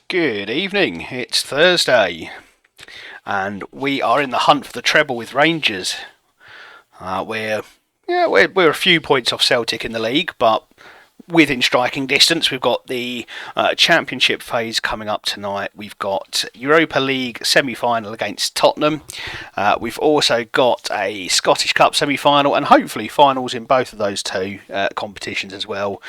Good evening. It's Thursday, and we are in the hunt for the treble with Rangers. We're a few points off Celtic in the league, but within striking distance. We've got the Championship phase coming up tonight. We've got Europa League semi-final against Tottenham. We've also got a Scottish Cup semi-final, and hopefully finals in both of those two competitions as well.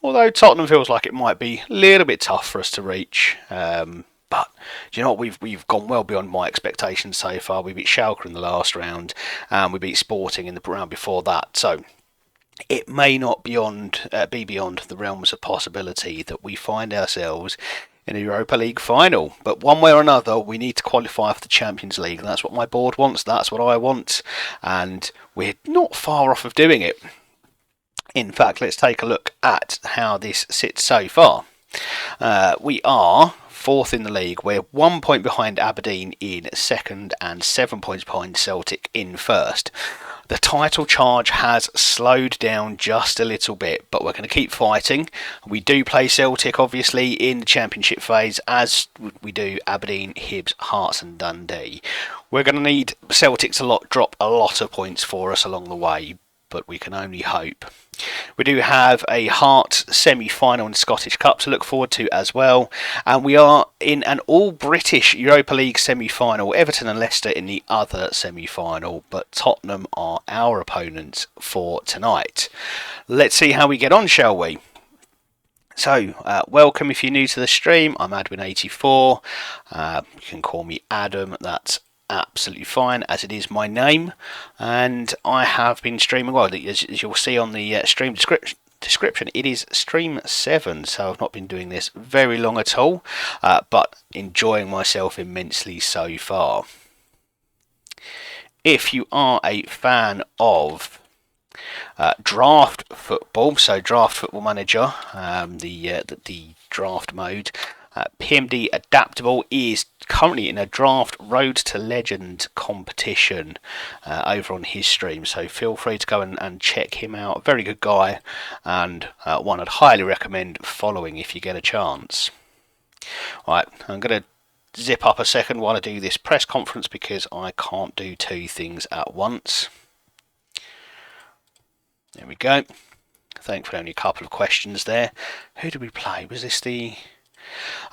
Although Tottenham feels like it might be a little bit tough for us to reach. But do you know what? We've gone well beyond my expectations so far. We beat Schalke in the last round, and we beat Sporting in the round before that. So it may not be beyond the realms of possibility that we find ourselves in a Europa League final. But one way or another, we need to qualify for the Champions League. And that's what my board wants. That's what I want. And we're not far off of doing it. In fact, let's take a look at how this sits so far. We are fourth in the league. We're 1 point behind Aberdeen in second and 7 points behind Celtic in first. The title charge has slowed down just a little bit, but we're going to keep fighting. We do play Celtic, obviously, in the Championship phase, as we do Aberdeen, Hibs, Hearts and Dundee. We're going to need Celtic to drop a lot of points for us along the way, but we can only hope. We do have a Hearts semi-final in Scottish Cup to look forward to as well, and we are in an all-British Europa League semi-final, Everton and Leicester in the other semi-final, but Tottenham are our opponents for tonight. Let's see how we get on, shall we? So, welcome if you're new to the stream. I'm Adwin84. You can call me Adam, that's absolutely fine, as it is my name, and I have been streaming, well, as you'll see on the stream description, it is stream 7, so I've not been doing this very long at all, but enjoying myself immensely so far. If you are a fan of draft football, so Draft Football Manager, the draft mode, PMD Adaptable is currently in a draft Road to Legend competition over on his stream, so feel free to go and check him out. Very good guy, and one I'd highly recommend following if you get a chance. Alright, I'm going to zip up a second while I do this press conference because I can't do two things at once. There we go. Thankfully only a couple of questions there. Who did we play? Was this the...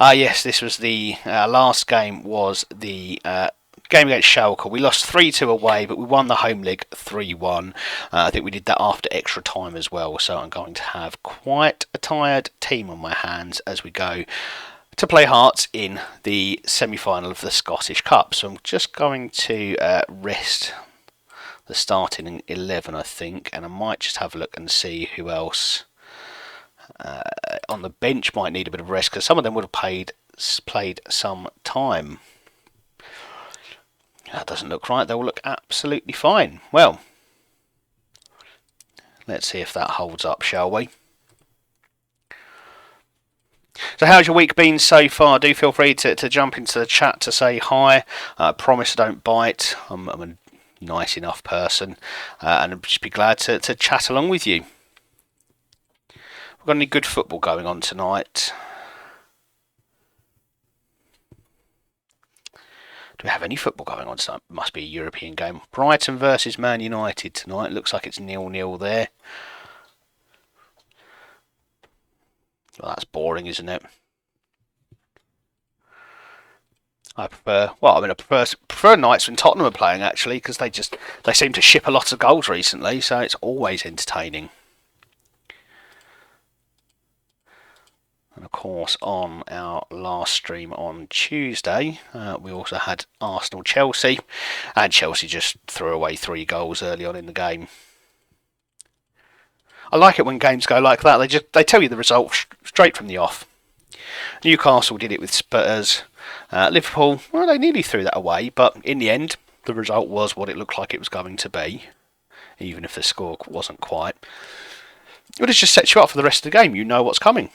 yes, this was the last game, was the game against Schalke. We lost 3-2 away, but we won the home leg 3-1. I think we did that after extra time as well, so I'm going to have quite a tired team on my hands as we go to play Hearts in the semi-final of the Scottish Cup. So I'm just going to rest the starting 11, I think, and I might just have a look and see who else on the bench might need a bit of rest, because some of them would have played some time. That doesn't look right. They will look absolutely fine. Well, let's see if that holds up, shall we? So how's your week been so far? Do feel free to jump into the chat to say hi. I promise I don't bite. I'm a nice enough person, and I'd just be glad to chat along with you. We've got any good football going on tonight? Do we have any football going on tonight? Must be a European game. Brighton versus Man United tonight. Looks like it's 0-0 there. Well, that's boring, isn't it? I prefer nights when Tottenham are playing, actually, because they seem to ship a lot of goals recently, so it's always entertaining. And of course, on our last stream on Tuesday, we also had Arsenal-Chelsea, and Chelsea just threw away 3 goals early on in the game. I like it when games go like that. They tell you the result straight from the off. Newcastle did it with Spurs. Liverpool, well, they nearly threw that away, but in the end, the result was what it looked like it was going to be, even if the score wasn't quite. But it just sets you up for the rest of the game. You know what's coming.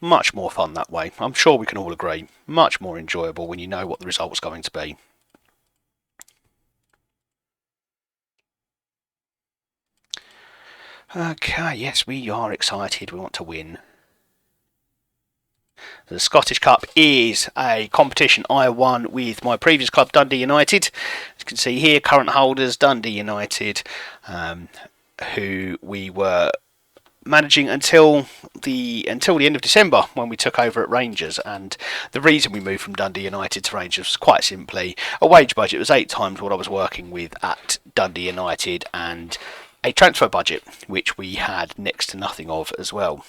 Much more fun that way. I'm sure we can all agree. Much more enjoyable when you know what the result's going to be. Okay, yes, we are excited. We want to win. The Scottish Cup is a competition I won with my previous club, Dundee United. As you can see here, current holders, Dundee United, who we were managing until the end of December when we took over at Rangers. And the reason we moved from Dundee United to Rangers was quite simply a wage budget was 8 times what I was working with at Dundee United, and a transfer budget which we had next to nothing of as well.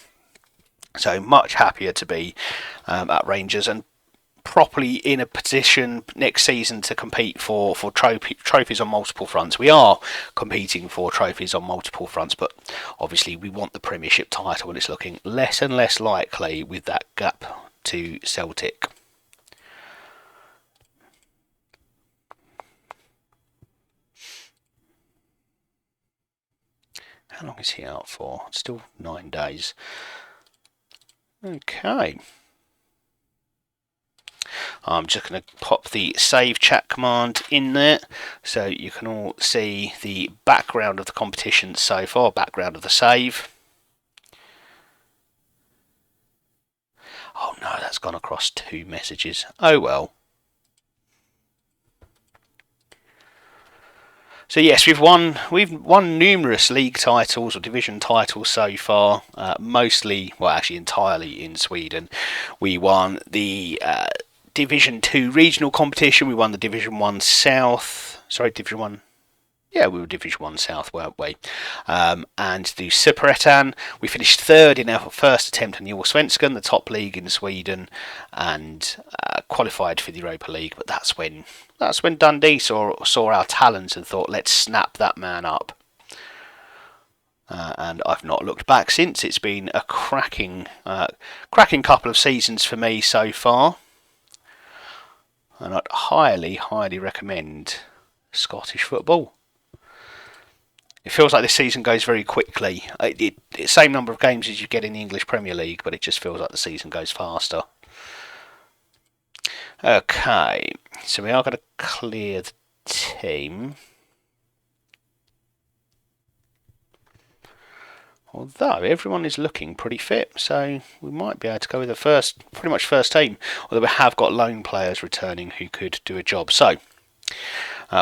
So much happier to be at Rangers and properly in a position next season to compete for trophies on multiple fronts. We are competing for trophies on multiple fronts, but obviously we want the Premiership title, and it's looking less and less likely with that gap to Celtic. How long is he out for? Still 9 days. Okay. I'm just going to pop the save chat command in there so you can all see the background of the competition so far, background of the save. Oh no, that's gone across 2 messages. Oh well. So yes, we've won numerous league titles or division titles so far, mostly, well actually entirely in Sweden. We won the Division 2 regional competition, we won the Division 1 South, Division 1, yeah, we were Division 1 South, weren't we? And the Superettan, we finished 3rd in our first attempt in the Allsvenskan, the top league in Sweden, and qualified for the Europa League. But that's when Dundee saw our talents and thought, let's snap that man up. And I've not looked back since. It's been a cracking couple of seasons for me so far. And I'd highly, highly recommend Scottish football. It feels like this season goes very quickly. It's the same number of games as you get in the English Premier League, but it just feels like the season goes faster. Okay, so we are going to clear the team. Although everyone is looking pretty fit, so we might be able to go with the pretty much first team. Although we have got loan players returning who could do a job. So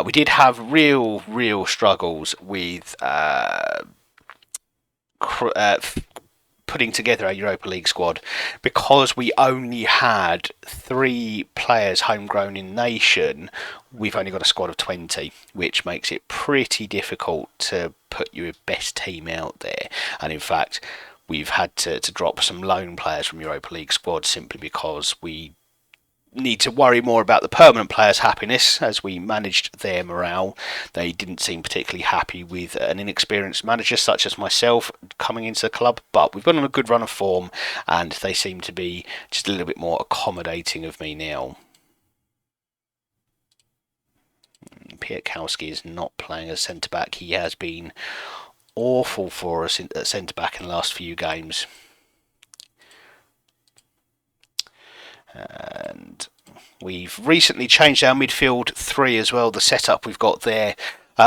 we did have real struggles with putting together a Europa League squad because we only had 3 players homegrown in nation. We've only got a squad of 20, which makes it pretty difficult to put your best team out there. And in fact, we've had to drop some loan players from Europa League squad simply because we need to worry more about the permanent players' happiness as we managed their morale. They didn't seem particularly happy with an inexperienced manager such as myself coming into the club, but we've been on a good run of form and they seem to be just a little bit more accommodating of me now. Pietkowski is not playing as centre-back. He has been awful for us at centre-back in the last few games. And we've recently changed our midfield 3 as well, the setup we've got there.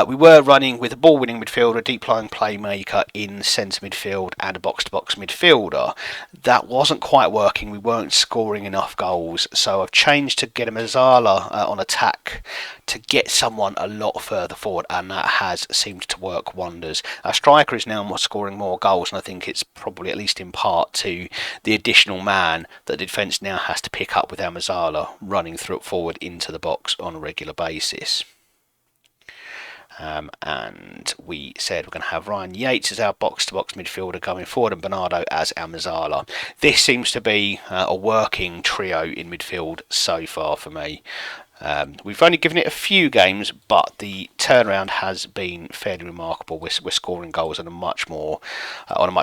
We were running with a ball-winning midfielder, a deep-lying playmaker in centre midfield and a box-to-box midfielder. That wasn't quite working. We weren't scoring enough goals. So I've changed to get a Mazzala on attack to get someone a lot further forward, and that has seemed to work wonders. Our striker is now scoring more goals, and I think it's probably at least in part to the additional man that the defence now has to pick up with our Mazzala running through forward into the box on a regular basis. And we said we're going to have Ryan Yates as our box-to-box midfielder going forward and Bernardo as our Mazzala. This seems to be a working trio in midfield so far for me. We've only given it a few games, but the turnaround has been fairly remarkable. We're scoring goals on a much more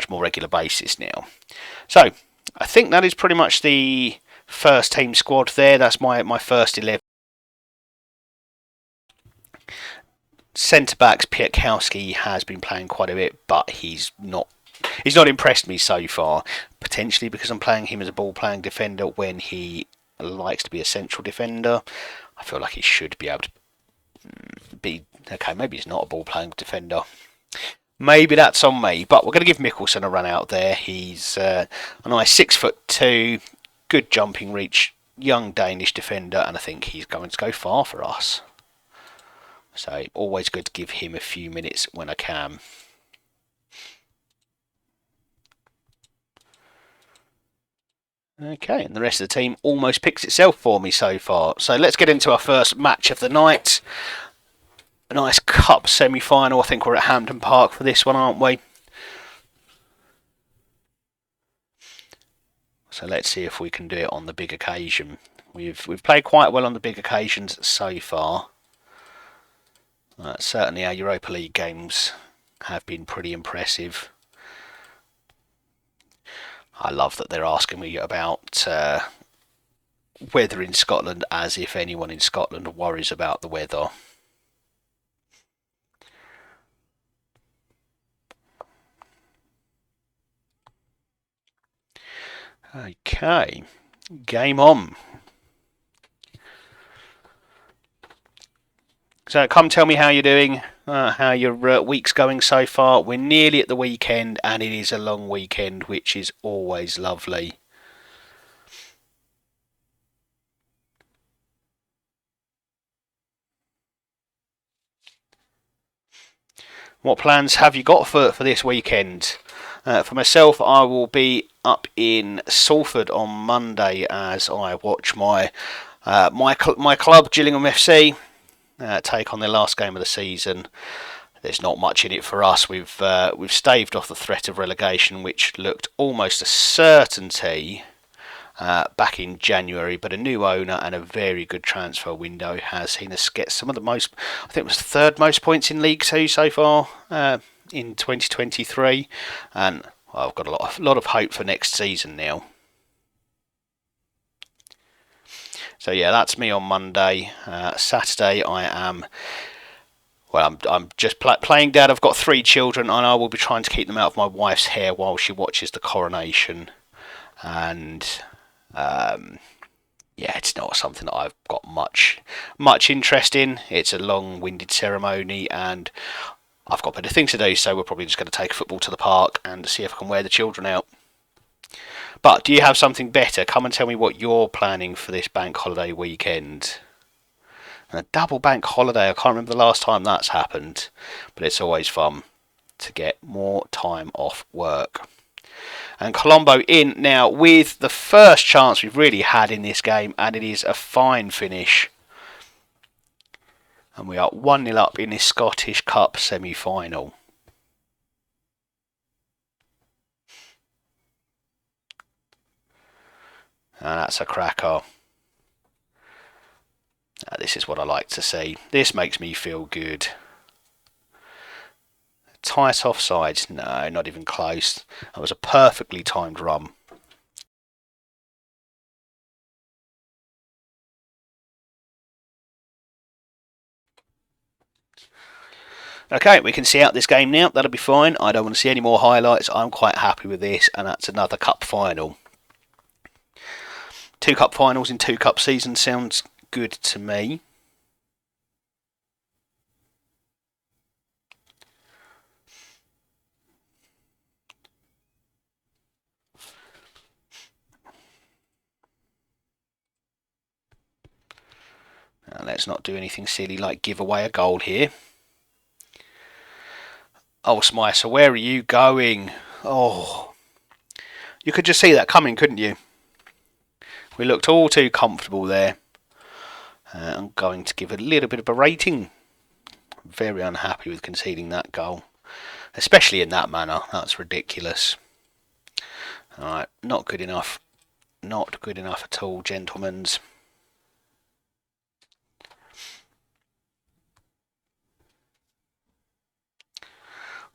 regular basis now. So I think that is pretty much the first team squad there. That's my first 11. Centre backs, Pietkowski has been playing quite a bit, but he's not impressed me so far. Potentially because I'm playing him as a ball playing defender when he likes to be a central defender. I feel like he should be able to be okay. Maybe he's not a ball playing defender. Maybe that's on me, but we're going to give Mikkelsen a run out there. He's a nice 6'2", good jumping reach, young Danish defender, and I think he's going to go far for us. So always good to give him a few minutes when I can. Okay, and the rest of the team almost picks itself for me so far. So let's get into our first match of the night. A nice cup semi-final. I think we're at Hampden Park for this one, aren't we? So let's see if we can do it on the big occasion. We've played quite well on the big occasions so far. Certainly our Europa League games have been pretty impressive. I love that they're asking me about weather in Scotland, as if anyone in Scotland worries about the weather. Okay, game on. So come tell me how you're doing, how your week's going so far. We're nearly at the weekend, and it is a long weekend, which is always lovely. What plans have you got for this weekend? For myself, I will be up in Salford on Monday as I watch my club, Gillingham FC, take on their last game of the season. There's not much in it for us. We've staved off the threat of relegation, which looked almost a certainty back in January, but a new owner and a very good transfer window has seen us get some of the most, I think it was third most points in League Two so far in 2023, and I've got a lot of hope for next season now. So yeah, that's me on Monday. Saturday I am. Well, I'm just playing dad. I've got 3 children, and I will be trying to keep them out of my wife's hair while she watches the coronation. And yeah, it's not something that I've got much interest in. It's a long-winded ceremony, and I've got better things to do. So we're probably just going to take football to the park and see if I can wear the children out. But do you have something better? Come and tell me what you're planning for this bank holiday weekend. And a double bank holiday, I can't remember the last time that's happened, but it's always fun to get more time off work. And Colombo in now with the first chance we've really had in this game, and it is a fine finish. And we are 1-0 up in this Scottish Cup semi-final. And that's a cracker. This is what I like to see. This makes me feel good. Tight offside. No, not even close. That was a perfectly timed run. Okay, we can see out this game now. That'll be fine. I don't want to see any more highlights. I'm quite happy with this, and that's another cup final. 2 cup finals in 2 cup seasons sounds good to me. Now, let's not do anything silly like give away a goal here. Oh, Smicer, where are you going? Oh, you could just see that coming, couldn't you? We looked all too comfortable there. I'm going to give a little bit of a rating. Very unhappy with conceding that goal, especially in that manner. That's ridiculous. Alright, not good enough. Not good enough at all, gentlemen.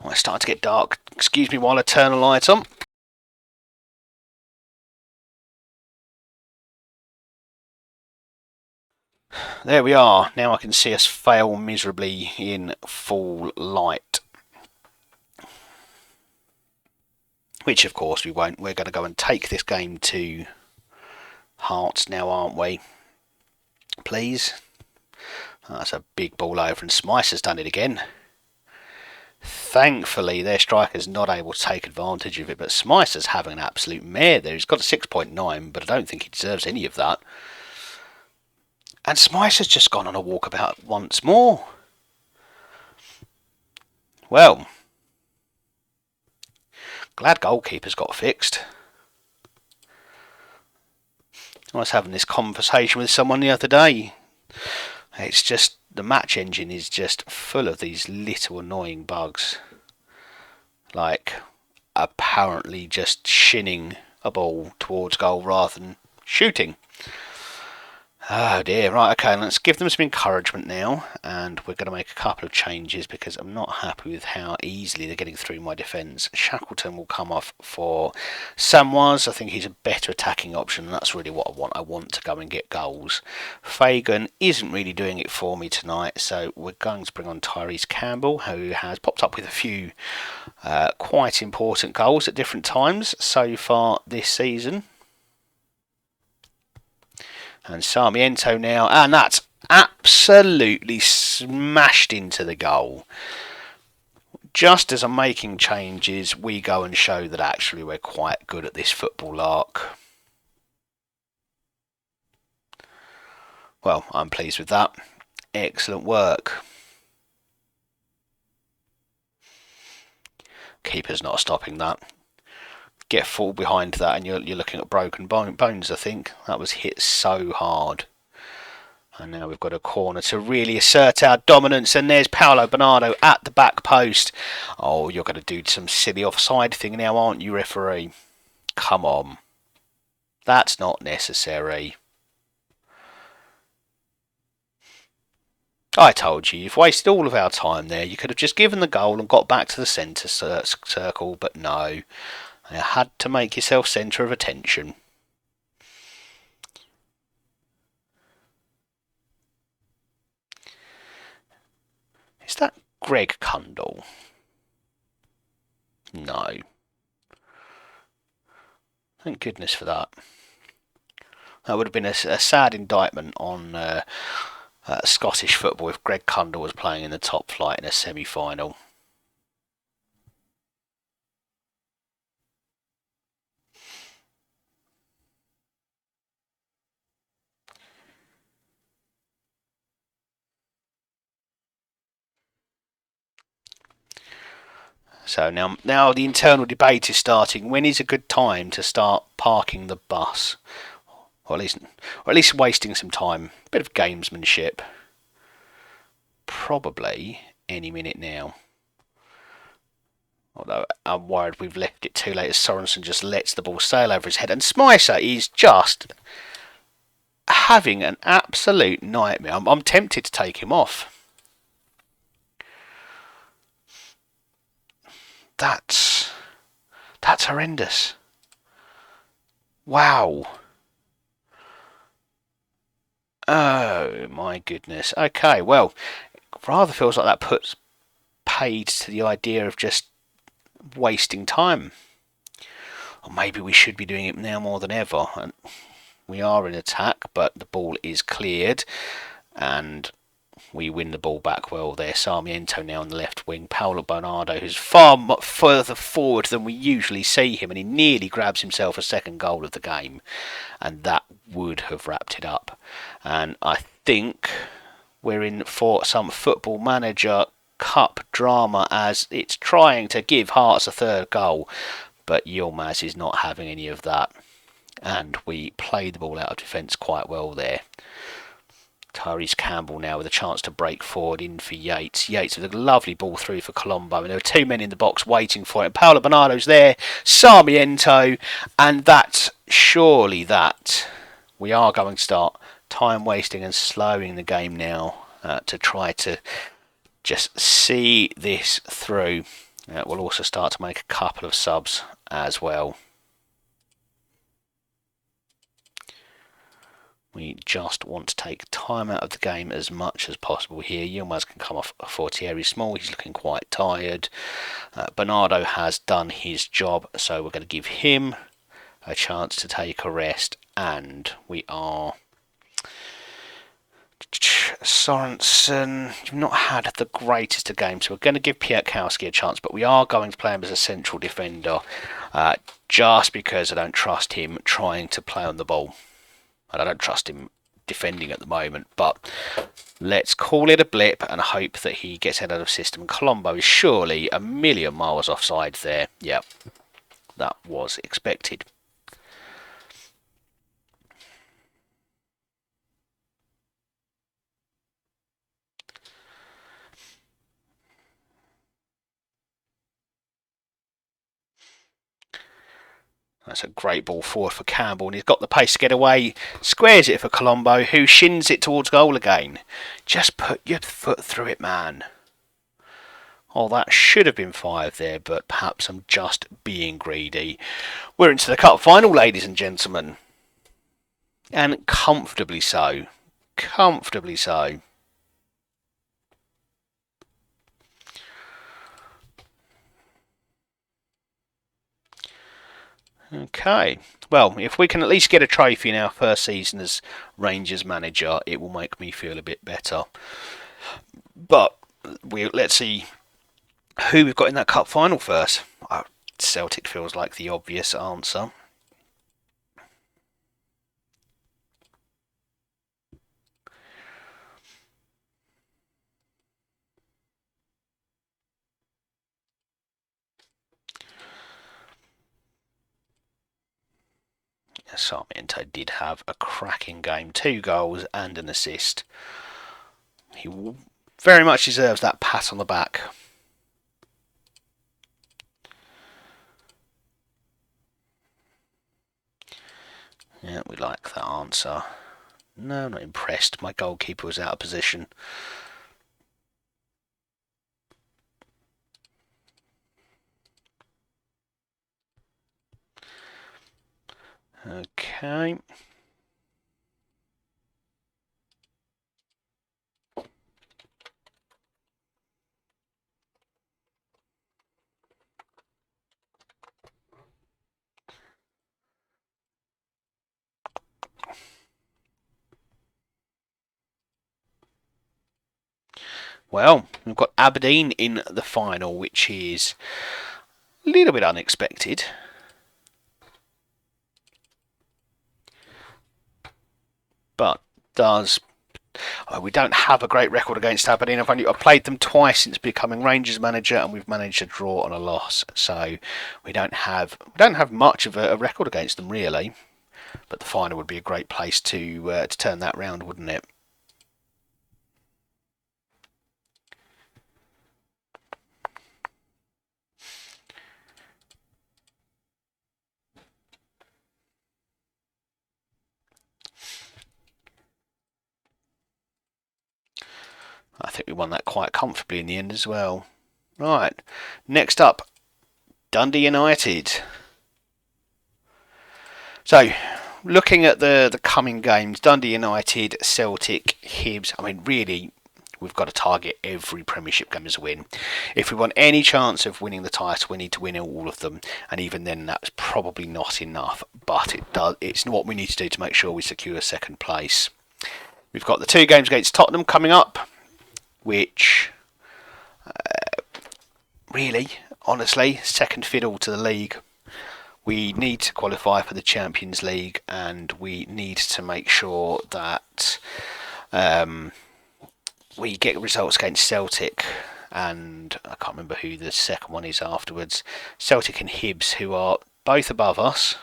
Well, it's starting to get dark. Excuse me while I turn the light on. There we are. Now I can see us fail miserably in full light. Which, of course, we won't. We're going to go and take this game to Hearts now, aren't we? Please. That's a big ball over, and Smycer's done it again. Thankfully, their striker's not able to take advantage of it, but Smycer's having an absolute mare there. He's got a 6.9, but I don't think he deserves any of that. And Smycer's just gone on a walkabout once more. Well, glad goalkeeper's got fixed. I was having this conversation with someone the other day. It's just, the match engine is just full of these little annoying bugs. Like, apparently just shinning a ball towards goal rather than shooting. Oh dear, right, okay, let's give them some encouragement now, and we're going to make a couple of changes because I'm not happy with how easily they're getting through my defence. Shackleton will come off for Samwaz. I think he's a better attacking option, and that's really what I want. I want to go and get goals. Fagan isn't really doing it for me tonight, so we're going to bring on Tyrese Campbell, who has popped up with a few quite important goals at different times so far this season. And Sarmiento now, and that's absolutely smashed into the goal. Just as I'm making changes, we go and show that actually we're quite good at this football arc. Well, I'm pleased with that. Excellent work. Keeper's not stopping that. Get full behind that and you're looking at broken bones, I think. That was hit so hard. And now we've got a corner to really assert our dominance, and there's Paolo Bernardo at the back post. Oh, you're going to do some silly offside thing now, aren't you, referee? Come on. That's not necessary. I told you, you've wasted all of our time there. You could have just given the goal and got back to the centre circle, but no. You had to make yourself centre of attention. Is that Greg Cundall? No. Thank goodness for that. That would have been a sad indictment on Scottish football if Greg Cundall was playing in the top flight in a semi-final. So now the internal debate is starting. When is a good time to start parking the bus? Or at least wasting some time. A bit of gamesmanship. Probably any minute now. Although I'm worried we've left it too late as Sorensen just lets the ball sail over his head. And Smycer is just having an absolute nightmare. I'm tempted to take him off. That's horrendous. Wow. Oh my goodness. Okay, well, rather feels like that puts paid to the idea of just wasting time. Or maybe we should be doing it now more than ever. And we are in attack, but the ball is cleared, and we win the ball back well there. Sarmiento now on the left wing. Paolo Bernardo, who's far further forward than we usually see him, and he nearly grabs himself a second goal of the game, and that would have wrapped it up. And I think we're in for some Football Manager Cup drama as it's trying to give Hearts a third goal, but Yilmaz is not having any of that, and we play the ball out of defence quite well there. Tyrese Campbell now with a chance to break forward in for Yates. Yates with a lovely ball through for Colombo, and there are two men in the box waiting for it. And Paolo Bernardo's there, Sarmiento, and that's surely that. We are going to start time wasting and slowing the game now to try to just see this through. We'll also start to make a couple of subs as well. We just want to take time out of the game as much as possible here. Yilmaz can come off for Thierry Small. He's looking quite tired. Bernardo has done his job, so we're going to give him a chance to take a rest. And we are... Sorensen, you've not had the greatest of games, so we're going to give Piatkowski a chance, but we are going to play him as a central defender, just because I don't trust him trying to play on the ball. And I don't trust him defending at the moment, but let's call it a blip and hope that he gets out of system. Colombo is surely a million miles offside there. Yep, that was expected. That's a great ball forward for Campbell, and he's got the pace to get away. Squares it for Colombo, who shins it towards goal again. Just put your foot through it, man. Oh, that should have been 5 there, but perhaps I'm just being greedy. We're into the cup final, ladies and gentlemen. And comfortably so. Comfortably so. Okay, well, if we can at least get a trophy in our first season as Rangers manager, it will make me feel a bit better. But let's see who we've got in that cup final first. Celtic feels like the obvious answer. Sarmiento did have a cracking game, 2 goals and an assist. He very much deserves that pat on the back. Yeah, we like that answer. No, I'm not impressed. My goalkeeper was out of position. Okay. Well, we've got Aberdeen in the final, which is a little bit unexpected. But we don't have a great record against Aberdeen. I've played them twice since becoming Rangers manager, and we've managed to draw on a loss. So we don't have much of a record against them really. But the final would be a great place to turn that round, wouldn't it? I think we won that quite comfortably in the end as well. Right, next up, Dundee United. So, looking at the coming games, Dundee United, Celtic, Hibs. I mean, really, we've got to target every Premiership game as a win. If we want any chance of winning the title, we need to win all of them. And even then, that's probably not enough. But it's what we need to do to make sure we secure second place. We've got the 2 games against Tottenham coming up, which really, honestly, second fiddle to the league. We need to qualify for the Champions League, and we need to make sure that we get results against Celtic, and I can't remember who the second one is afterwards. Celtic and Hibs, who are both above us.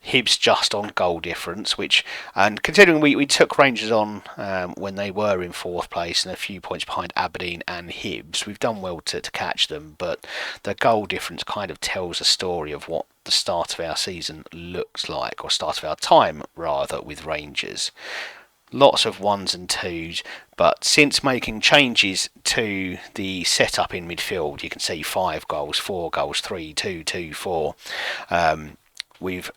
Hibs just on goal difference, and considering we took Rangers on when they were in 4th place and a few points behind Aberdeen and Hibs, we've done well to catch them, but the goal difference kind of tells a story of what the start of our season looks like, or start of our time rather, with Rangers. lots of ones and twos, but since making changes to the setup in midfield, you can see 5 goals, 4 goals, 3, 2, 2, 4. We've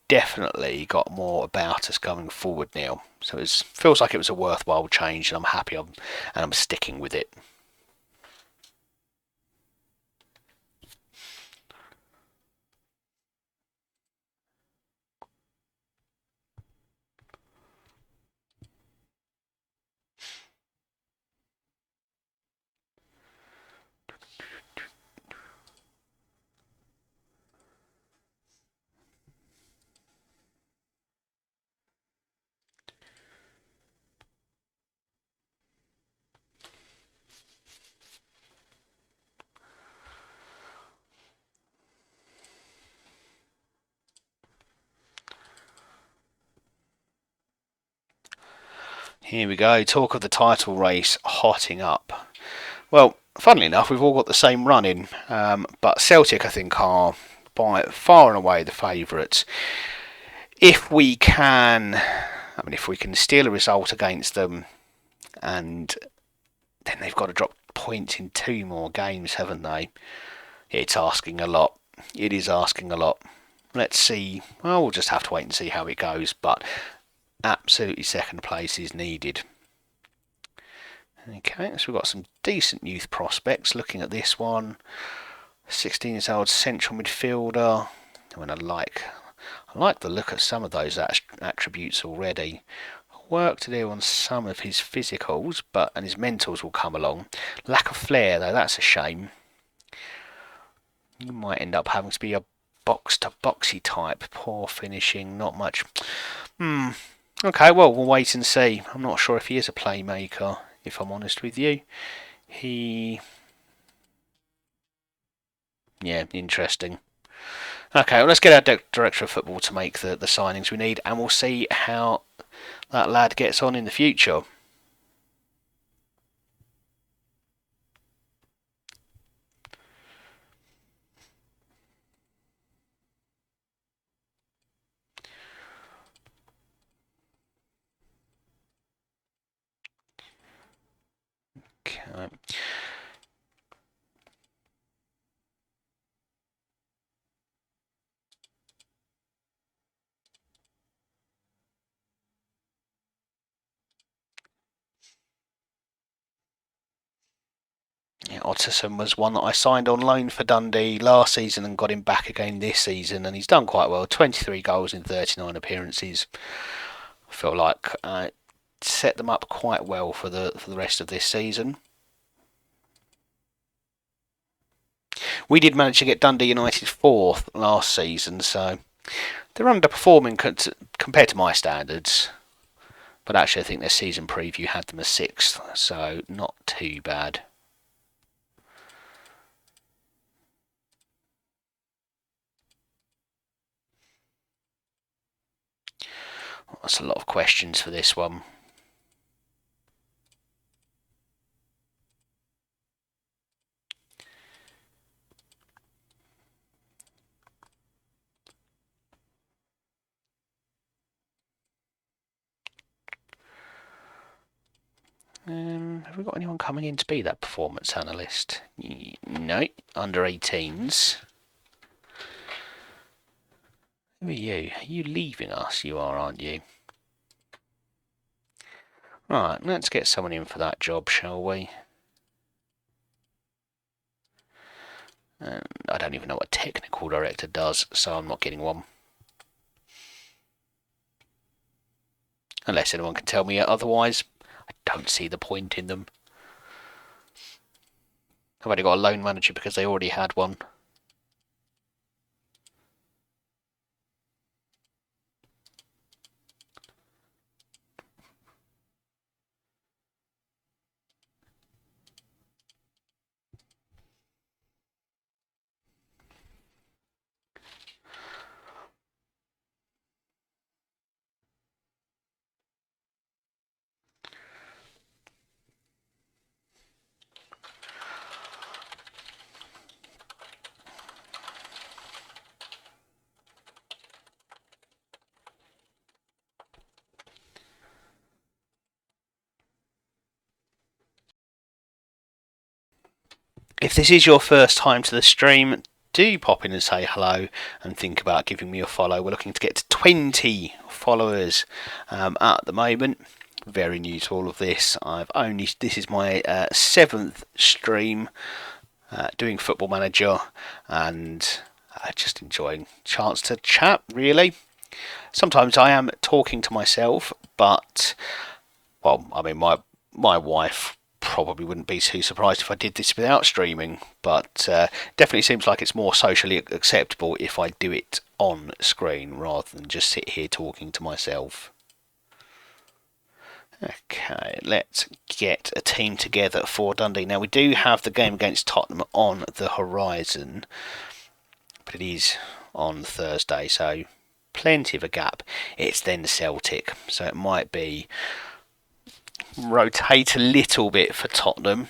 definitely got more about us going forward now. So it feels like it was a worthwhile change, and I'm happy and I'm sticking with it. Here we go, talk of the title race hotting up. Well, funnily enough, we've all got the same run in, but Celtic, I think, are by far and away the favourites. If we can, if we can steal a result against them, and then they've got to drop points in 2 more games, haven't they? It's asking a lot. It is asking a lot. Let's see. Well, we'll just have to wait and see how it goes, but absolutely second place is needed. Okay, so we've got some decent youth prospects. Looking at this one, 16-year-old central midfielder. I like the look of some of those attributes already. Work to do on some of his physicals, and his mentals will come along. Lack of flair, though, that's a shame. You might end up having to be a box-to-boxy type. Poor finishing, not much. Okay, well, we'll wait and see. I'm not sure if he is a playmaker, if I'm honest with you. Yeah, interesting. Okay, well, let's get our director of football to make the signings we need, and we'll see how that lad gets on in the future. Okay. Yeah, Otterson was one that I signed on loan for Dundee last season and got him back again this season, and he's done quite well. 23 goals in 39 appearances. I feel like I set them up quite well for the rest of this season. We did manage to get Dundee United 4th last season, so they're underperforming compared to my standards. But actually, I think their season preview had them as 6th, so not too bad. That's a lot of questions for this one. Have we got anyone coming in to be that performance analyst? No, under 18s. Who are you? Are you leaving us? You are, aren't you? Right, let's get someone in for that job, shall we? And I don't even know what a technical director does, so I'm not getting one. Unless anyone can tell me otherwise, I don't see the point in them. I've only got a loan manager because they already had one. If this is your first time to the stream, do pop in and say hello and think about giving me a follow. We're looking to get to 20 followers at the moment. Very new to all of this. This is my 7th stream doing Football Manager, and just enjoying chance to chat, really. Sometimes I am talking to myself, but, well, I mean, my wife probably wouldn't be too surprised if I did this without streaming, but definitely seems like it's more socially acceptable if I do it on screen rather than just sit here talking to myself. Okay, let's get a team together for Dundee. Now, we do have the game against Tottenham on the horizon, but it is on Thursday, so plenty of a gap. It's then Celtic, so it might be rotate a little bit for Tottenham,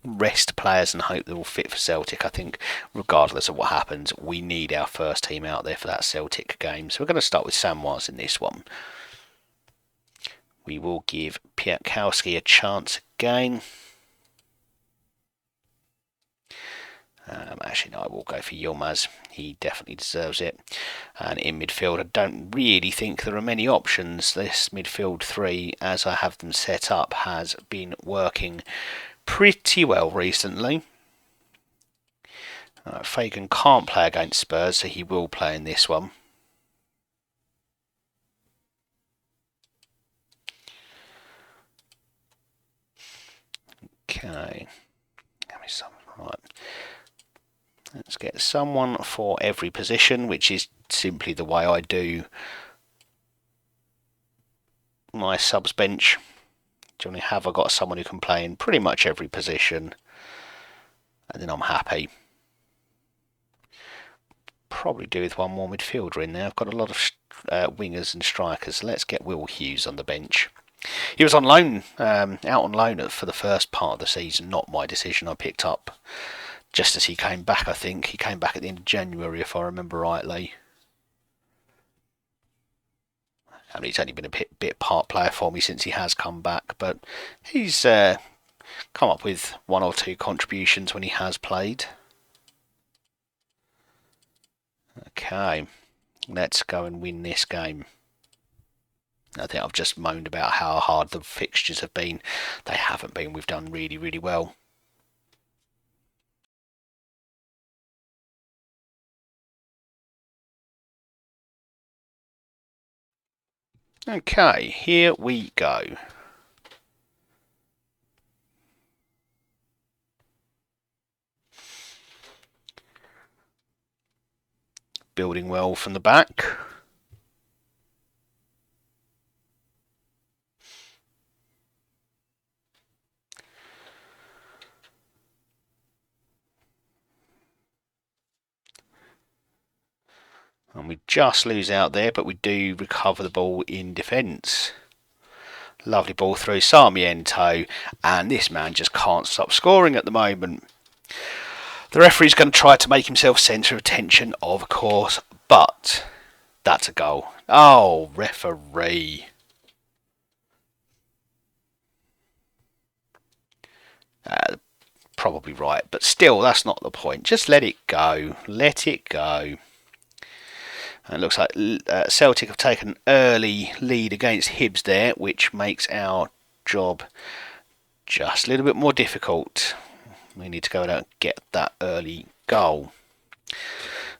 rest players and hope they're all fit for Celtic. I think regardless of what happens, we need our first team out there for that Celtic game. So we're going to start with Samwise in this one. We will give Piatkowski a chance again. Actually, no, I will go for Yilmaz. He definitely deserves it. And in midfield, I don't really think there are many options. This midfield three, as I have them set up, has been working pretty well recently. Fagan can't play against Spurs, so he will play in this one. Okay. Right. Let's get someone for every position, which is simply the way I do my subs bench. Generally have I got someone who can play in pretty much every position, and then I'm happy. Probably do with one more midfielder in there. I've got a lot of wingers and strikers. Let's get Will Hughes on the bench. He was on loan, out on loan for the first part of the season. Not my decision. I picked up just as he came back. I think he came back at the end of January, if I remember rightly. I mean, he's only been a bit part player for me since he has come back, but he's come up with 1 or 2 contributions when he has played. Okay, let's go and win this game. I think I've just moaned about how hard the fixtures have been. They haven't been. We've done really, really well. Okay, here we go. Building well from the back. And we just lose out there, but we do recover the ball in defence. Lovely ball through Sarmiento, and this man just can't stop scoring at the moment. The referee's going to try to make himself centre of attention, of course, but that's a goal. Oh, referee. Probably right, but still, that's not the point. Just let it go. Let it go. And it looks like Celtic have taken an early lead against Hibs there, which makes our job just a little bit more difficult. We need to go out and get that early goal.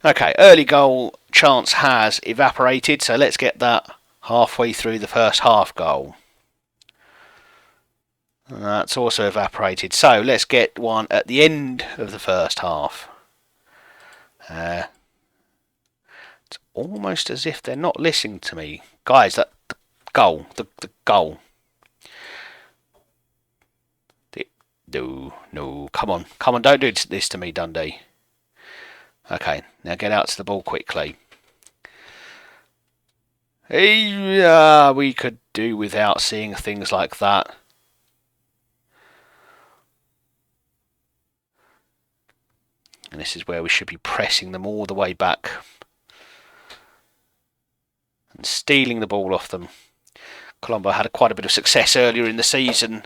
Okay, early goal chance has evaporated, so let's get that halfway through the first half goal. And that's also evaporated, so let's get one at the end of the first half. It's almost as if they're not listening to me. Guys, the goal. No, come on, don't do this to me, Dundee. Okay, now get out to the ball quickly. We could do without seeing things like that. And this is where we should be pressing them all the way back and stealing the ball off them. Colombo had quite a bit of success earlier in the season,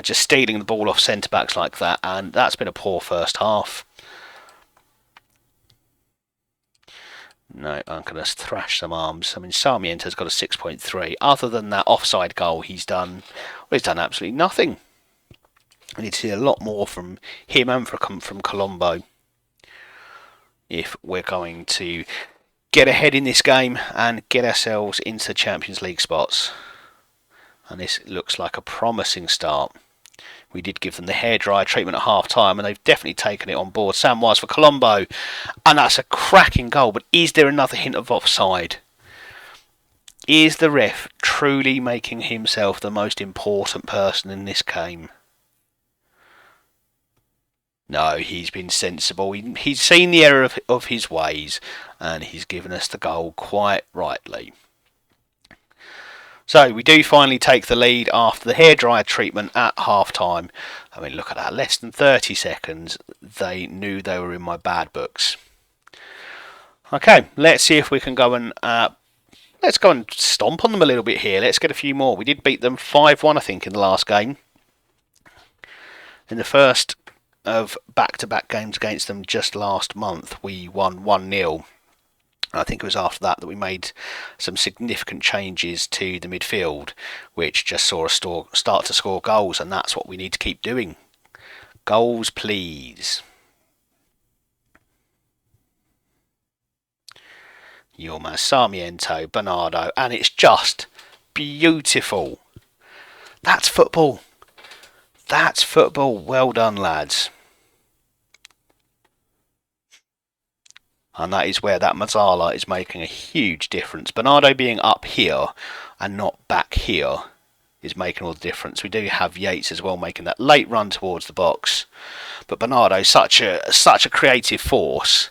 just stealing the ball off centre-backs like that, and that's been a poor first half. No, I'm going to thrash some arms. I mean, Sarmiento's got a 6.3. Other than that offside goal, he's done absolutely nothing. I need to see a lot more from him and from Colombo if we're going to get ahead in this game and get ourselves into Champions League spots. And this looks like a promising start. We did give them the hairdryer treatment at half-time, and they've definitely taken it on board. Samwise for Colombo, and that's a cracking goal. But is there another hint of offside? Is the ref truly making himself the most important person in this game? No, he's been sensible. He's seen the error of his ways, and he's given us the goal quite rightly. So we do finally take the lead after the hairdryer treatment at half-time. I mean, look at that, less than 30 seconds. They knew they were in my bad books. Okay, let's see if we can go and let's go and stomp on them a little bit here. Let's get a few more. We did beat them 5-1, I think, in the last game. In the first of back-to-back games against them just last month, we won 1-0. I think it was after that we made some significant changes to the midfield, which just saw us start to score goals, and that's what we need to keep doing. Goals, please. Yilmaz, Sarmiento, Bernardo, and it's just beautiful. That's football. That's football. Well done, lads. And that is where that Mazzala is making a huge difference. Bernardo being up here and not back here is making all the difference. We do have Yates as well making that late run towards the box. But Bernardo, such a creative force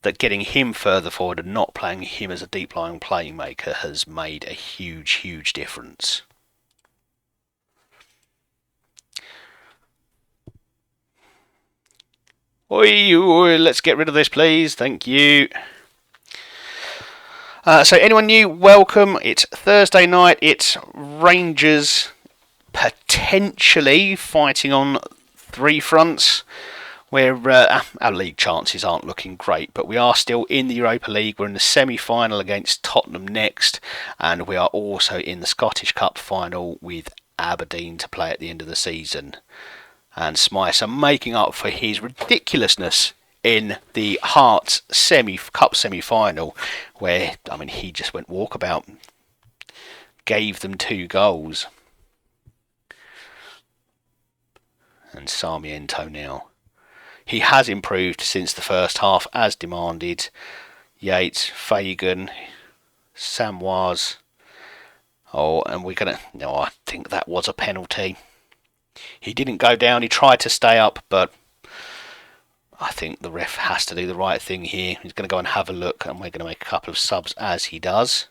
that getting him further forward and not playing him as a deep-lying playmaker has made a huge, huge difference. Oi, let's get rid of this, please. Thank you. So anyone new, welcome. It's Thursday night. It's Rangers potentially fighting on three fronts, where our league chances aren't looking great, but we are still in the Europa League. We're in the semi-final against Tottenham next, and we are also in the Scottish Cup final with Aberdeen to play at the end of the season. And Smythe are making up for his ridiculousness in the Hearts Cup semi-final, where, I mean, he just went walkabout, gave them 2 goals. And Sarmiento now. He has improved since the first half, as demanded. Yates, Fagan, Samwise. Oh, and we're going to... No, I think that was a penalty. He didn't go down, he tried to stay up, but I think the ref has to do the right thing here. He's going to go and have a look, and we're going to make a couple of subs as he does.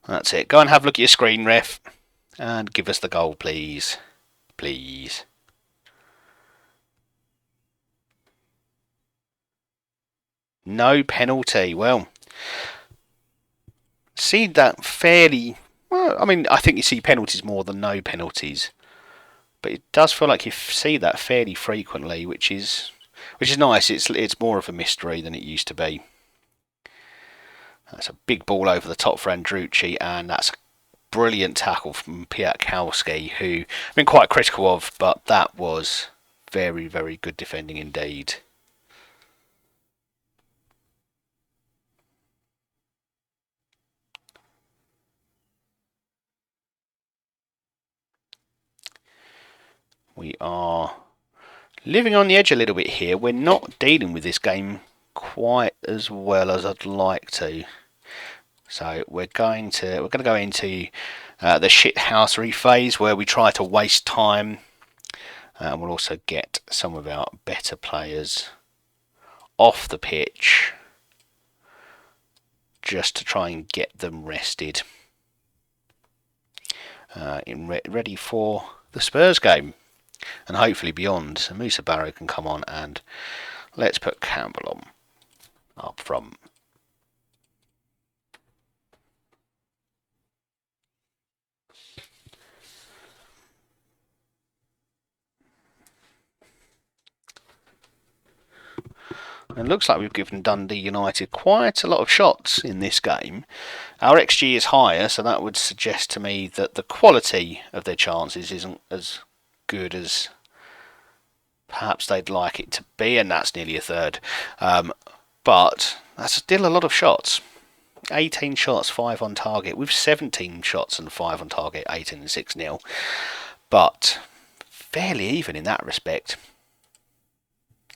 That's it. Go and have a look at your screen, ref, and give us the goal, please. Please. No penalty. Well, see that fairly... Well, I mean, I think you see penalties more than no penalties. But it does feel like you see that fairly frequently, which is nice. It's more of a mystery than it used to be. That's a big ball over the top for Andrucci, and that's a brilliant tackle from Piatkowski, who I've been quite critical of, but that was very, very good defending indeed. We are living on the edge a little bit here. We're not dealing with this game quite as well as I'd like to. So we're going to go into the shithousery phase, where we try to waste time, and we'll also get some of our better players off the pitch just to try and get them rested, ready for the Spurs game. And hopefully beyond, so Musa Barrow can come on and Let's put Campbell on up front. It looks like we've given Dundee United quite a lot of shots in this game. Our XG is higher, so that would suggest to me that the quality of their chances isn't as good as perhaps they'd like it to be, and that's nearly a third. But that's still a lot of shots. 18 shots, 5 on target. With 17 shots and 5 on target, 18 and 6-0. But fairly even in that respect.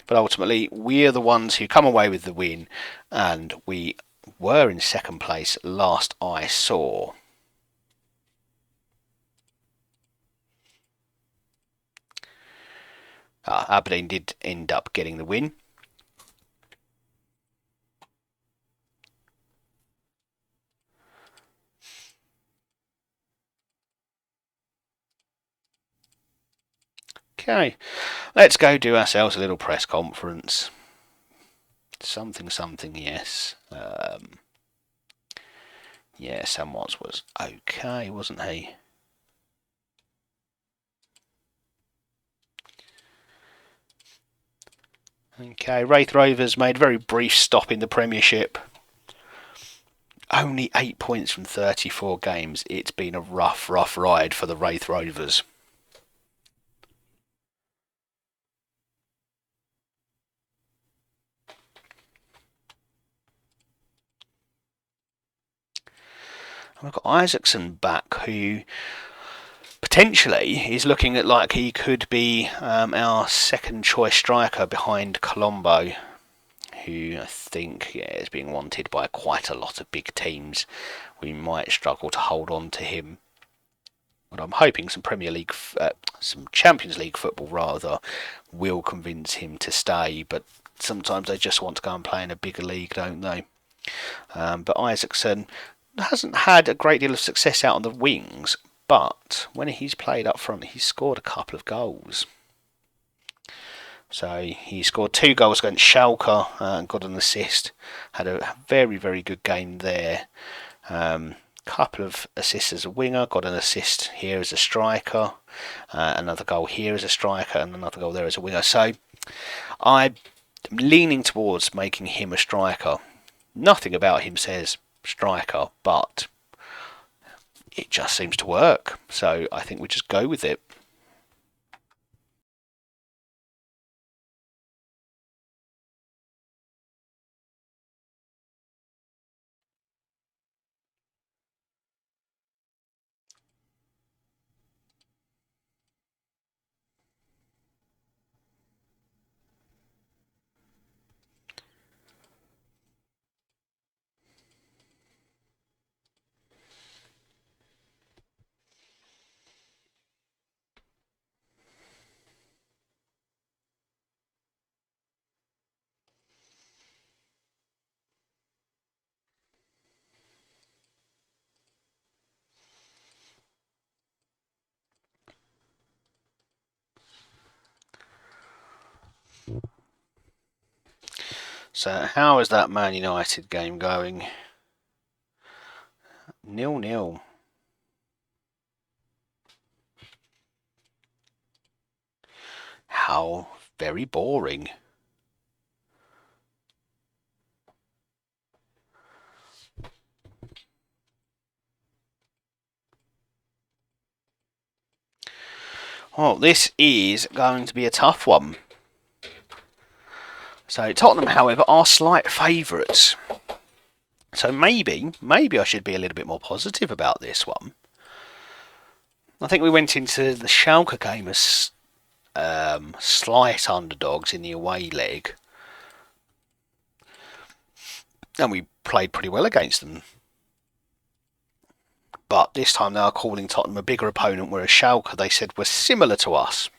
But ultimately, we're the ones who come away with the win, and we were in second place last I saw. Aberdeen did end up getting the win. Okay, let's go do ourselves a little press conference. Something, yes. Yeah, Sam Watts was okay, wasn't he? Okay, Raith Rovers made a very brief stop in the Premiership. Only 8 points from 34 games. It's been a rough ride for the Raith Rovers. We've got Isaacson back, who potentially is looking at like he could be our second choice striker behind Colombo, who I think is being wanted by quite a lot of big teams. We might struggle to hold on to him. But I'm hoping some Premier League, some Champions League football rather, will convince him to stay. But sometimes they just want to go and play in a bigger league, don't they? But Isaacson hasn't had a great deal of success out on the wings, but when he's played up front, he's scored a couple of goals. So he scored 2 goals against Schalke and got an assist. Had a very, very good game there. Couple of assists as a winger, got an assist here as a striker, another goal here as a striker, and another goal there as a winger. So I'm leaning towards making him a striker. Nothing about him says striker, but it just seems to work. So I think we just go with it. So how is that Man United game going? 0-0. How very boring. Well, this is going to be a tough one. So Tottenham, however, are slight favourites. So maybe I should be a little bit more positive about this one. I think we went into the Schalke game as slight underdogs in the away leg, and we played pretty well against them. But this time they are calling Tottenham a bigger opponent, whereas Schalke, they said, were similar to us.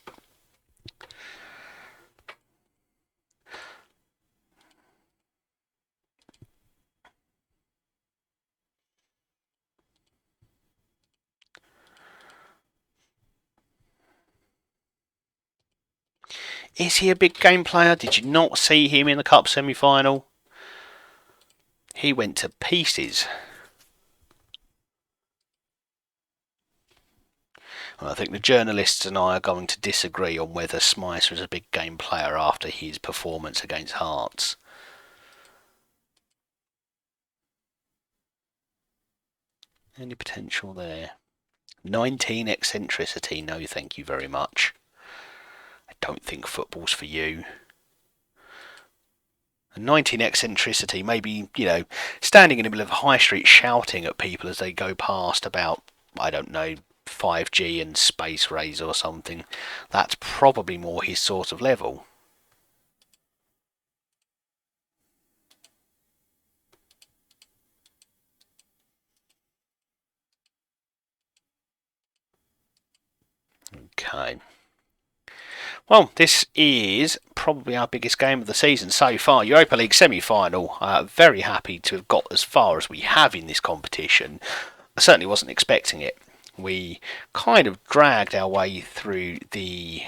Is he a big game player? Did you not see him in the Cup semi-final? He went to pieces. Well, I think the journalists and I are going to disagree on whether Smyser is a big game player after his performance against Hearts. Any potential there? 19 eccentricity, no thank you very much. I don't think football's for you. 19 eccentricity, maybe, standing in the middle of a high street shouting at people as they go past about, I don't know, 5G and space rays or something. That's probably more his sort of level. Okay. Well, this is probably our biggest game of the season so far. Europa League semi-final. Very happy to have got as far as we have in this competition. I certainly wasn't expecting it. We kind of dragged our way through the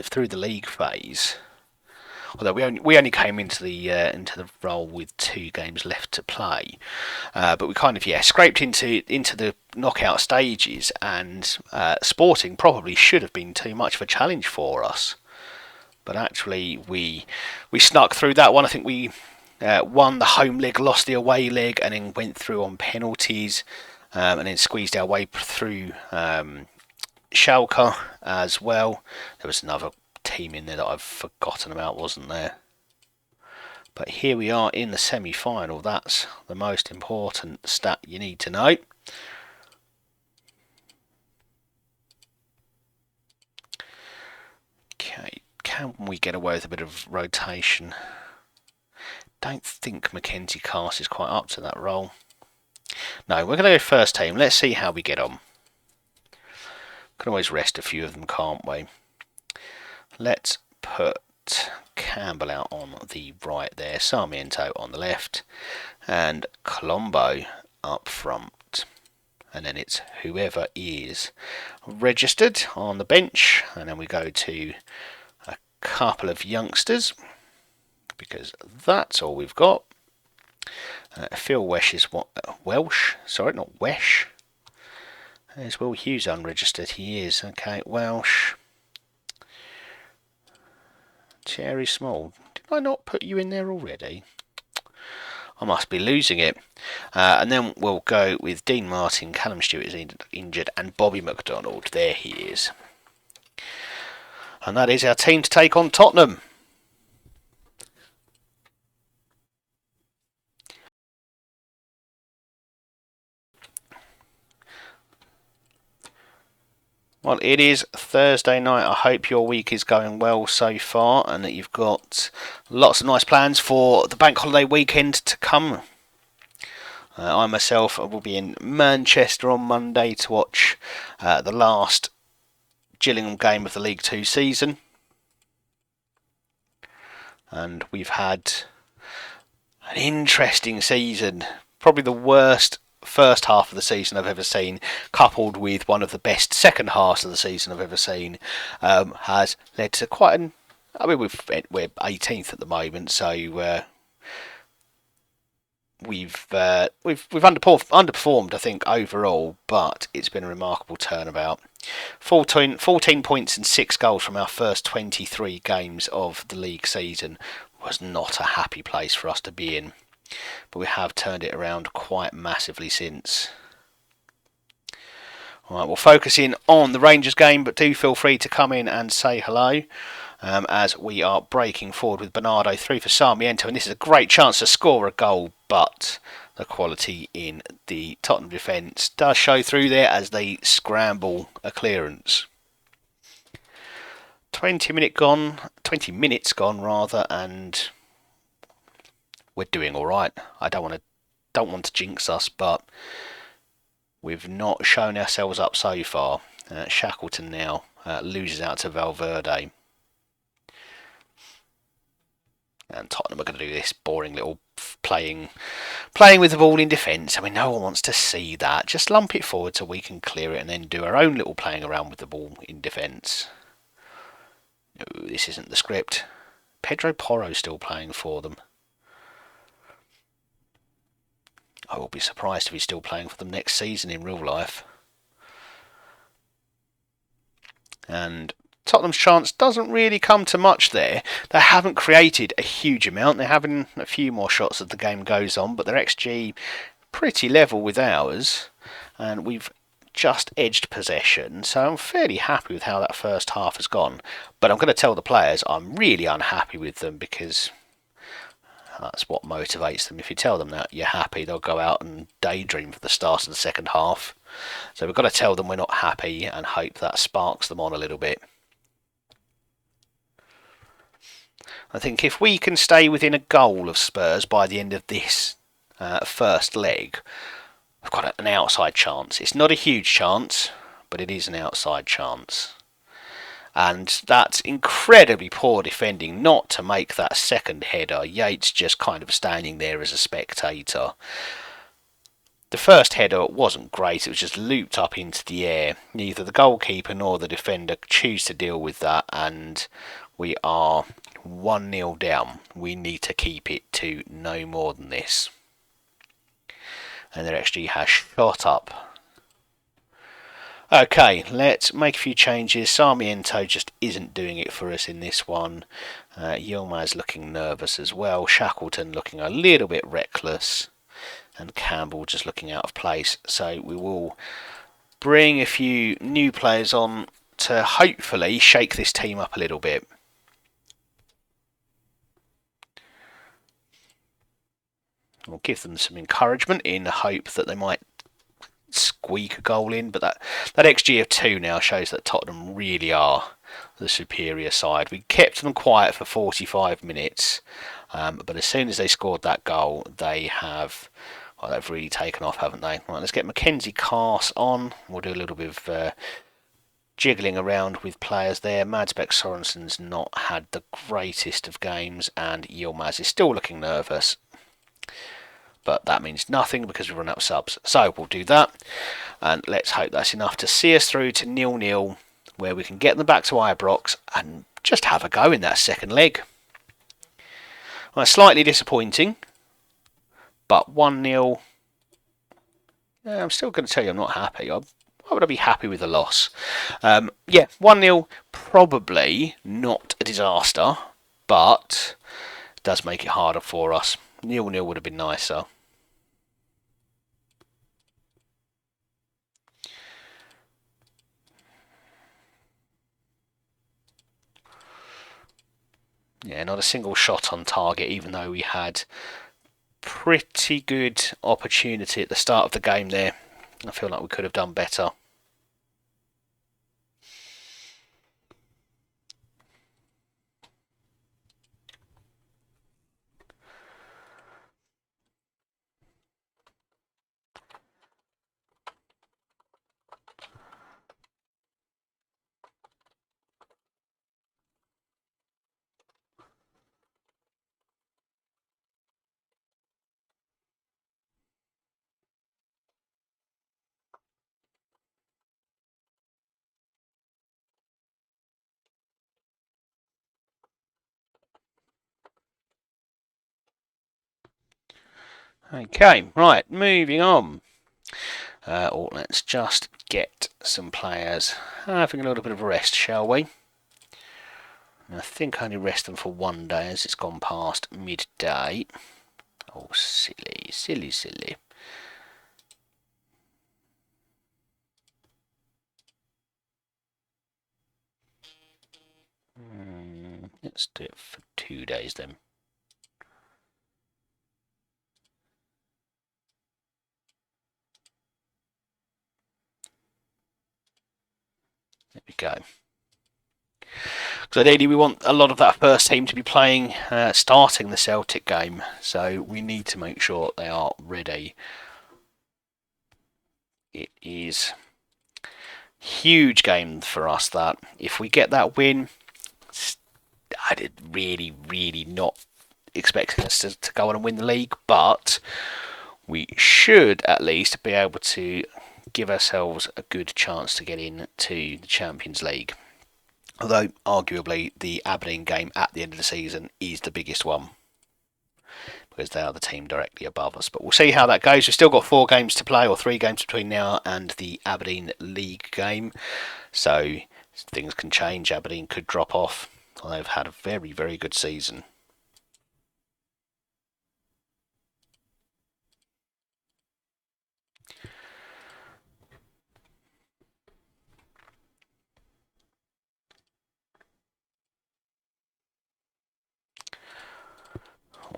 league phase. Although we only came into the role with 2 games left to play, but we kind of scraped into the knockout stages, and Sporting probably should have been too much of a challenge for us, but actually we snuck through that one. I think we won the home leg, lost the away leg, and then went through on penalties, and then squeezed our way through Schalke as well. There was another team in there that I've forgotten about, wasn't there? But here we are in the semi-final. That's the most important stat you need to know. Okay, can we get away with a bit of rotation? Don't think Mackenzie Cast is quite up to that role. No, we're going to go first team. Let's see how we get on. Can always rest a few of them, can't we? Let's put Campbell out on the right there, Sarmiento on the left, and Colombo up front. And then it's whoever is registered on the bench, and then we go to a couple of youngsters, because that's all we've got. Phil Wesh is Welsh, sorry, not Wesh. There's Will Hughes unregistered, he is, okay, Welsh. Cherry Small, did I not put you in there already? I must be losing it. And then we'll go with Dean Martin, Callum Stewart is injured, and Bobby McDonald. There he is. And that is our team to take on Tottenham. Well, it is Thursday night. I hope your week is going well so far and that you've got lots of nice plans for the bank holiday weekend to come. I myself will be in Manchester on Monday to watch the last Gillingham game of the League 2 season. And we've had an interesting season. Probably the worst first half of the season I've ever seen, coupled with one of the best second halves of the season I've ever seen, has led to quite an... I mean, we're 18th at the moment, so we've underperformed, I think, overall, but it's been a remarkable turnabout. 14 points and 6 goals from our first 23 games of the league season was not a happy place for us to be in. But we have turned it around quite massively since. Alright, we'll focus in on the Rangers game, but do feel free to come in and say hello as we are breaking forward with Bernardo through for Sarmiento, and this is a great chance to score a goal, but the quality in the Tottenham defence does show through there as they scramble a clearance. 20 minutes gone rather, and we're doing all right. I don't want to jinx us, but we've not shown ourselves up so far. Shackleton now loses out to Valverde, and Tottenham are going to do this boring little playing with the ball in defence. I mean, no one wants to see that. Just lump it forward so we can clear it, and then do our own little playing around with the ball in defence. No, this isn't the script. Pedro Porro's still playing for them. I will be surprised if he's still playing for them next season in real life. And Tottenham's chance doesn't really come to much there. They haven't created a huge amount. They're having a few more shots as the game goes on, but their XG pretty level with ours. And we've just edged possession, so I'm fairly happy with how that first half has gone. But I'm going to tell the players I'm really unhappy with them, because that's what motivates them. If you tell them that you're happy, they'll go out and daydream for the start of the second half. So we've got to tell them we're not happy and hope that sparks them on a little bit. I think if we can stay within a goal of Spurs by the end of this first leg, we've got an outside chance. It's not a huge chance, but it is an outside chance. And that's incredibly poor defending not to make that second header. Yates just kind of standing there as a spectator. The first header wasn't great, it was just looped up into the air. Neither the goalkeeper nor the defender choose to deal with that, and we are 1-0 down. We need to keep it to no more than this. And their XG has shot up. Okay, let's make a few changes. Sarmiento just isn't doing it for us in this one. Yilmaz looking nervous as well. Shackleton looking a little bit reckless. And Campbell just looking out of place. So we will bring a few new players on to hopefully shake this team up a little bit. We'll give them some encouragement in the hope that they might squeak a goal in, but that XG of 2 now shows that Tottenham really are the superior side. We kept them quiet for 45 minutes, but as soon as they scored that goal, they've really taken off, haven't they? Right, let's get Mackenzie Cars on. We'll do a little bit of jiggling around with players there. Madsbeck Sorensen's not had the greatest of games, and Yilmaz is still looking nervous. But that means nothing because we've run out of subs. So we'll do that. And let's hope that's enough to see us through to 0-0, where we can get them back to Ibrox and just have a go in that second leg. Well, slightly disappointing, but 1-0. I'm still going to tell you I'm not happy. Why would I be happy with a loss? 1-0, probably not a disaster, but it does make it harder for us. 0-0 would have been nicer. Yeah, not a single shot on target, even though we had pretty good opportunity at the start of the game there. I feel like we could have done better. Okay, right, moving on. Let's just get some players having a little bit of a rest, shall we? I think I only rest them for one day as it's gone past midday. Oh, silly, silly, silly. Let's do it for 2 days then. There we go. So ideally we want a lot of that first team to be playing, starting the Celtic game. So we need to make sure they are ready. It is a huge game for us that. If we get that win, I did really not expecting us to go on and win the league, but we should at least be able to give ourselves a good chance to get into the Champions League. Although, arguably, the Aberdeen game at the end of the season is the biggest one, because they are the team directly above us. But we'll see how that goes. We've still got 4 games to play, or 3 games between now and the Aberdeen League game. So things can change. Aberdeen could drop off. They've had a very, very good season.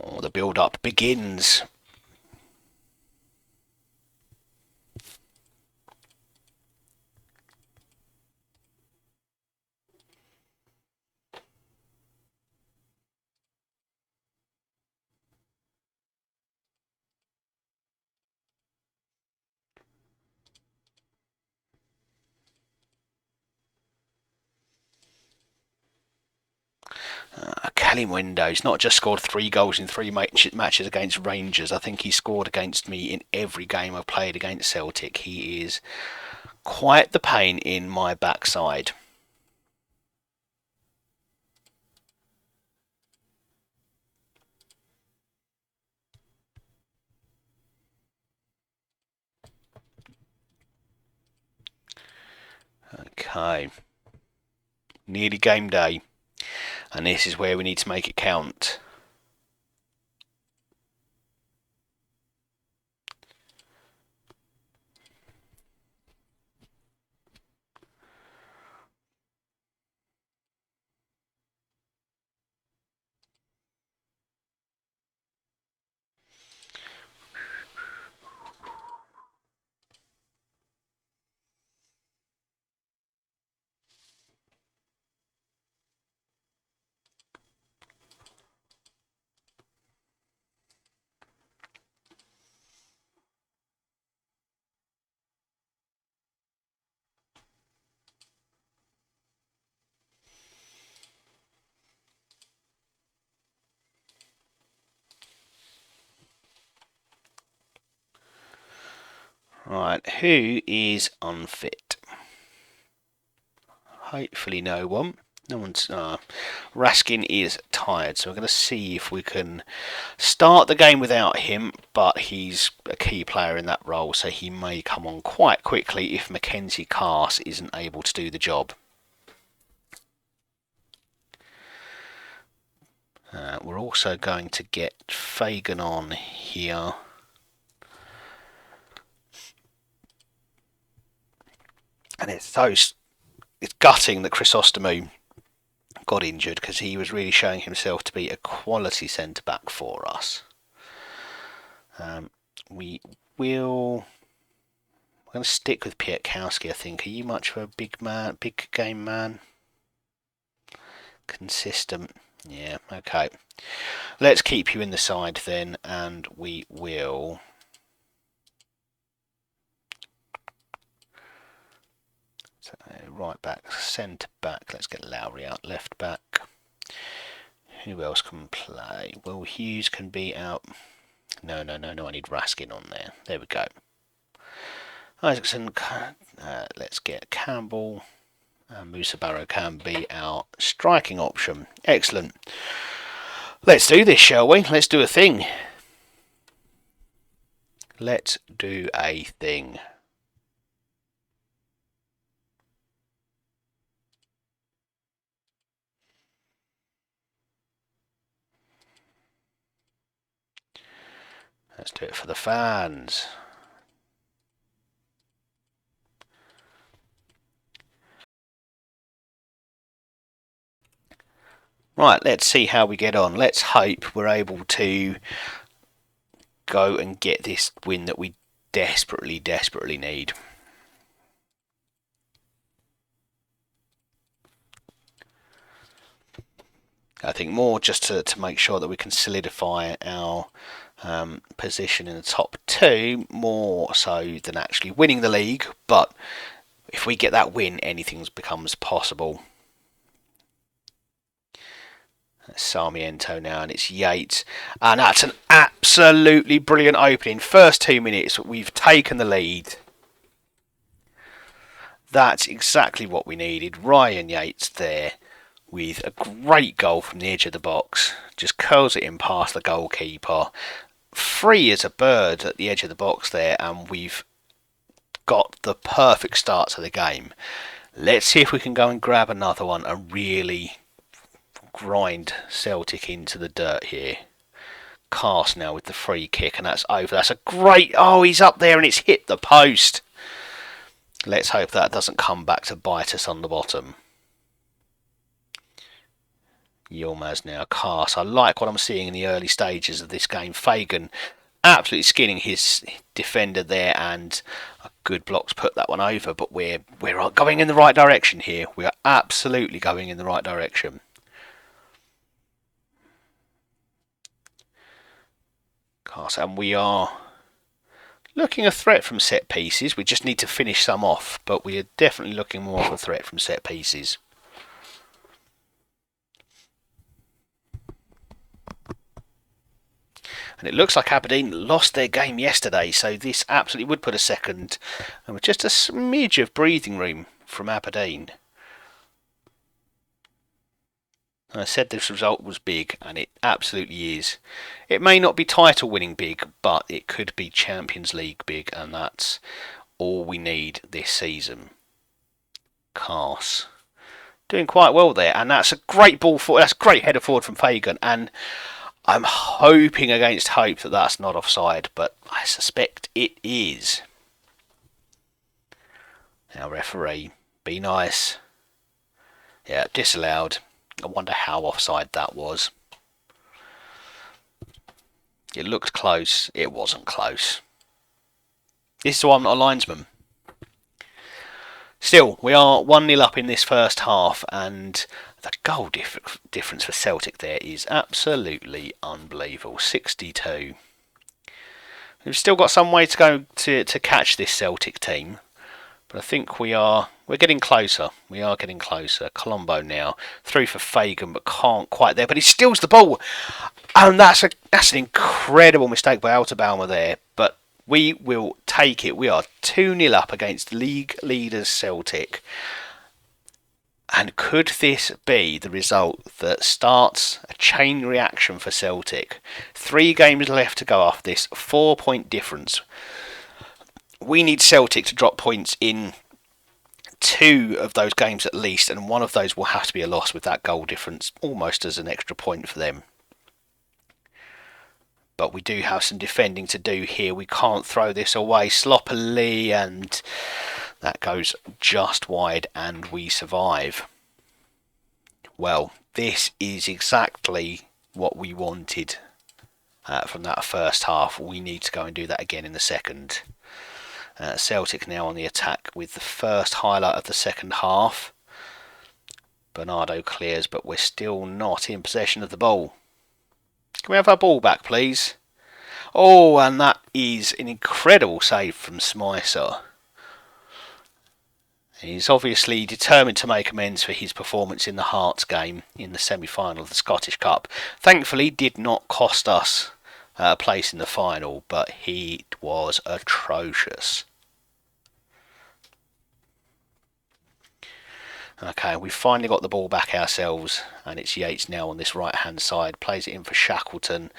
Oh, the build-up begins. Callum Window's not just scored 3 goals in 3 matches against Rangers. I think he scored against me in every game I've played against Celtic. He is quite the pain in my backside. Okay. Nearly game day. And this is where we need to make it count. Right, who is unfit? Hopefully no one. No one's. Raskin is tired, so we're going to see if we can start the game without him, but he's a key player in that role, so he may come on quite quickly if Mackenzie Cass isn't able to do the job. We're also going to get Fagan on here. And it's gutting that Chrysostomu got injured, because he was really showing himself to be a quality centre back for us. We're going to stick with Pietkowski, I think. Are you much of a big game man? Consistent. Yeah, okay. Let's keep you in the side then, and we will. So, right back, centre back. Let's get Lowry out, left back. Who else can play? Well, Hughes can be out. No. I need Raskin on there. There we go. Isaacson. Let's get Campbell. Musa Barrow can be our striking option. Excellent. Let's do this, shall we? Let's do a thing. Let's do a thing. Let's do it for the fans. Right, let's see how we get on. Let's hope we're able to go and get this win that we desperately need. I think more just to make sure that we can solidify our position in the top 2, more so than actually winning the league. But if we get that win, anything becomes possible. That's Sarmiento now, and it's Yates, and that's an absolutely brilliant opening. First 2 minutes, we've taken the lead. That's exactly what we needed. Ryan Yates there with a great goal from the edge of the box. Just curls it in past the goalkeeper. Free as a bird at the edge of the box there, and we've got the perfect start to the game. Let's see if we can go and grab another one and really grind Celtic into the dirt here. Cast now with the free kick, and that's over. That's a great... Oh, he's up there and it's hit the post. Let's hope that doesn't come back to bite us on the bottom. Yilmaz now, Cast. I like what I'm seeing in the early stages of this game. Fagan absolutely skinning his defender there, and a good block to put that one over. But we're going in the right direction here. We are absolutely going in the right direction. Cast, and we are looking a threat from set pieces. We just need to finish some off, but we are definitely looking more of a threat from set pieces. And it looks like Aberdeen lost their game yesterday, so this absolutely would put a second. And with just a smidge of breathing room from Aberdeen. I said this result was big, and it absolutely is. It may not be title winning big, but it could be Champions League big, and that's all we need this season. Cars doing quite well there, and that's a great ball forward. That's a great header forward from Fagan, and I'm hoping against hope that that's not offside, but I suspect it is. Now, referee, be nice. Yeah, disallowed. I wonder how offside that was. It looked close. It wasn't close. This is why I'm not a linesman. Still, we are 1-0 up in this first half, and the goal difference for Celtic there is absolutely unbelievable. 62. We've still got some way to go to catch this Celtic team, but I think we're getting closer. We are getting closer. Colombo now through for Fagan, but can't quite there. But he steals the ball, and that's an incredible mistake by Altabaumer there. But we will take it. We are 2-0 up against league leaders Celtic. And could this be the result that starts a chain reaction for Celtic? 3 games left to go after this. 4-point difference. We need Celtic to drop points in 2 of those games at least, and 1 of those will have to be a loss with that goal difference almost as an extra point for them. But we do have some defending to do here. We can't throw this away sloppily, and that goes just wide, and we survive. Well, this is exactly what we wanted from that first half. We need to go and do that again in the second. Celtic now on the attack with the first highlight of the second half. Bernardo clears, but we're still not in possession of the ball. Can we have our ball back, please? Oh, and that is an incredible save from Smicer. He's obviously determined to make amends for his performance in the Hearts game in the semi-final of the Scottish Cup. Thankfully, did not cost us a place in the final, but he was atrocious. Okay, we've finally got the ball back ourselves, and it's Yates now on this right-hand side. Plays it in for Shackleton.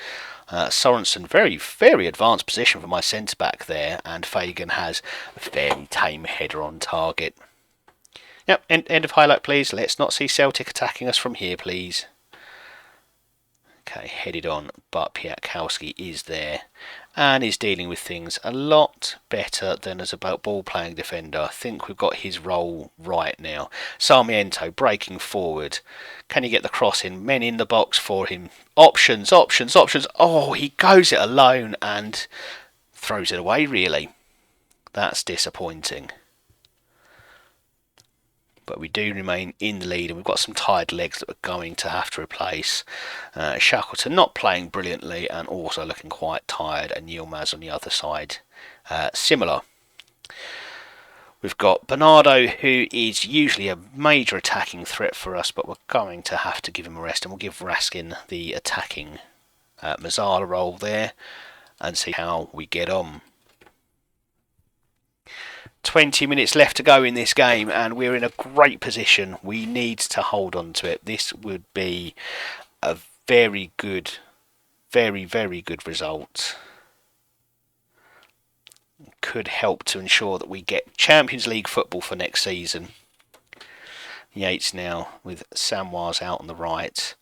Sorensen, very, very advanced position for my centre-back there, and Fagan has a fairly tame header on target. Yep, end of highlight, please. Let's not see Celtic attacking us from here, please. Okay, headed on, but Piatkowski is there and is dealing with things a lot better than as a ball-playing defender. I think we've got his role right now. Sarmiento breaking forward. Can he get the cross in? Men in the box for him. Options, options, options. Oh, he goes it alone and throws it away, really. That's disappointing. But we do remain in the lead, and we've got some tired legs that we're going to have to replace. Shackleton not playing brilliantly and also looking quite tired, and Yilmaz on the other side similar. We've got Bernardo, who is usually a major attacking threat for us, but we're going to have to give him a rest, and we'll give Raskin the attacking Mazzala role there and see how we get on. 20 minutes left to go in this game, and we're in a great position. We need to hold on to it. This would be a very good, very, very good result. Could help to ensure that we get Champions League football for next season. Yates now with Samwars out on the right.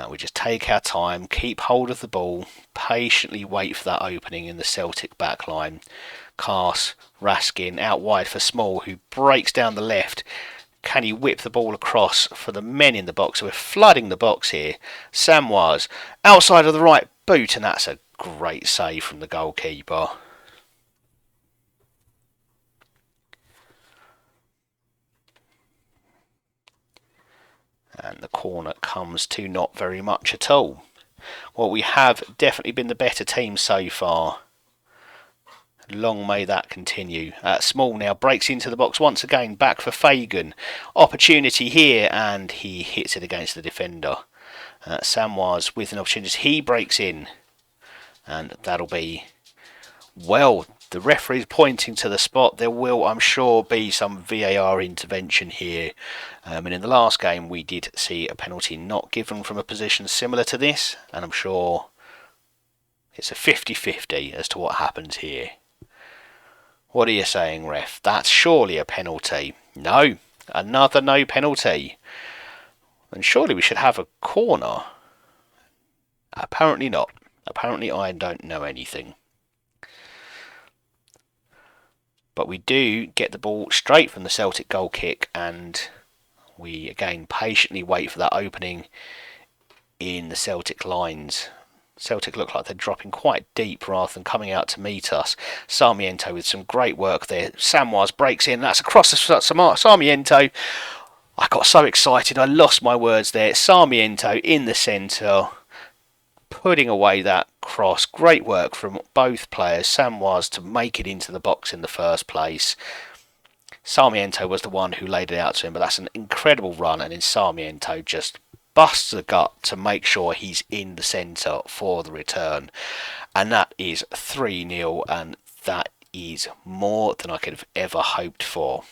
We just take our time, keep hold of the ball, patiently wait for that opening in the Celtic back line. Cars, Raskin out wide for Small, who breaks down the left. Can he whip the ball across for the men in the box? So we're flooding the box here. Samwars outside of the right boot, and that's a great save from the goalkeeper. And the corner comes to not very much at all. Well, we have definitely been the better team so far. Long may that continue. Small now breaks into the box once again, back for Fagan. Opportunity here, and he hits it against the defender. Samwars with an opportunity. He breaks in, and that'll be, well, the referee's pointing to the spot. There will, I'm sure, be some VAR intervention here. And in the last game, we did see a penalty not given from a position similar to this. And I'm sure it's a 50-50 as to what happens here. What are you saying, ref? That's surely a penalty. No, another no penalty. And surely we should have a corner. Apparently not. Apparently I don't know anything. But we do get the ball straight from the Celtic goal kick, and we again patiently wait for that opening in the Celtic lines. Celtic look like they're dropping quite deep rather than coming out to meet us. Sarmiento with some great work there. Samwars breaks in. That's across the Sarmiento. I got so excited I lost my words there. Sarmiento in the centre, putting away that cross. Great work from both players. Samwars to make it into the box in the first place. Sarmiento was the one who laid it out to him, but that's an incredible run, and then Sarmiento just busts the gut to make sure he's in the centre for the return. And that is 3-0, and that is more than I could have ever hoped for.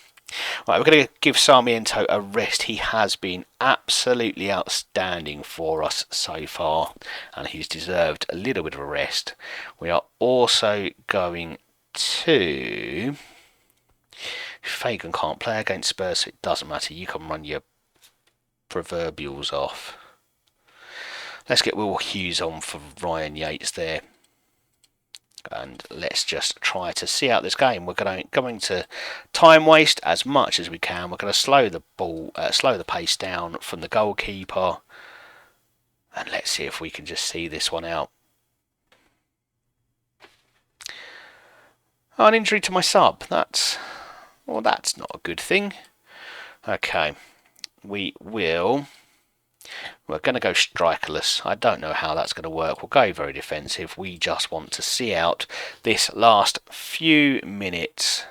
Right, we're going to give Sarmiento a rest. He has been absolutely outstanding for us so far, and he's deserved a little bit of a rest. We are also going to... Fagan can't play against Spurs, so it doesn't matter. You can run your proverbials off. Let's get Will Hughes on for Ryan Yates there. And let's just try to see out this game. We're going to time waste as much as we can. We're going to slow the ball, slow the pace down from the goalkeeper, and let's see if we can just see this one out. Oh, an injury to my sub. That's not a good thing. Okay, we're going to go strikerless. I don't know how that's going to work. We'll go very defensive. We just want to see out this last few minutes.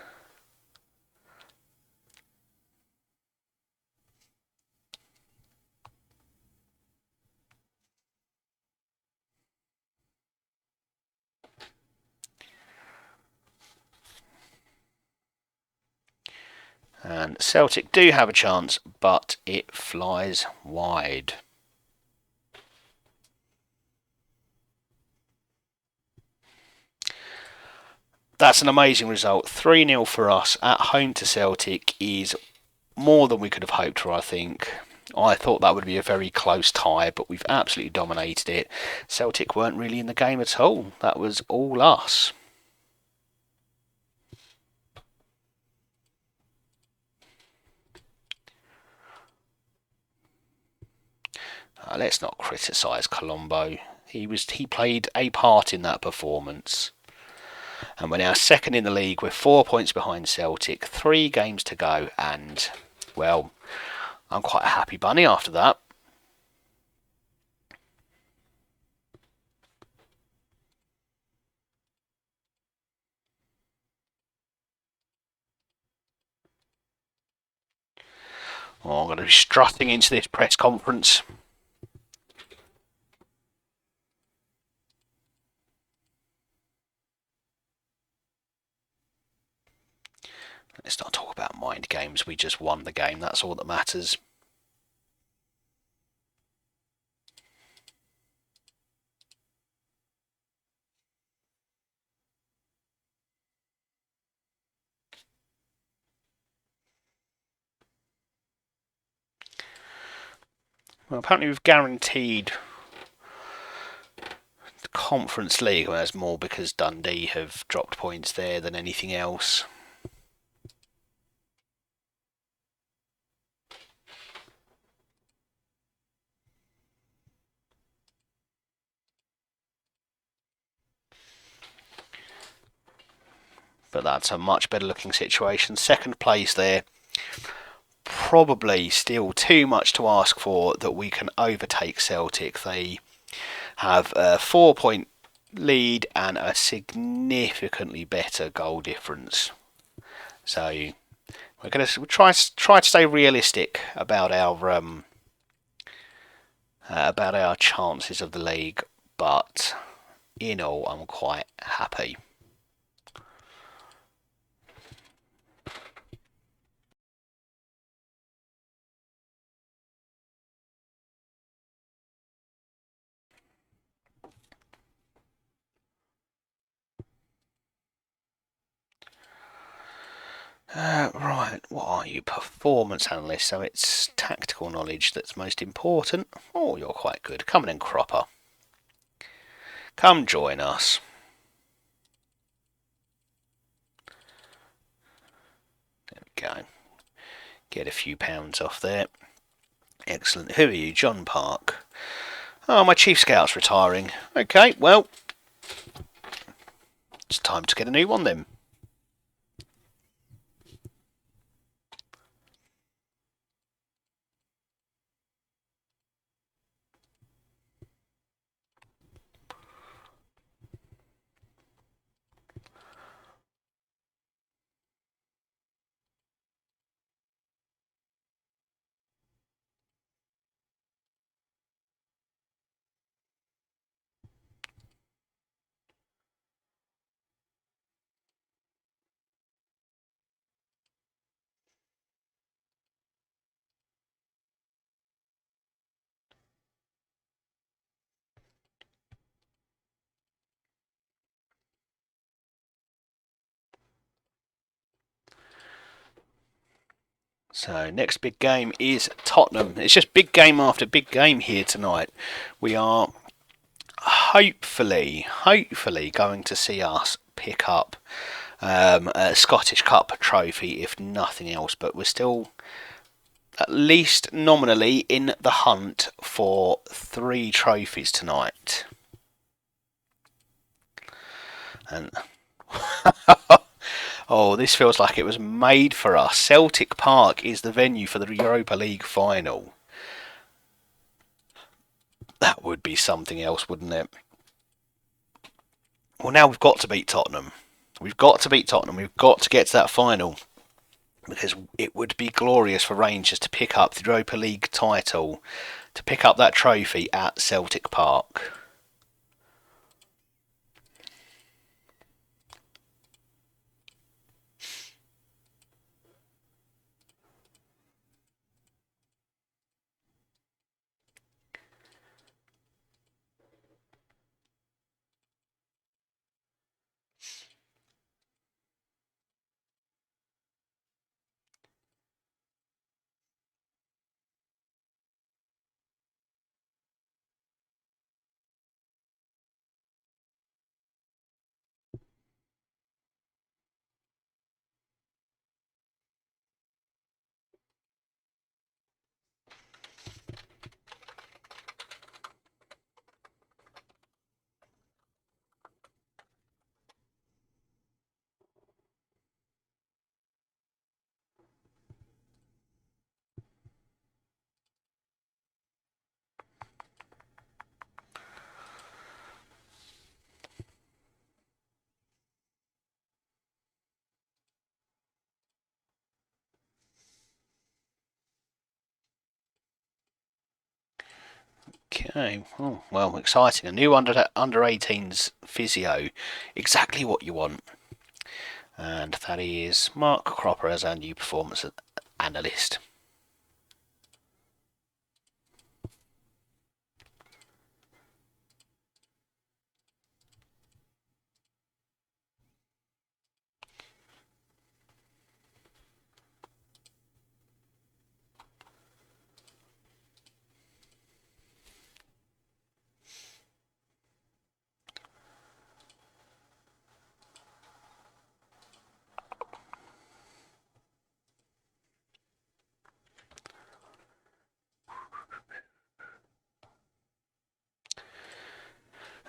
And Celtic do have a chance, but it flies wide. That's an amazing result. 3-0 for us at home to Celtic is more than we could have hoped for, I think. I thought that would be a very close tie, but we've absolutely dominated it. Celtic weren't really in the game at all. That was all us. Let's not criticise Colombo. He played a part in that performance. And we're now second in the league. We're 4 points behind Celtic. 3 games to go, and, well, I'm quite a happy bunny after that. Oh, I'm going to be strutting into this press conference. Let's not talk about mind games. We just won the game. That's all that matters. Well, apparently we've guaranteed the Conference League. Well, that's more because Dundee have dropped points there than anything else. But that's a much better looking situation. Second place there. Probably still too much to ask for that we can overtake Celtic. They have a 4-point lead and a significantly better goal difference. So we're going to try to stay realistic about our chances of the league, but in all, I'm quite happy. Right, what are you? Performance analyst, so it's tactical knowledge that's most important. Oh, you're quite good. Come in, Cropper. Come join us. There we go. Get a few pounds off there. Excellent. Who are you? John Park. Oh, my Chief Scout's retiring. Okay, well, it's time to get a new one then. So next big game is Tottenham. It's just big game after big game here tonight. We are hopefully going to see us pick up a Scottish Cup trophy, if nothing else. But we're still at least nominally in the hunt for 3 trophies tonight. And oh, this feels like it was made for us. Celtic Park is the venue for the Europa League final. That would be something else, wouldn't it? Well, now we've got to beat Tottenham. We've got to beat Tottenham. We've got to get to that final. Because it would be glorious for Rangers to pick up the Europa League title, to pick up that trophy at Celtic Park. Okay, oh, well, exciting. A new under 18s physio. Exactly what you want. And that is Mark Cropper as our new performance analyst.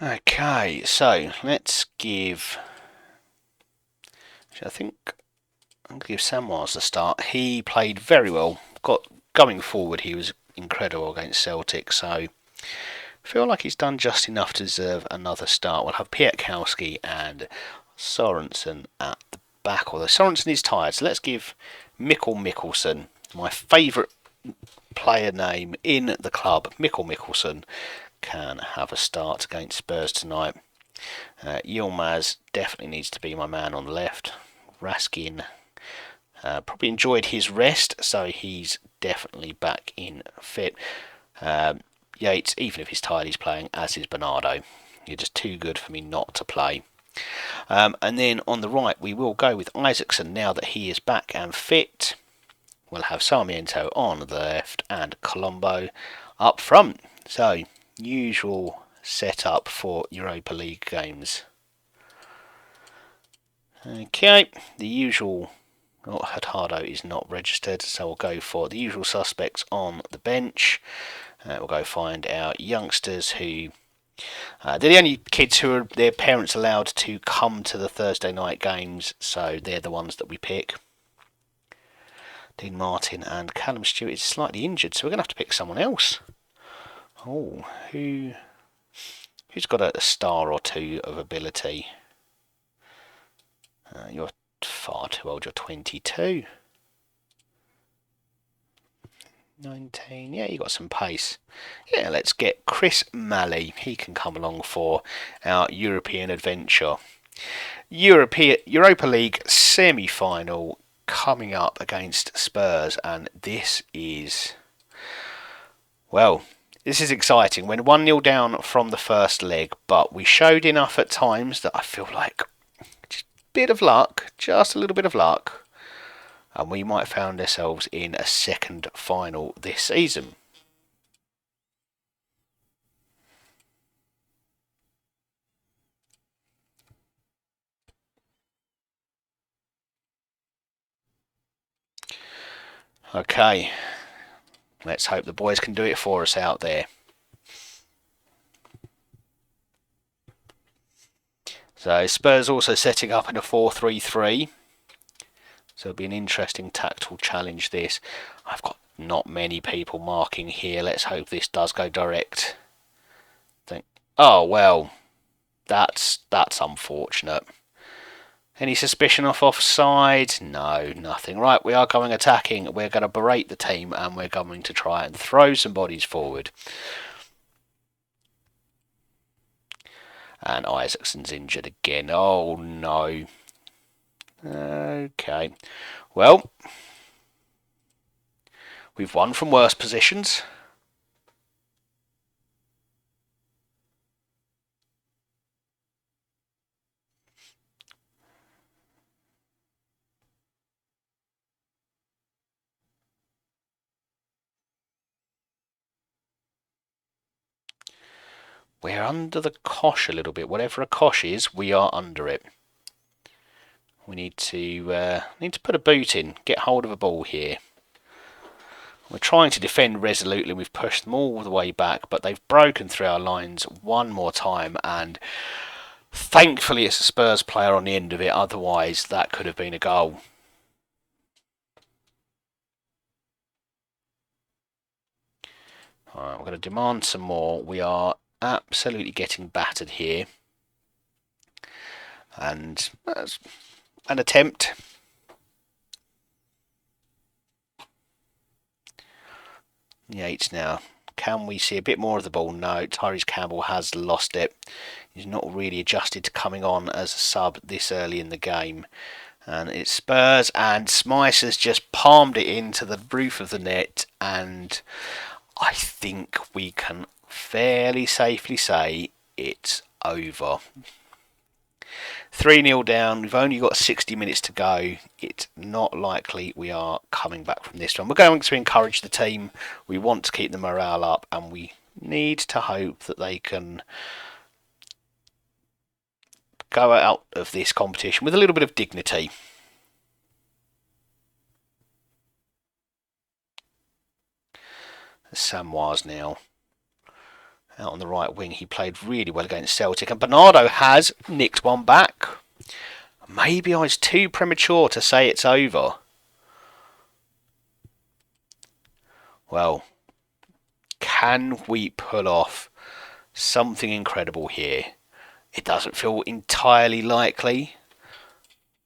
Okay, so let's give. I think I'm going to give Samwise the start. He played very well. Going forward, he was incredible against Celtic. So I feel like he's done just enough to deserve another start. We'll have Pietkowski and Sorensen at the back. Although Sorensen is tired, so let's give Mikkelsen, my favourite player name in the club. Mikkelsen can have a start against Spurs tonight. Yilmaz definitely needs to be my man on the left. Raskin probably enjoyed his rest, so he's definitely back in fit. Yates, even if he's tired, he's playing, as is Bernardo. You're just too good for me not to play. And then on the right, we will go with Isaacson now that he is back and fit. We'll have Sarmiento on the left and Colombo up front. So, usual setup for Europa League games. Okay, the usual. Hurtado is not registered, so we'll go for the usual suspects on the bench. We'll go find our youngsters who. They're the only kids who are their parents allowed to come to the Thursday night games, so they're the ones that we pick. Dean Martin and Callum Stewart is slightly injured, so we're going to have to pick someone else. Oh, who's got a star or two of ability? You're far too old, you're 22. 19, yeah, you got some pace. Yeah, let's get Chris Malley. He can come along for our European adventure. Europa League semi-final coming up against Spurs, and this is exciting. We're 1-0 down from the first leg, but we showed enough at times that I feel like just a little bit of luck, and we might find ourselves in a second final this season. Okay, let's hope the boys can do it for us out there. So Spurs also setting up in a 4-3-3. So it'll be an interesting tactical challenge this. I've got not many people marking here. Let's hope this does go direct. Oh, well, that's unfortunate. Any suspicion of offside? No, nothing. Right, we are going attacking. We're going to berate the team and we're going to try and throw some bodies forward. And Isaacson's injured again. Oh, no. Okay. Well, we've won from worse positions. We're under the cosh a little bit. Whatever a cosh is, we are under it. We need to put a boot in, get hold of a ball here. We're trying to defend resolutely. We've pushed them all the way back, but they've broken through our lines one more time, and thankfully it's a Spurs player on the end of it. Otherwise, that could have been a goal. Alright, we're going to demand some more. We are absolutely getting battered here. And that's an attempt. Yates now. Can we see a bit more of the ball? No, Tyrese Campbell has lost it. He's not really adjusted to coming on as a sub this early in the game. And it's Spurs, and Smice has just palmed it into the roof of the net, and I think we can fairly safely say it's over. 3-0 down, we've only got 60 minutes to go. It's not likely we are coming back from this one. We're going to encourage the team. We want to keep the morale up, and we need to hope that they can go out of this competition with a little bit of dignity. Samoa's now out on the right wing. He played really well against Celtic, and Bernardo has nicked one back. Maybe I was too premature to say it's over. Well, can we pull off something incredible here? It doesn't feel entirely likely,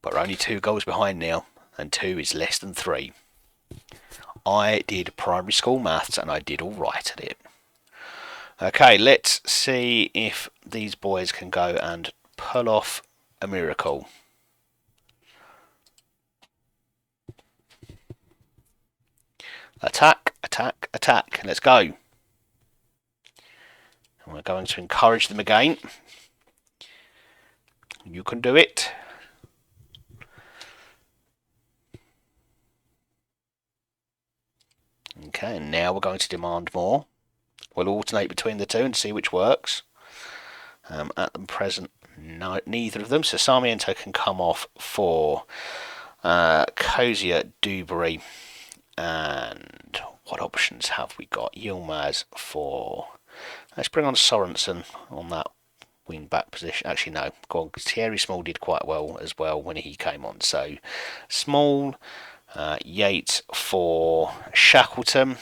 but we're only 2 goals behind now, and 2 is less than 3. I did primary school maths, and I did all right at it. Okay, let's see if these boys can go and pull off a miracle. Attack, attack, attack. Let's go. And we're going to encourage them again. You can do it. Okay, and now we're going to demand more. We'll alternate between the two and see which works. At the present, no, neither of them. So Sarmiento can come off for Cozier, Dewberry. And what options have we got? Yilmaz for... Let's bring on Sorensen on that wing back position. Actually, no. Go on, Thierry Small did quite well as well when he came on. So Small, Yates for Shackleton.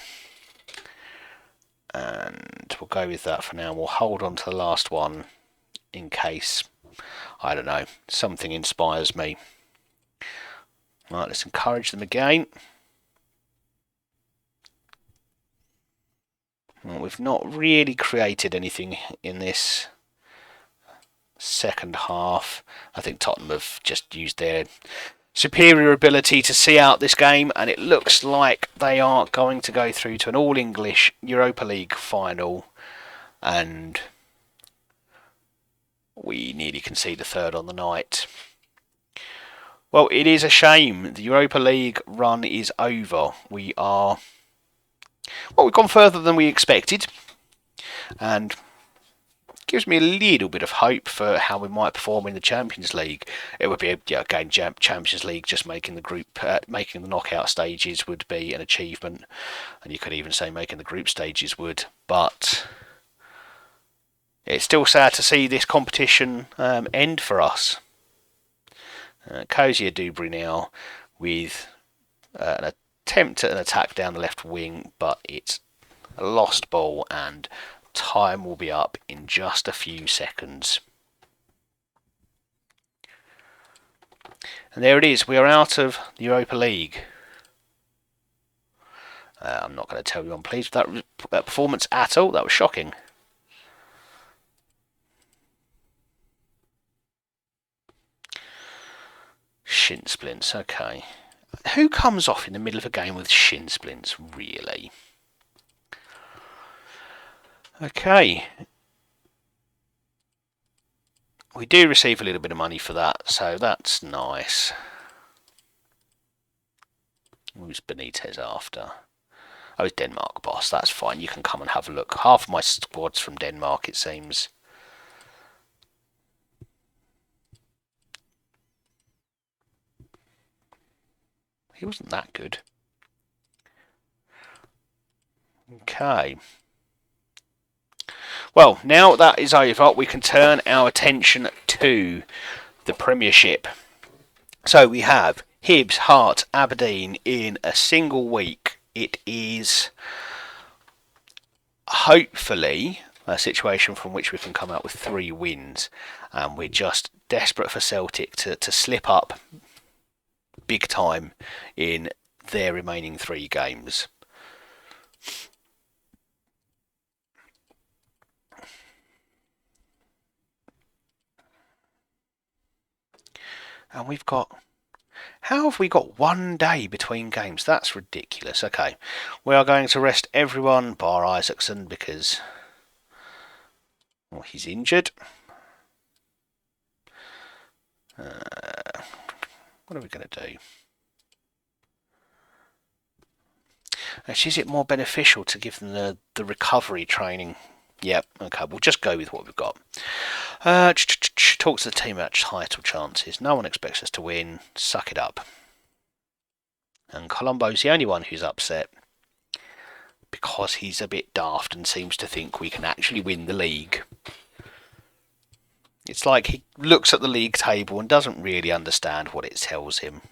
And we'll go with that for now. We'll hold on to the last one in case, I don't know, something inspires me. Right, let's encourage them again. Well, we've not really created anything in this second half. I think Tottenham have just used their superior ability to see out this game, and it looks like they are going to go through to an all-English Europa League final, and we nearly conceded a third on the night. Well, it is a shame. The Europa League run is over. We've gone further than we expected, and gives me a little bit of hope for how we might perform in the Champions League. It would be again Champions League, just making the group, making the knockout stages would be an achievement, and you could even say making the group stages would. But it's still sad to see this competition end for us. Cozier, Dewberry now with an attempt at an attack down the left wing, but it's a lost ball and time will be up in just a few seconds. And there it is, we are out of the Europa League. I'm not going to tell you I'm pleased with that performance at all. That was shocking. Shin splints, okay. Who comes off in the middle of a game with shin splints, really? Okay. We do receive a little bit of money for that, so that's nice. Who's Benitez after? Oh, it's Denmark, boss. That's fine. You can come and have a look. Half of my squad's from Denmark, it seems. He wasn't that good. Okay. Well, now that is over, we can turn our attention to the Premiership. So we have Hibs, Hearts, Aberdeen in a single week. It is hopefully a situation from which we can come out with 3 wins. And we're just desperate for Celtic to slip up big time in their remaining 3 games. And we've got How have we got 1 day between games? That's ridiculous. Okay, we are going to rest everyone bar Isaacson because he's injured. What are we going to do? Actually, is it more beneficial to give them the recovery training? Yep, okay, we'll just go with what we've got. Talk to the team about title chances. No one expects us to win. Suck it up. And Colombo's the only one who's upset because he's a bit daft and seems to think we can actually win the league. It's like he looks at the league table and doesn't really understand what it tells him.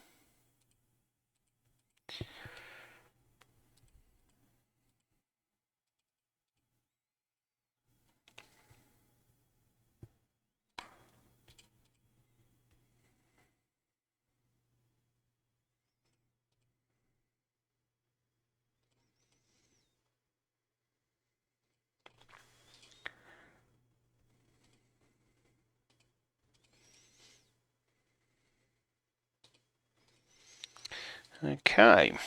Okay.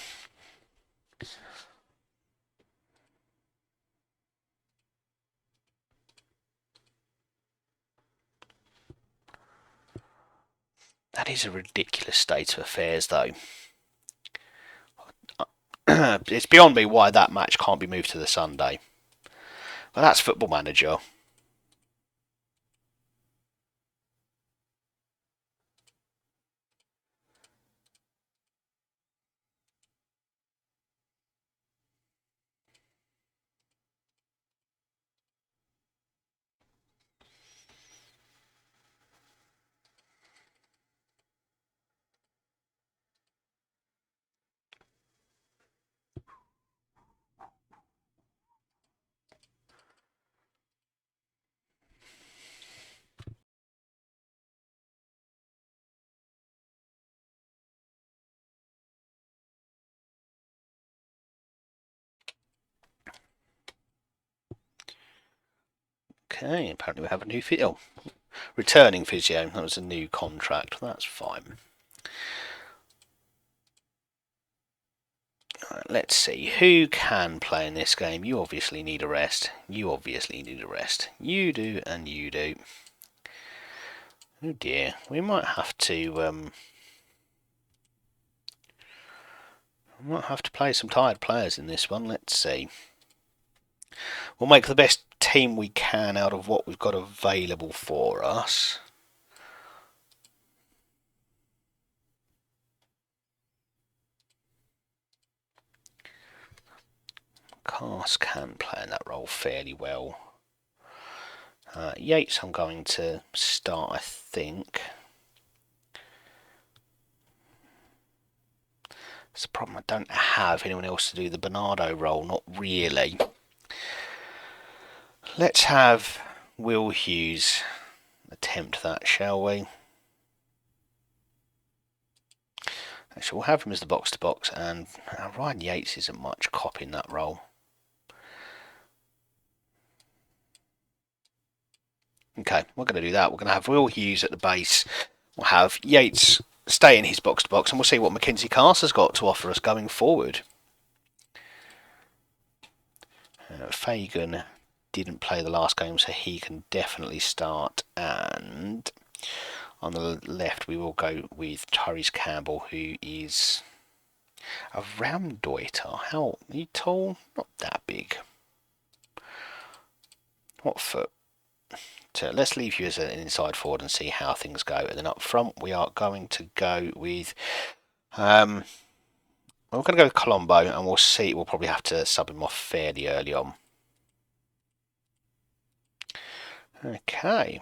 That is a ridiculous state of affairs, though. It's beyond me why that match can't be moved to the Sunday. But that's Football Manager. Okay, apparently we have a new physio. Returning physio. That was a new contract. That's fine. Right, let's see. Who can play in this game? You obviously need a rest. You obviously need a rest. You do and you do. Oh dear. We might have to... we might have to play some tired players in this one. Let's see. We'll make the best team we can out of what we've got available for us. Cast can play in that role fairly well. Yates I'm going to start, I think. It's a problem, I don't have anyone else to do the Bernardo role, not really. Let's have Will Hughes attempt that, shall we? Actually, we'll have him as the box-to-box, and Ryan Yates isn't much copying that role. Okay, we're going to do that. We're going to have Will Hughes at the base. We'll have Yates stay in his box-to-box, and we'll see what Mackenzie Cass has got to offer us going forward. Fagan didn't play the last game, so he can definitely start. And on the left, we will go with Tyrese Campbell, who is a Ramdeuter. How are you tall? Not that big. What foot? So let's leave you as an inside forward and see how things go. And then up front, we are going to go with... we're going to go with Colombo, and we'll see. We'll probably have to sub him off fairly early on. Okay.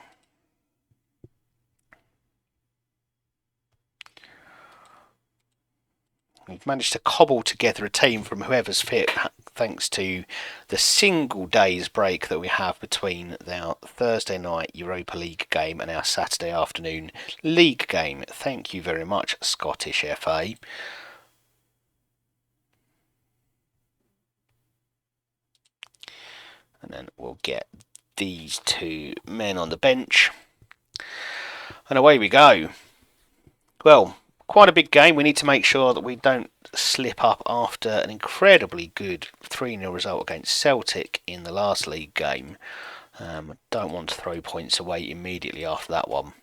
We've managed to cobble together a team from whoever's fit, thanks to the single day's break that we have between our Thursday night Europa League game and our Saturday afternoon league game. Thank you very much, Scottish FA. And then we'll get these two men on the bench. And away we go. Well, quite a big game. We need to make sure that we don't slip up after an incredibly good 3-0 result against Celtic in the last league game. Don't want to throw points away immediately after that one.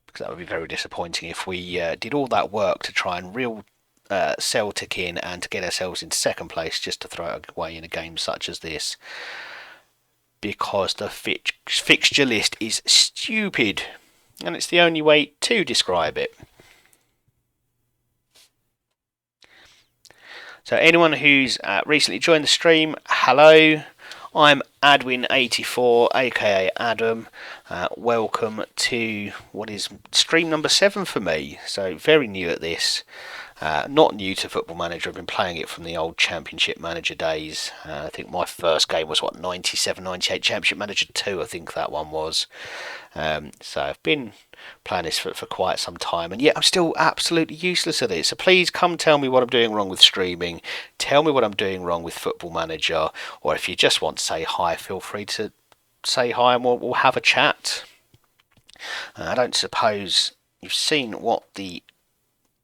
Because that would be very disappointing if we did all that work to try and reel Celtic in and to get ourselves into second place just to throw it away in a game such as this. Because the fixture list is stupid. And it's the only way to describe it. So anyone who's recently joined the stream, hello. I'm Adwin84, aka Adam. Welcome to what is stream number 7 for me. So very new at this. Not new to Football Manager. I've been playing it from the old Championship Manager days. I think my first game was 97, 98 Championship Manager 2. I think that one was. So I've been playing this for quite some time, and yet I'm still absolutely useless at it. So please come tell me what I'm doing wrong with streaming. Tell me what I'm doing wrong with Football Manager, or if you just want to say hi, feel free to say hi and we'll have a chat. I don't suppose you've seen what the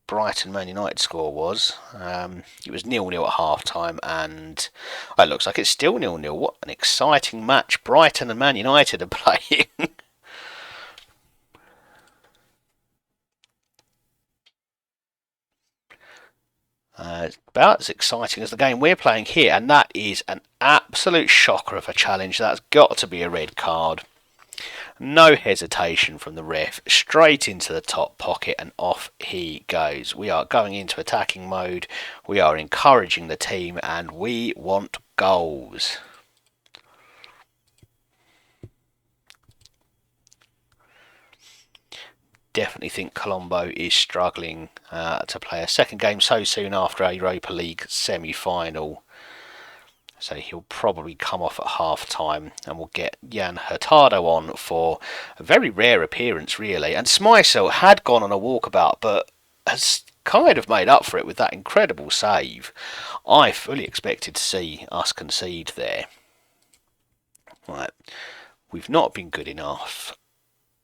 Brighton Man United score was. It was 0-0 at half time, and it looks like it's still 0-0. What an exciting match Brighton and Man United are playing. It's about as exciting as the game we're playing here, and that is an absolute shocker of a challenge. That's got to be a red card. No hesitation from the ref, straight into the top pocket and off he goes. We are going into attacking mode, we are encouraging the team, and we want goals. Definitely think Colombo is struggling to play a second game so soon after a Europa League semi-final. So he'll probably come off at half time, and we'll get Jan Hurtado on for a very rare appearance, really. And Smysl had gone on a walkabout, but has kind of made up for it with that incredible save. I fully expected to see us concede there. Right, we've not been good enough.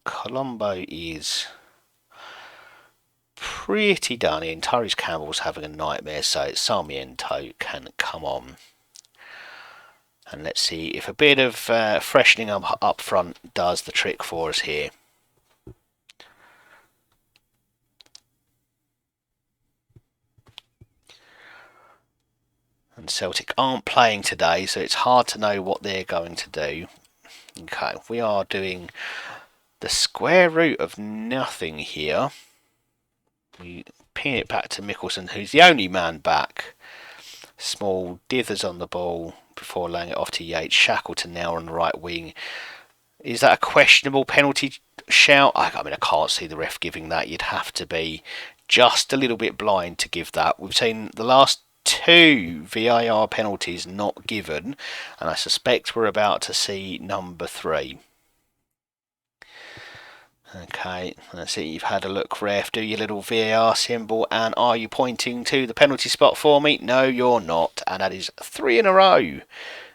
Colombo is pretty done in. Tyrese Campbell's having a nightmare, so Sarmiento can come on. And let's see if a bit of freshening up front does the trick for us here. And Celtic aren't playing today, so it's hard to know what they're going to do. Okay, we are doing the square root of nothing here. We pin it back to Mickelson, who's the only man back. Small dithers on the ball before laying it off to Yates. Shackleton now on the right wing. Is that a questionable penalty shout? I mean, I can't see the ref giving that. You'd have to be just a little bit blind to give that. We've seen the last 2 VAR penalties not given, and I suspect we're about to see number 3. Okay, that's it. You've had a look, ref. Do your little VAR symbol, and are you pointing to the penalty spot for me? No, you're not, and that is 3 in a row.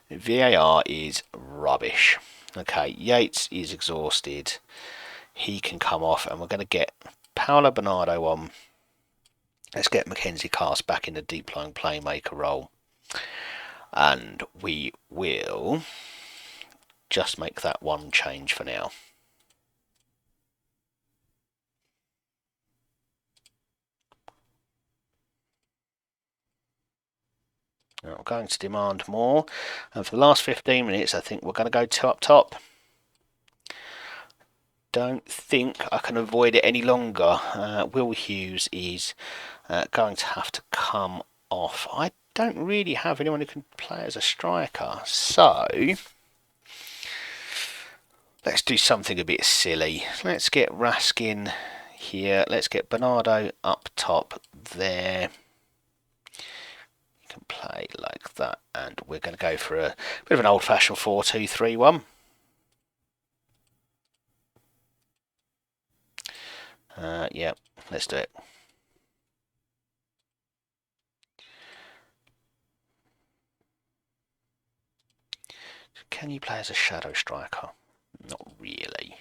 VAR is rubbish. Okay, Yates is exhausted. He can come off, and we're going to get Paolo Bernardo on. Let's get Mackenzie Cast back in the deep-lying playmaker role. And we will just make that one change for now. I'm going to demand more. And for the last 15 minutes, I think we're going to go 2 up top. Don't think I can avoid it any longer. Will Hughes is going to have to come off. I don't really have anyone who can play as a striker. So let's do something a bit silly. Let's get Raskin here. Let's get Bernardo up top there. Play like that, and we're going to go for a bit of an old-fashioned 4-2-3-1. Yeah, let's do it. Can you play as a shadow striker? Not really.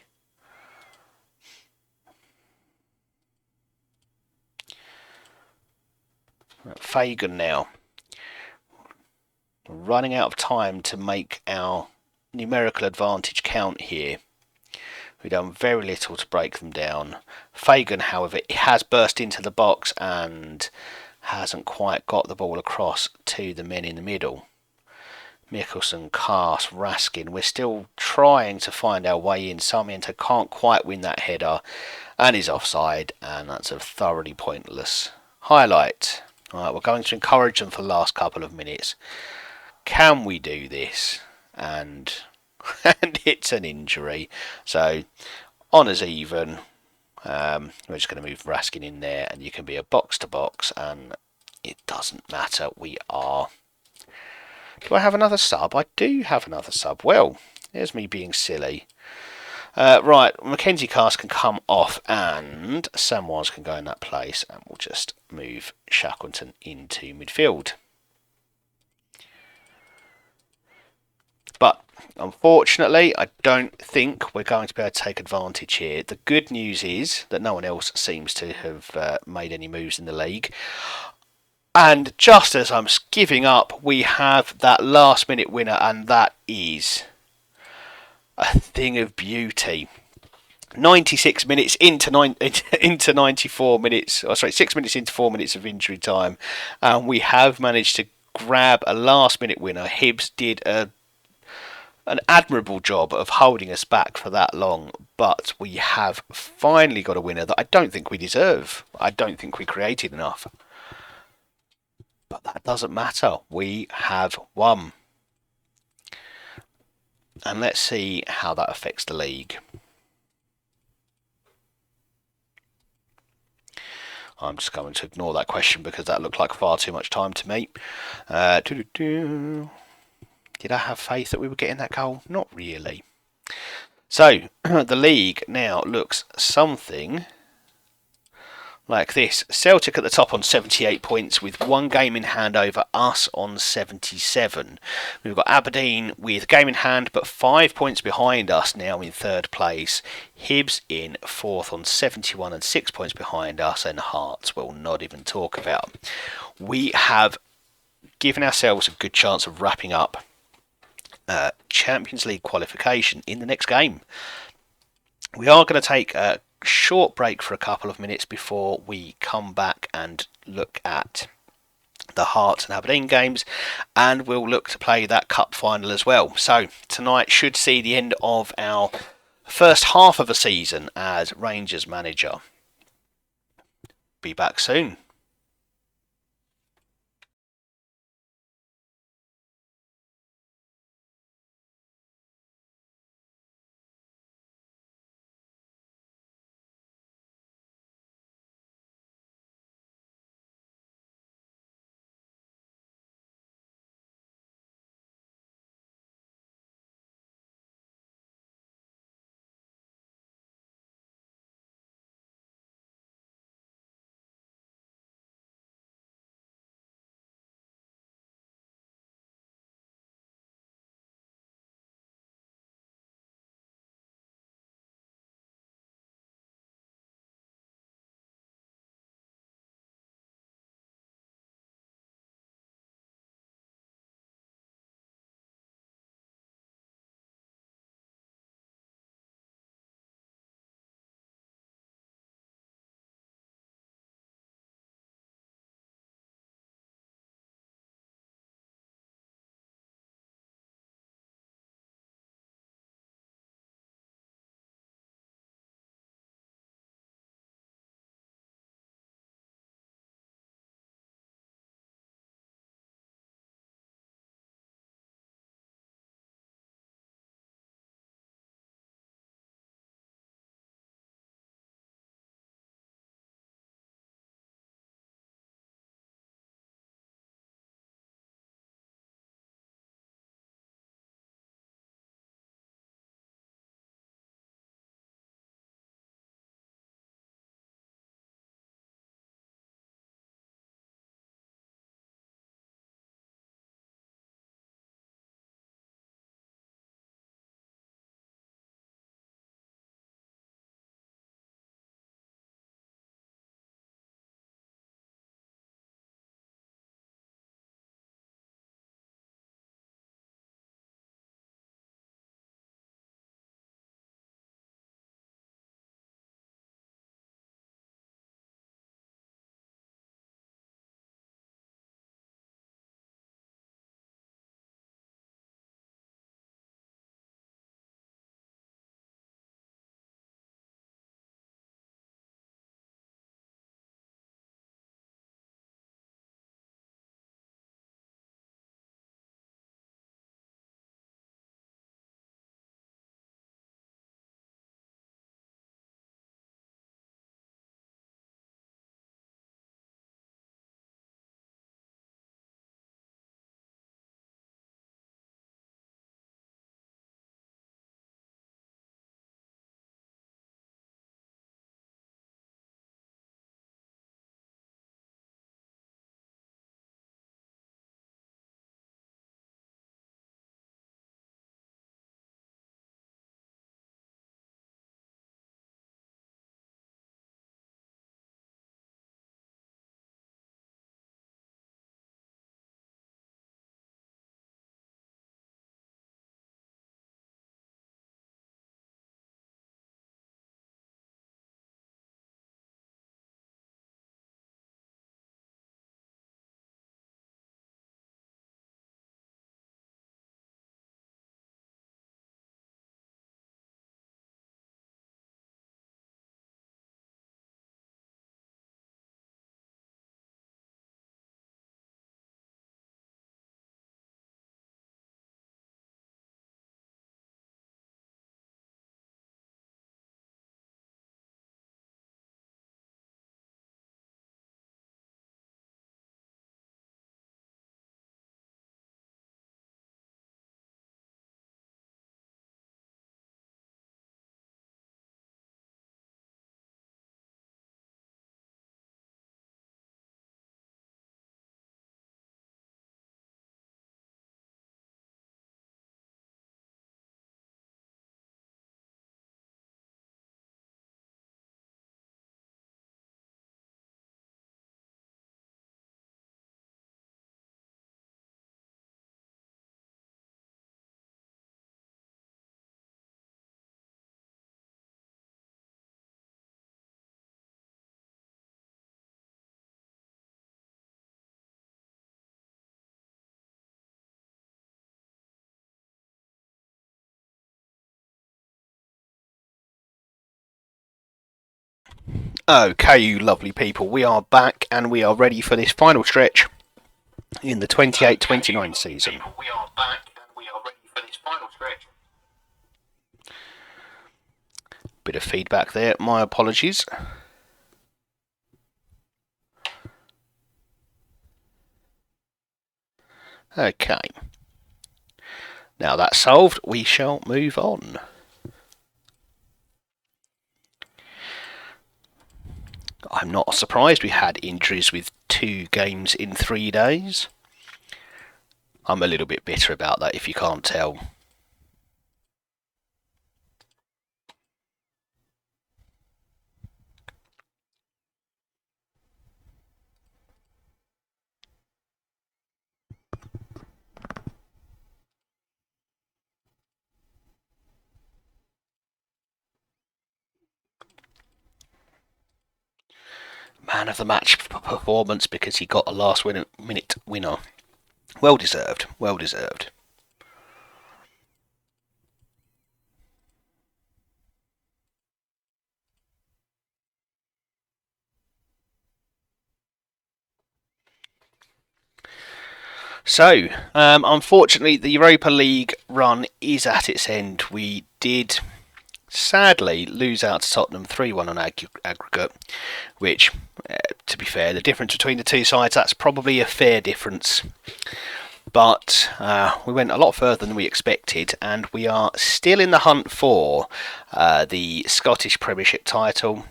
Fagan now. We're running out of time to make our numerical advantage count here. We've done very little to break them down. Fagan, however, has burst into the box and hasn't quite got the ball across to the men in the middle. Mickelson, Cast, Raskin. We're still trying to find our way in. Sarmiento can't quite win that header and is offside, and that's a thoroughly pointless highlight. Alright, we're going to encourage them for the last couple of minutes. Can we do this? And it's an injury. So, honours even. We're just going to move Raskin in there, and you can be a box to box, and it doesn't matter. We are. Do I have another sub? I do have another sub. Well, there's me being silly. Right, Mackenzie Cast can come off, and Samwise can go in that place, and we'll just move Shackleton into midfield. But unfortunately, I don't think we're going to be able to take advantage here. The good news is that no one else seems to have made any moves in the league. And just as I'm giving up, we have that last minute winner, and that is a thing of beauty. 96 minutes into 94 minutes, 6 minutes into 4 minutes of injury time, and we have managed to grab a last minute winner. Hibbs did an admirable job of holding us back for that long, but we have finally got a winner that I don't think we deserve. I don't think we created enough. But that doesn't matter. We have won. And let's see how that affects the league. I'm just going to ignore that question because that looked like far too much time to me. Did I have faith that we were getting that goal? Not really. So, the league now looks something like this. Celtic at the top on 78 points with one game in hand over us on 77. We've got Aberdeen with a game in hand but 5 points behind us now in third place. Hibs in fourth on 71 and 6 points behind us, and Hearts we'll not even talk about. We have given ourselves a good chance of wrapping up Champions League qualification in the next game. We are going to take a short break for a couple of minutes before we come back and look at the Hearts and Aberdeen games, and we'll look to play that cup final as well. So tonight should see the end of our first half of a season as Rangers manager. Be back soon. Okay, you lovely people, we are back and we are ready for this final stretch in the 28-29 season. We are back and we are ready for this final stretch. Bit of feedback there, my apologies. Okay. Now that's solved, we shall move on. I'm not surprised we had injuries with 2 games in 3 days. I'm a little bit bitter about that if you can't tell. Man of the match performance because he got a last minute winner. Well deserved, well deserved. So, unfortunately, the Europa League run is at its end. We did sadly lose out to Tottenham 3-1 on aggregate, which, to be fair, the difference between the two sides, that's probably a fair difference. But we went a lot further than we expected, and we are still in the hunt for the Scottish Premiership title.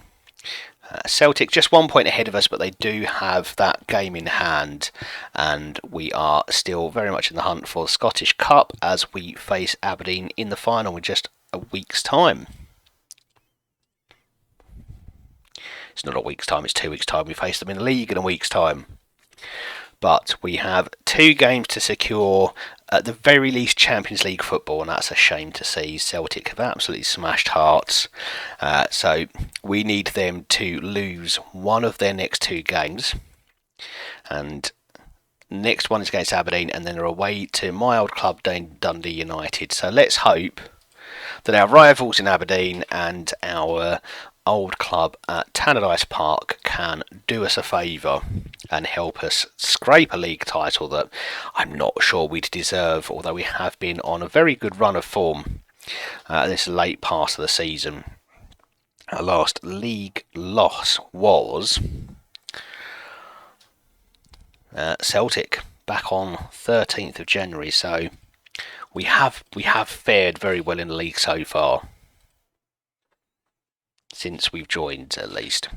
Celtic just 1 point ahead of us, but they do have that game in hand, and we are still very much in the hunt for the Scottish Cup as we face Aberdeen in the final in just a week's time. It's not a week's time, it's 2 weeks' time. We face them in the league in a week's time. But we have 2 games to secure at the very least Champions League football, and that's a shame to see. Celtic have absolutely smashed Hearts, so we need them to lose one of their next 2 games, and next one is against Aberdeen, and then they're away to my old club Dundee United. So let's hope that our rivals in Aberdeen and our old club at Tannadice Park can do us a favour and help us scrape a league title that I'm not sure we'd deserve, although we have been on a very good run of form this late part of the season. Our last league loss was Celtic back on 13th of January, so we have fared very well in the league so far, since we've joined at least,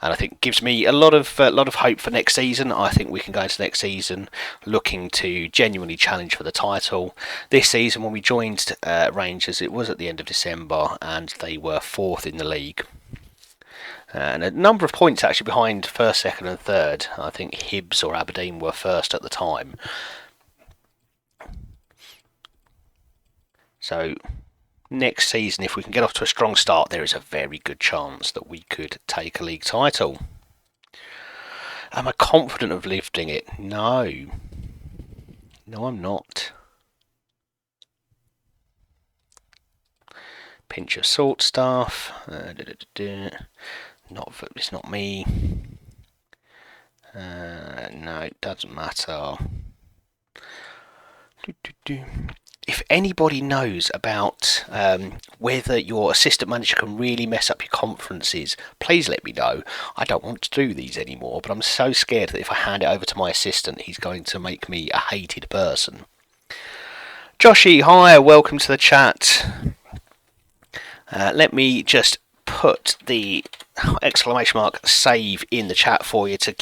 and I think it gives me a lot of hope for next season. I think we can go into next season looking to genuinely challenge for the title. This season, when we joined Rangers, it was at the end of December, and they were 4th in the league, and a number of points actually behind first, second, and third. I think Hibs or Aberdeen were first at the time. So next season, if we can get off to a strong start, there is a very good chance that we could take a league title. Am I confident of lifting it? No. No, I'm not. Pinch of salt stuff. It's not me. No, it doesn't matter. If anybody knows about whether your assistant manager can really mess up your conferences, please let me know. I don't want to do these anymore, but I'm so scared that if I hand it over to my assistant, he's going to make me a hated person. Joshy, hi, welcome to the chat. Let me just put the exclamation mark save in the chat for you to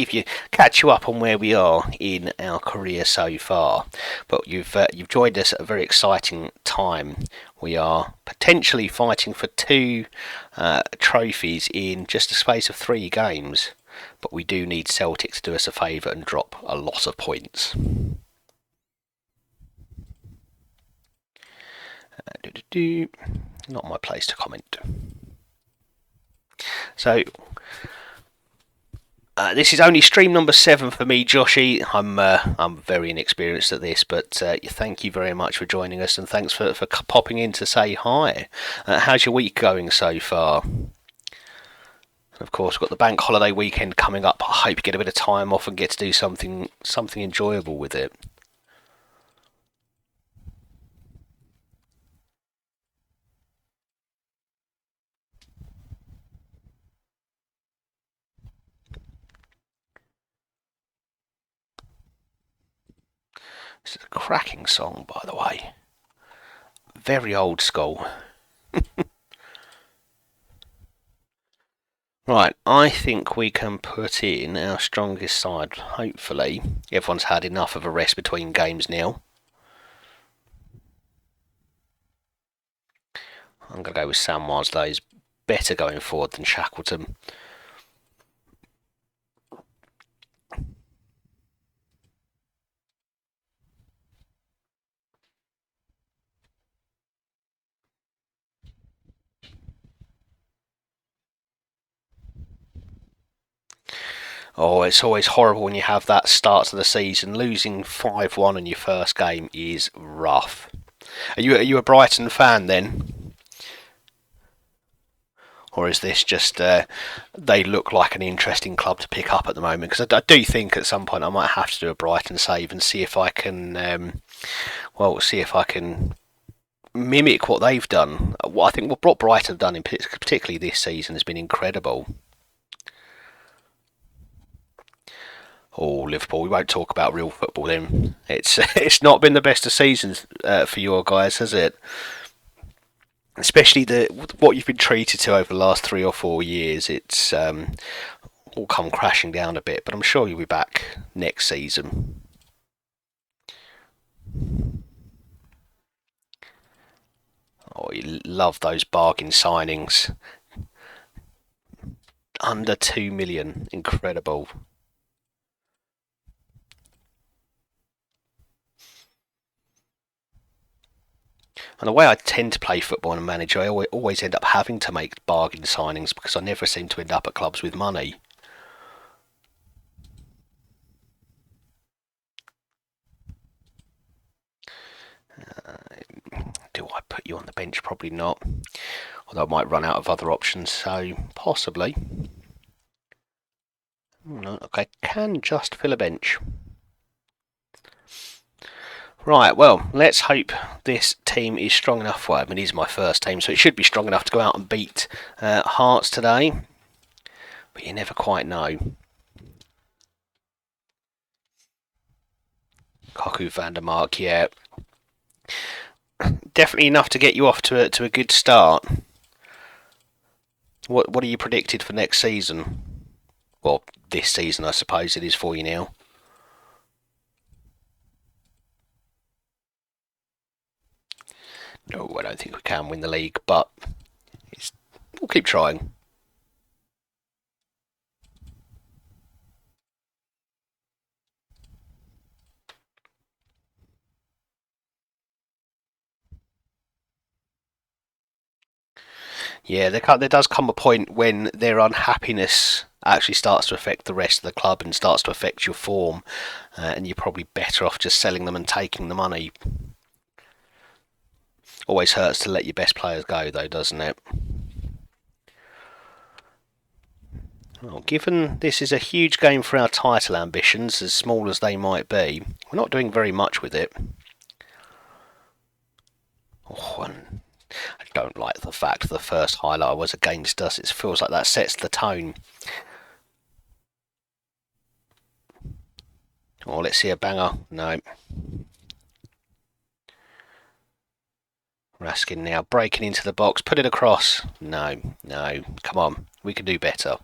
catch you up on where we are in our career so far. But you've joined us at a very exciting time. We are potentially fighting for 2 trophies in just a space of 3 games, but we do need Celtic to do us a favour and drop a lot of points. Not my place to comment. So this is only stream number 7 for me, Joshy. I'm very inexperienced at this, but thank you very much for joining us, and thanks for popping in to say hi. How's your week going so far? Of course, we've got the bank holiday weekend coming up. I hope you get a bit of time off and get to do something enjoyable with it. This is a cracking song, by the way. Very old school. Right, I think we can put in our strongest side. Hopefully, everyone's had enough of a rest between games now. I'm going to go with Sam Marsden. He's better going forward than Shackleton. Oh, it's always horrible when you have that start to the season. Losing 5-1 in your first game is rough. Are you a Brighton fan then? Or is this just they look like an interesting club to pick up at the moment? Because I do think at some point I might have to do a Brighton save and see if I can, see if I can mimic what they've done. I think what Brighton have done, particularly this season, has been incredible. Oh, Liverpool. We won't talk about real football then. It's not been the best of seasons for your guys, has it? Especially what you've been treated to over the last 3 or 4 years. It's all come crashing down a bit, but I'm sure you'll be back next season. Oh, you love those bargain signings. Under 2 million, incredible. And the way I tend to play football and manager, I always end up having to make bargain signings because I never seem to end up at clubs with money. Do I put you on the bench? Probably not. Although I might run out of other options, so possibly. No, okay, can just fill a bench. Right, well, let's hope this team is strong enough. Well, I mean, it is my first team, so it should be strong enough to go out and beat Hearts today. But you never quite know. Koku van der Mark, yeah. Definitely enough to get you off to a good start. What are you predicted for next season? Well, this season, I suppose it is for you now. No, I don't think we can win the league, but we'll keep trying. Yeah, there does come a point when their unhappiness actually starts to affect the rest of the club and starts to affect your form, and you're probably better off just selling them and taking the money. Always hurts to let your best players go, though, doesn't it? Well, given this is a huge game for our title ambitions, as small as they might be, we're not doing very much with it. Oh, and I don't like the fact the first highlight was against us. It feels like that sets the tone. Oh, let's see a banger. No. Raskin now breaking into the box. Put it across. No. Come on. We can do better.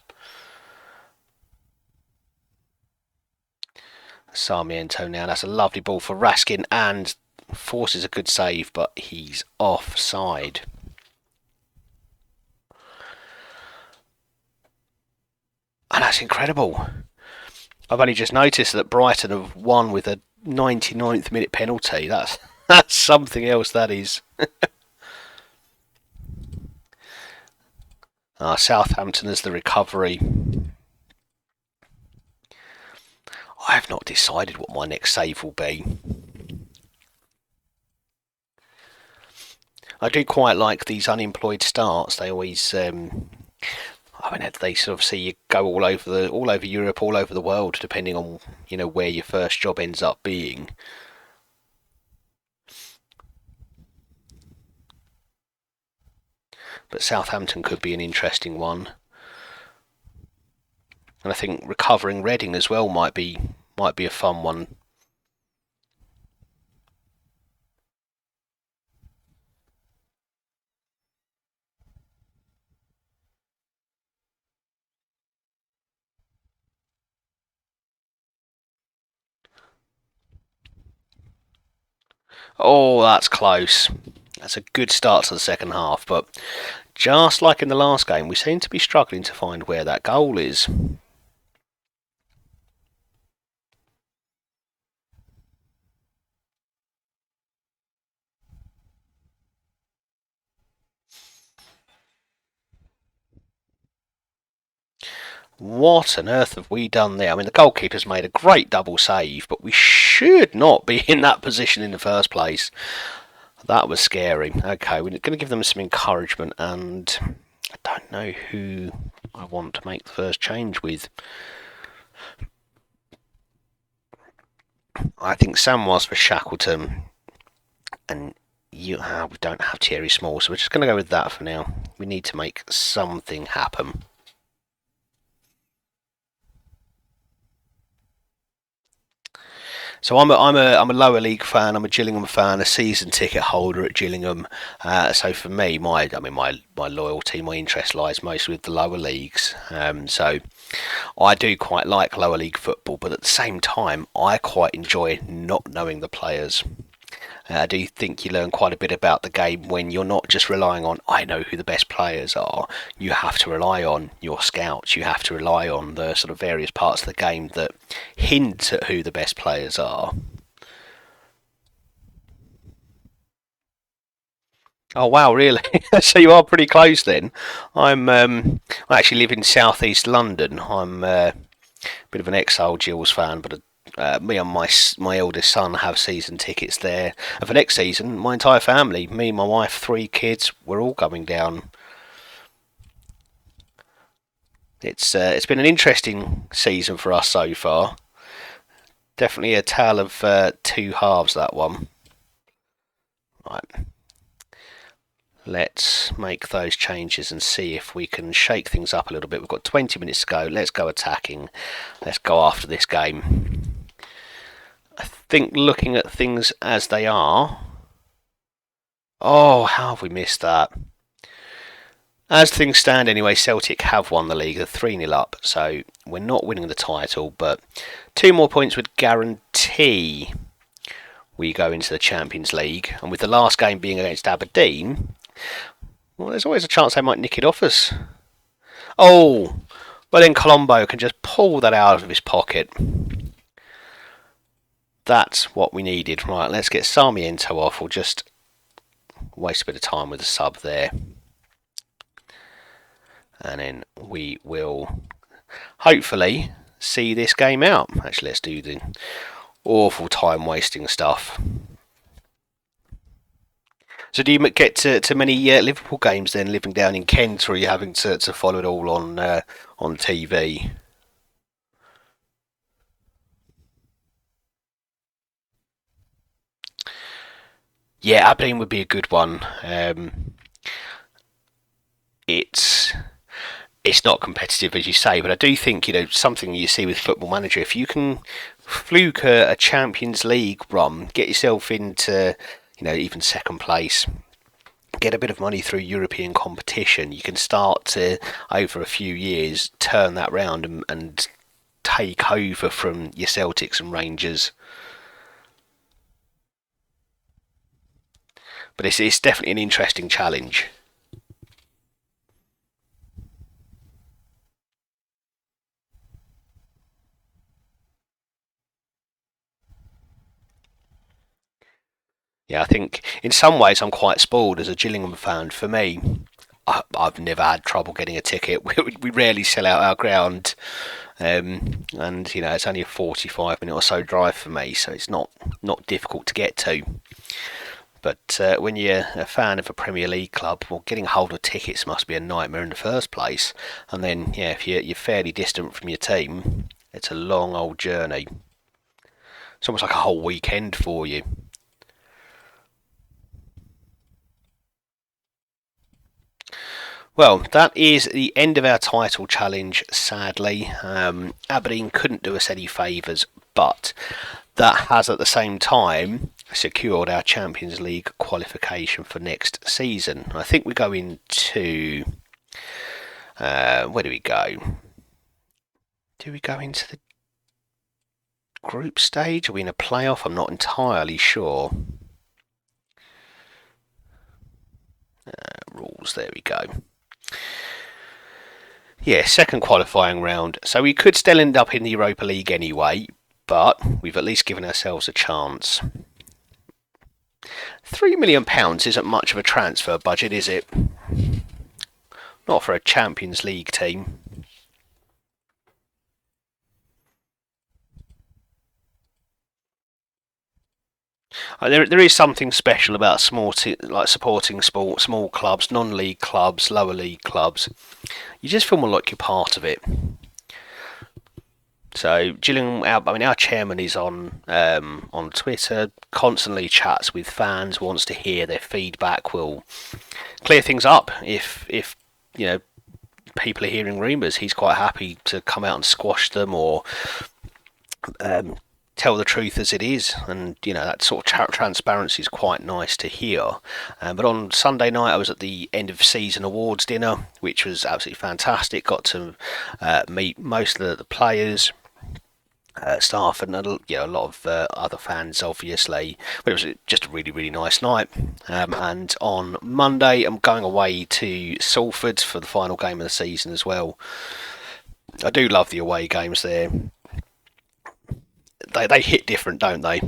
Sarmiento now. That's a lovely ball for Raskin and forces a good save, but he's offside. And that's incredible. I've only just noticed that Brighton have won with a 99th minute penalty. That's something else, that is. Southampton as the recovery. I have not decided what my next save will be. I do quite like these unemployed starts. They always, I I mean, they sort of see you go all over Europe, all over the world, depending on where your first job ends up being. But Southampton could be an interesting one, and I think recovering Reading as well might be a fun one. Oh, that's close. That's a good start to the second half, but just like in the last game, we seem to be struggling to find where that goal is. What on earth have we done there? I mean, the goalkeeper's made a great double save, but we should not be in that position in the first place. That was scary. Okay, we're going to give them some encouragement, and I don't know who I want to make the first change with. I think Sam was for Shackleton, and we don't have Thierry Small, so we're just going to go with that for now. We need to make something happen. So I'm a lower league fan. I'm a Gillingham fan, a season ticket holder at Gillingham. So for me, my loyalty, my interest lies mostly with the lower leagues. So I do quite like lower league football, but at the same time, I quite enjoy not knowing the players. I do think you learn quite a bit about the game when you're not just relying on, I know who the best players are. You have to rely on your scouts. You have to rely on the sort of various parts of the game that hint at who the best players are. Oh wow, really? So you are pretty close then. I actually live in southeast London. I'm a bit of an ex-old Gills fan, but me and my eldest son have season tickets there. And for next season, my entire family, me, my wife, 3 kids, we're all coming down. It's been an interesting season for us so far. Definitely a tale of two halves, that one. Right, let's make those changes and see if we can shake things up a little bit. We've got 20 minutes to go. Let's go attacking. Let's go after this game. I think looking at things as they are... Oh, how have we missed that? As things stand anyway, Celtic have won the league. They're 3-0 up, so we're not winning the title, but 2 more points would guarantee we go into the Champions League. And with the last game being against Aberdeen, well, there's always a chance they might nick it off us. Oh, but then Colombo can just pull that out of his pocket. That's what we needed. Right, let's get Sarmiento off. We'll just waste a bit of time with the sub there. And then we will hopefully see this game out. Actually, let's do the awful time wasting stuff. So do you get to many Liverpool games then, living down in Kent, or are you having to follow it all on TV? Yeah, Aberdeen would be a good one. It's not competitive, as you say, but I do think something you see with Football Manager. If you can fluke a Champions League run, get yourself into even second place, get a bit of money through European competition, you can start to, over a few years, turn that round and take over from your Celtics and Rangers. But it's definitely an interesting challenge. Yeah, I think in some ways I'm quite spoiled as a Gillingham fan. For me, I've never had trouble getting a ticket. We rarely sell out our ground, and it's only a 45-minute or so drive for me, so it's not difficult to get to. But when you're a fan of a Premier League club, well, getting hold of tickets must be a nightmare in the first place. And then, yeah, if you're fairly distant from your team, it's a long old journey. It's almost like a whole weekend for you. Well, that is the end of our title challenge, sadly. Aberdeen couldn't do us any favours, but that has at the same time secured our Champions League qualification for next season. I think we go into. Where do we go? Do we go into the group stage? Are we in a playoff? I'm not entirely sure. Rules, there we go. Yeah, second qualifying round. So we could still end up in the Europa League anyway, but we've at least given ourselves a chance. £3 million isn't much of a transfer budget, is it? Not for a Champions League team. There is something special about like supporting small clubs, non-league clubs, lower league clubs. You just feel more like you're part of it. So Gillian, our chairman is on Twitter, constantly chats with fans, wants to hear their feedback, will clear things up if people are hearing rumours. He's quite happy to come out and squash them or tell the truth as it is, and that sort of transparency is quite nice to hear. But on Sunday night I was at the end of season awards dinner, which was absolutely fantastic. Got to meet most of the players, staff, and a lot of other fans, obviously. But it was just a really, really nice night. And on Monday I'm going away to Salford for the final game of the season as well. I do love the away games there. They hit different, don't they?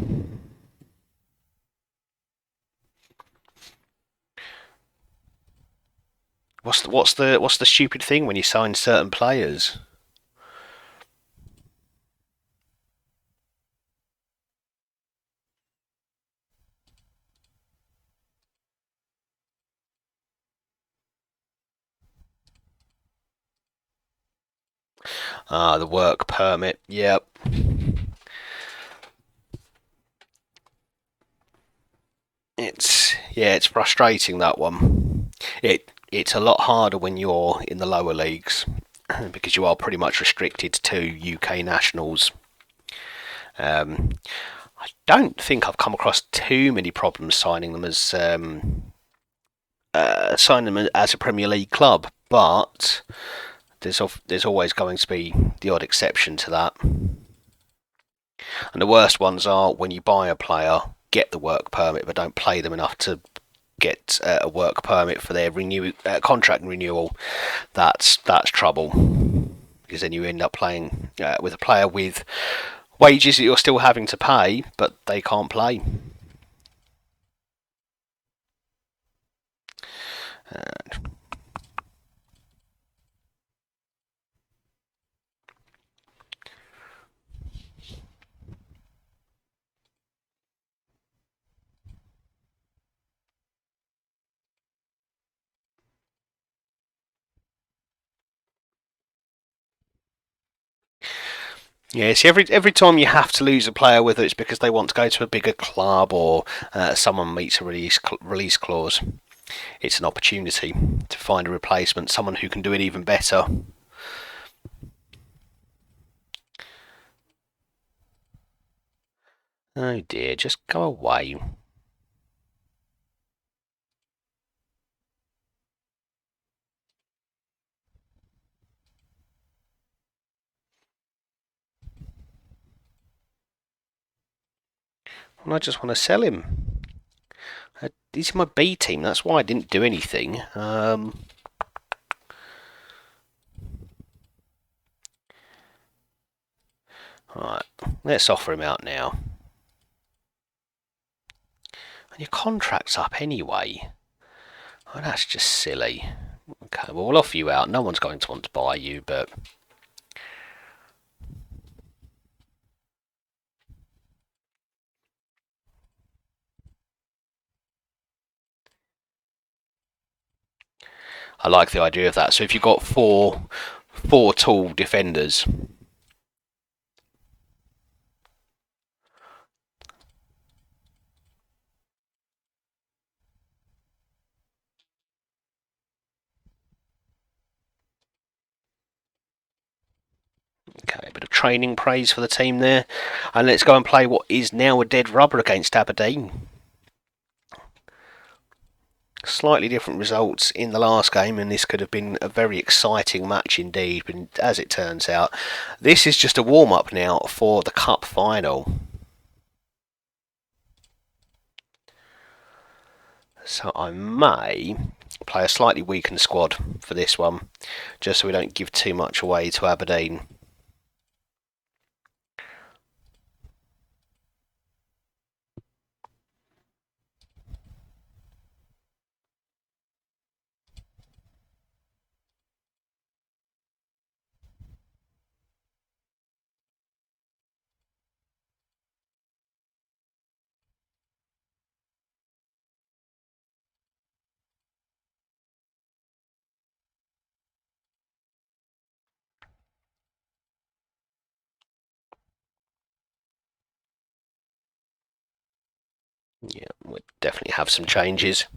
What's the stupid thing when you sign certain players? Ah, the work permit. Yep. It's frustrating, that one. It's a lot harder when you're in the lower leagues because you are pretty much restricted to UK nationals. I don't think I've come across too many problems signing them as a Premier League club, but there's always going to be the odd exception to that. And the worst ones are when you buy a player, get the work permit, but don't play them enough to get a work permit for their contract renewal. That's trouble, because then you end up playing with a player with wages that you're still having to pay, but they can't play. Yeah, see, every time you have to lose a player, whether it's because they want to go to a bigger club or someone meets a release clause, it's an opportunity to find a replacement, someone who can do it even better. Oh dear, just go away. Well, I just want to sell him. He's my B team, that's why I didn't do anything. Right, let's offer him out now. And your contract's up anyway. Oh, that's just silly. Okay, well, we'll offer you out. No one's going to want to buy you, but I like the idea of that. So if you've got four tall defenders, okay, a bit of training praise for the team there, and let's go and play what is now a dead rubber against Aberdeen. Slightly different results in the last game, and this could have been a very exciting match indeed, but as it turns out, this is just a warm-up now for the cup final. So I may play a slightly weakened squad for this one, just so we don't give too much away to Aberdeen. Yeah, we'll definitely have some changes.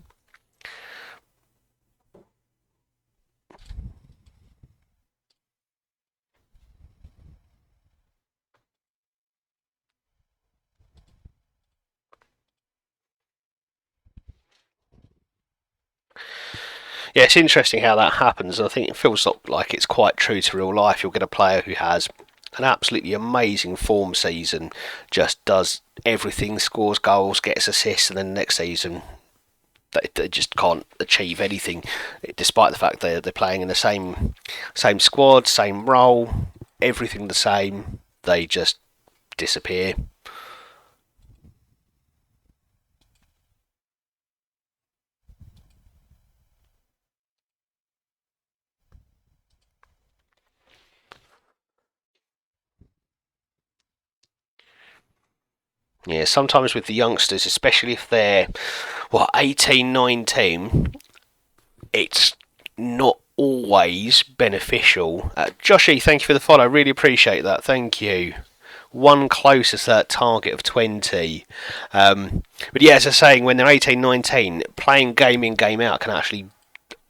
Yeah, it's interesting how that happens. I think it feels like it's quite true to real life. You'll get a player who has an absolutely amazing form season, just does everything, scores goals, gets assists, and then next season they just can't achieve anything, despite the fact they're playing in the same squad, same role, everything the same. They just disappear. Yeah, sometimes with the youngsters, especially if they're 18, 19, it's not always beneficial. Joshy, thank you for the follow. Really appreciate that. Thank you. One closer to that target of 20. But yeah, as I was saying, when they're 18, 19, playing game in, game out can actually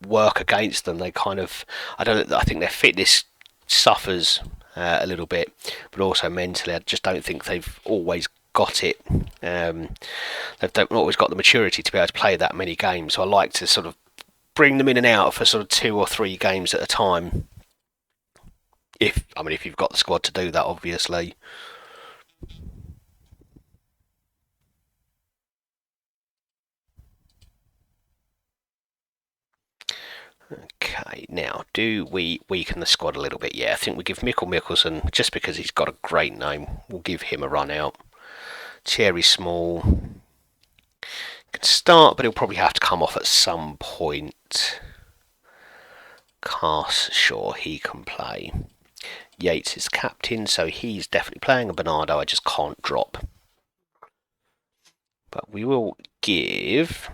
work against them. They kind of, I think their fitness suffers a little bit, but also mentally, I just don't think they've always got it. They've always got the maturity to be able to play that many games. So I like to sort of bring them in and out for sort of 2 or 3 games at a time. If you've got the squad to do that, obviously. Okay, now do we weaken the squad a little bit? Yeah, I think we give Mikkel Mikkelsen, just because he's got a great name, we'll give him a run out. Thierry Small can start, but he'll probably have to come off at some point. Cass, sure, he can play. Yates is captain, so he's definitely playing. And Bernardo, I just can't drop. But we will give...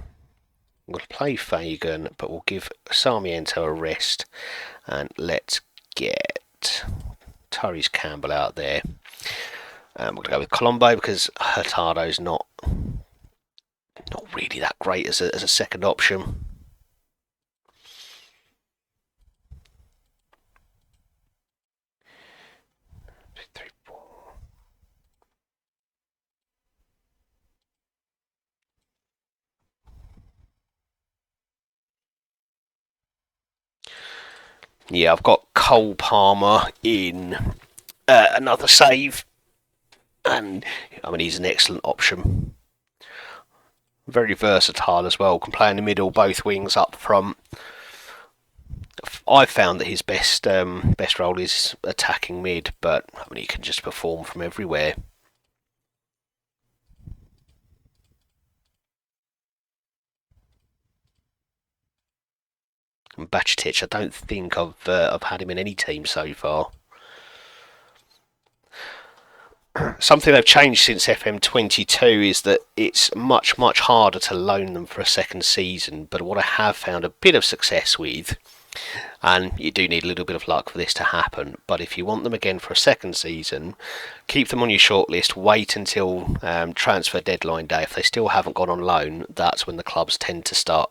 We'll play Fagan, but we'll give Sarmiento a rest. And let's get Tyrese Campbell out there. We're going to go with Colombo because Hurtado's not really that great as a second option. Yeah, I've got Cole Palmer in another save, and he's an excellent option. Very versatile as well. Can play in the middle, both wings up front. I've found that his best role is attacking mid, but he can just perform from everywhere. And Bajcetic, I don't think I've had him in any team so far. something they've changed since FM22 is that it's much, much harder to loan them for a second season. But what I have found a bit of success with, and you do need a little bit of luck for this to happen, but if you want them again for a second season, keep them on your shortlist, wait until transfer deadline day. If they still haven't gone on loan, that's when the clubs tend to start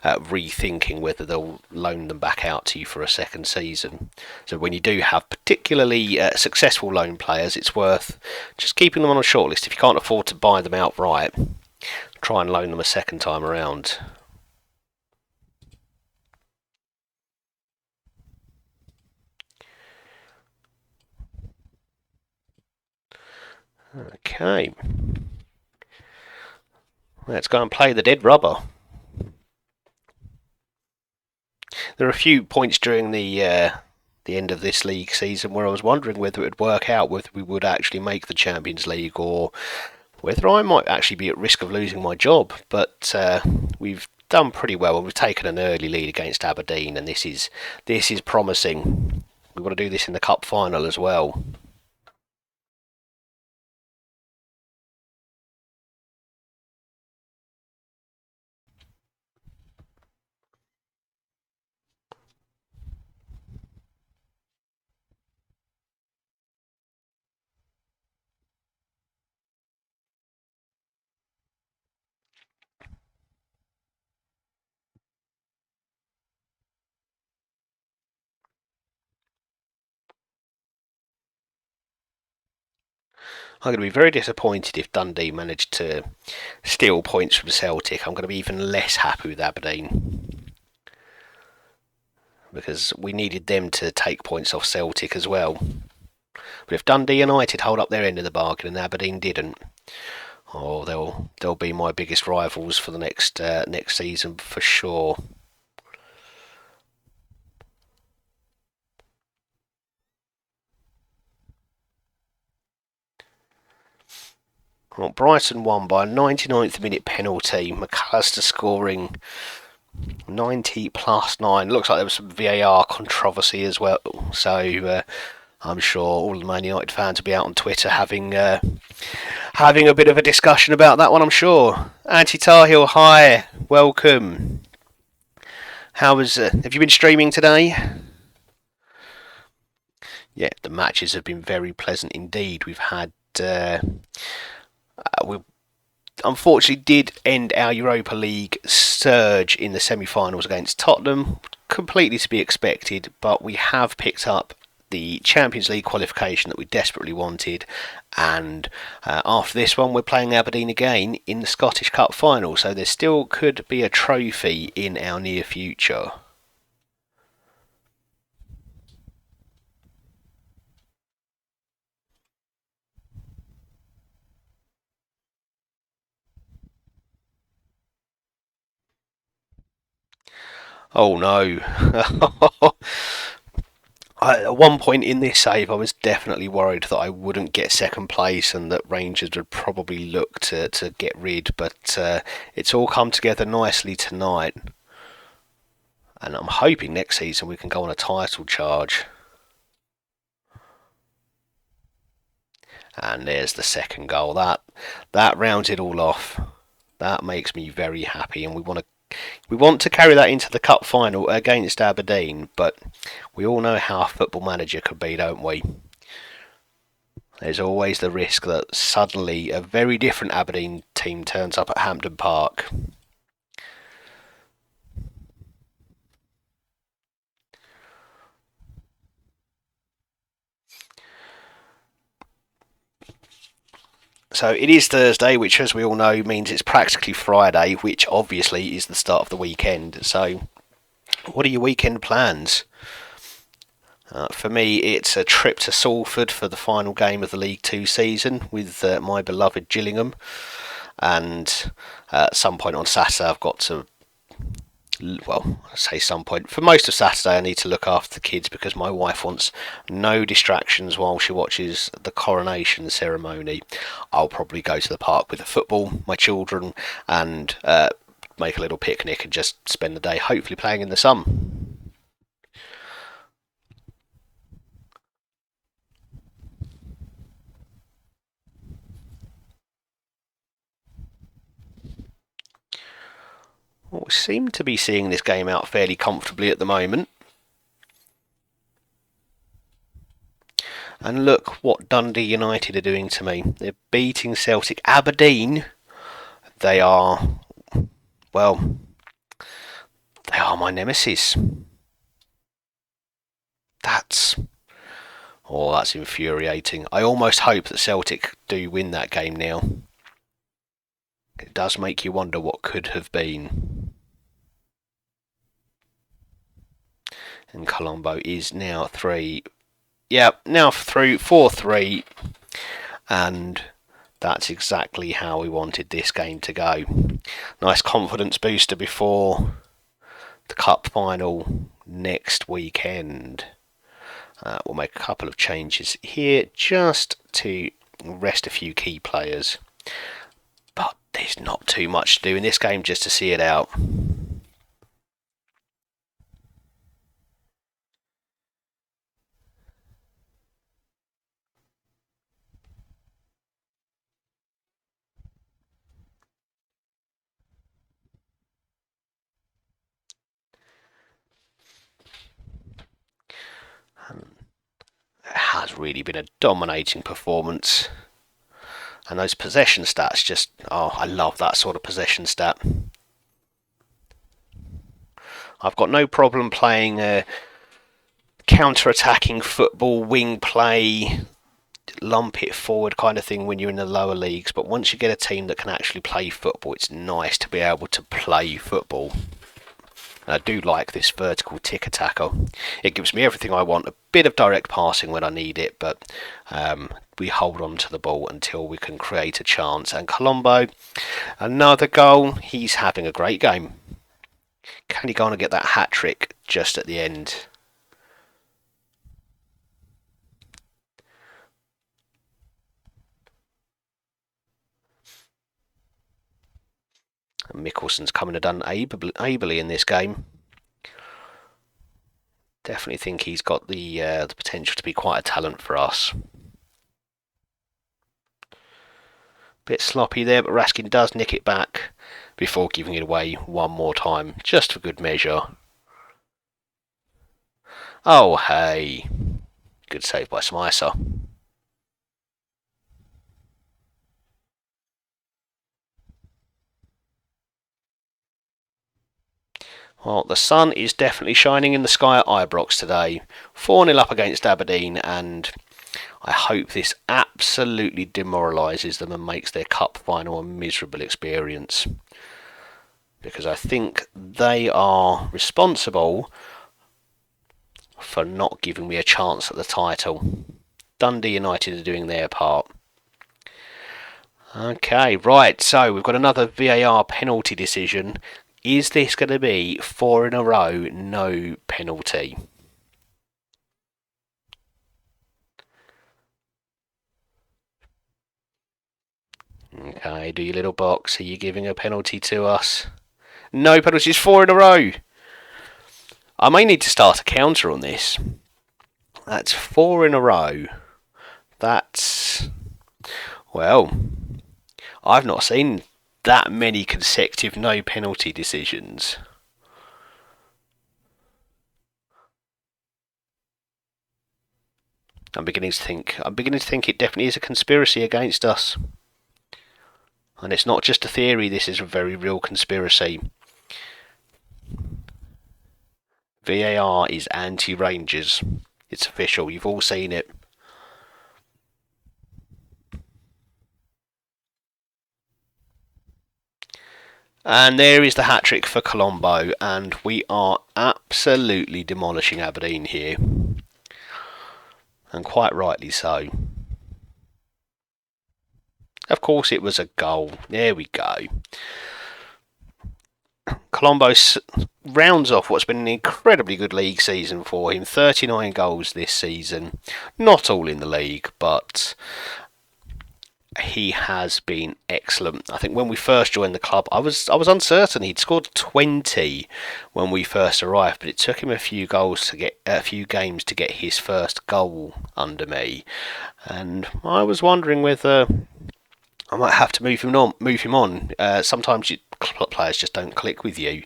rethinking whether they'll loan them back out to you for a second season. So when you do have particularly successful loan players, it's worth just keeping them on a shortlist. If you can't afford to buy them outright, try and loan them a second time around. Okay, let's go and play the dead rubber. There are a few points during the end of this league season where I was wondering whether it would work out, whether we would actually make the Champions League, or whether I might actually be at risk of losing my job. But we've done pretty well. We've taken an early lead against Aberdeen, and this is promising. We want to do this in the cup final as well. I'm going to be very disappointed if Dundee managed to steal points from Celtic. I'm going to be even less happy with Aberdeen, because we needed them to take points off Celtic as well. But if Dundee United hold up their end of the bargain and Aberdeen didn't, they'll be my biggest rivals for the next season for sure. Well, Brighton won by a 99th minute penalty. McAllister scoring 90 plus 9. Looks like there was some VAR controversy as well. So I'm sure all the Man United fans will be out on Twitter having a bit of a discussion about that one, I'm sure. Anti-Tarhill, hi, welcome. Have you been streaming today? Yeah, the matches have been very pleasant indeed. We've had we unfortunately did end our Europa League surge in the semi-finals against Tottenham, completely to be expected, but we have picked up the Champions League qualification that we desperately wanted, and after this one we're playing Aberdeen again in the Scottish Cup final, so there still could be a trophy in our near future. Oh no. At one point in this save I was definitely worried that I wouldn't get second place and that Rangers would probably look to get rid, but it's all come together nicely tonight, and I'm hoping next season we can go on a title charge. And there's the second goal. That rounds it all off. That makes me very happy, and we want to carry that into the cup final against Aberdeen, but we all know how a football manager could be, don't we? There's always the risk that suddenly a very different Aberdeen team turns up at Hampden Park. So it is Thursday, which, as we all know, means it's practically Friday, which obviously is the start of the weekend. So what are your weekend plans? For me, it's a trip to Salford for the final game of the League Two season with my beloved Gillingham. And at some point on Saturday, I've got to, well, I say some point, for most of Saturday I need to look after the kids because my wife wants no distractions while she watches the coronation ceremony. I'll probably go to the park with the football, my children, and make a little picnic and just spend the day hopefully playing in the sun. We seem to be seeing this game out fairly comfortably at the moment. And look what Dundee United are doing to me. They're beating Celtic. Aberdeen, they are, well, they are my nemesis. That's infuriating. I almost hope that Celtic do win that game now. It does make you wonder what could have been. And Colombo is now 3. Yeah, now through 4-3. And that's exactly how we wanted this game to go. Nice confidence booster before the cup final next weekend. We'll make a couple of changes here just to rest a few key players. But there's not too much to do in this game just to see it out. It has really been a dominating performance. And those possession stats just, I love that sort of possession stat. I've got no problem playing counter-attacking football, wing play, lump it forward kind of thing when you're in the lower leagues. But once you get a team that can actually play football, it's nice to be able to play football. And I do like this vertical tick-attacker. It gives me everything I want. A bit of direct passing when I need it, but we hold on to the ball until we can create a chance. And Colombo, another goal. He's having a great game. Can he go on and get that hat-trick just at the end? Mikkelson's coming and done ably in this game. Definitely think he's got the potential to be quite a talent for us. Bit sloppy there, but Raskin does nick it back before giving it away one more time, just for good measure. Oh, hey. Good save by Smicer. Well, the sun is definitely shining in the sky at Ibrox today. 4-0 up against Aberdeen, and I hope this absolutely demoralises them and makes their cup final a miserable experience. Because I think they are responsible for not giving me a chance at the title. Dundee United are doing their part. Okay, right, so we've got another VAR penalty decision. Is this going to be 4 in a row, no penalty? Okay, do your little box. Are you giving a penalty to us? No penalties, 4 in a row. I may need to start a counter on this. That's 4 in a row. That's... well, I've not seen that many consecutive no penalty decisions. I'm beginning to think it definitely is a conspiracy against us. And it's not just a theory, this is a very real conspiracy. VAR is anti-Rangers. It's official, you've all seen it. And there is the hat-trick for Colombo, and we are absolutely demolishing Aberdeen here. And quite rightly so. Of course it was a goal. There we go. Colombo rounds off what's been an incredibly good league season for him. 39 goals this season. Not all in the league, but he has been excellent. I think when we first joined the club, I was uncertain. He'd scored 20 when we first arrived, but it took him a few games to get his first goal under me, and I was wondering whether I might have to move him on. Sometimes players just don't click with you.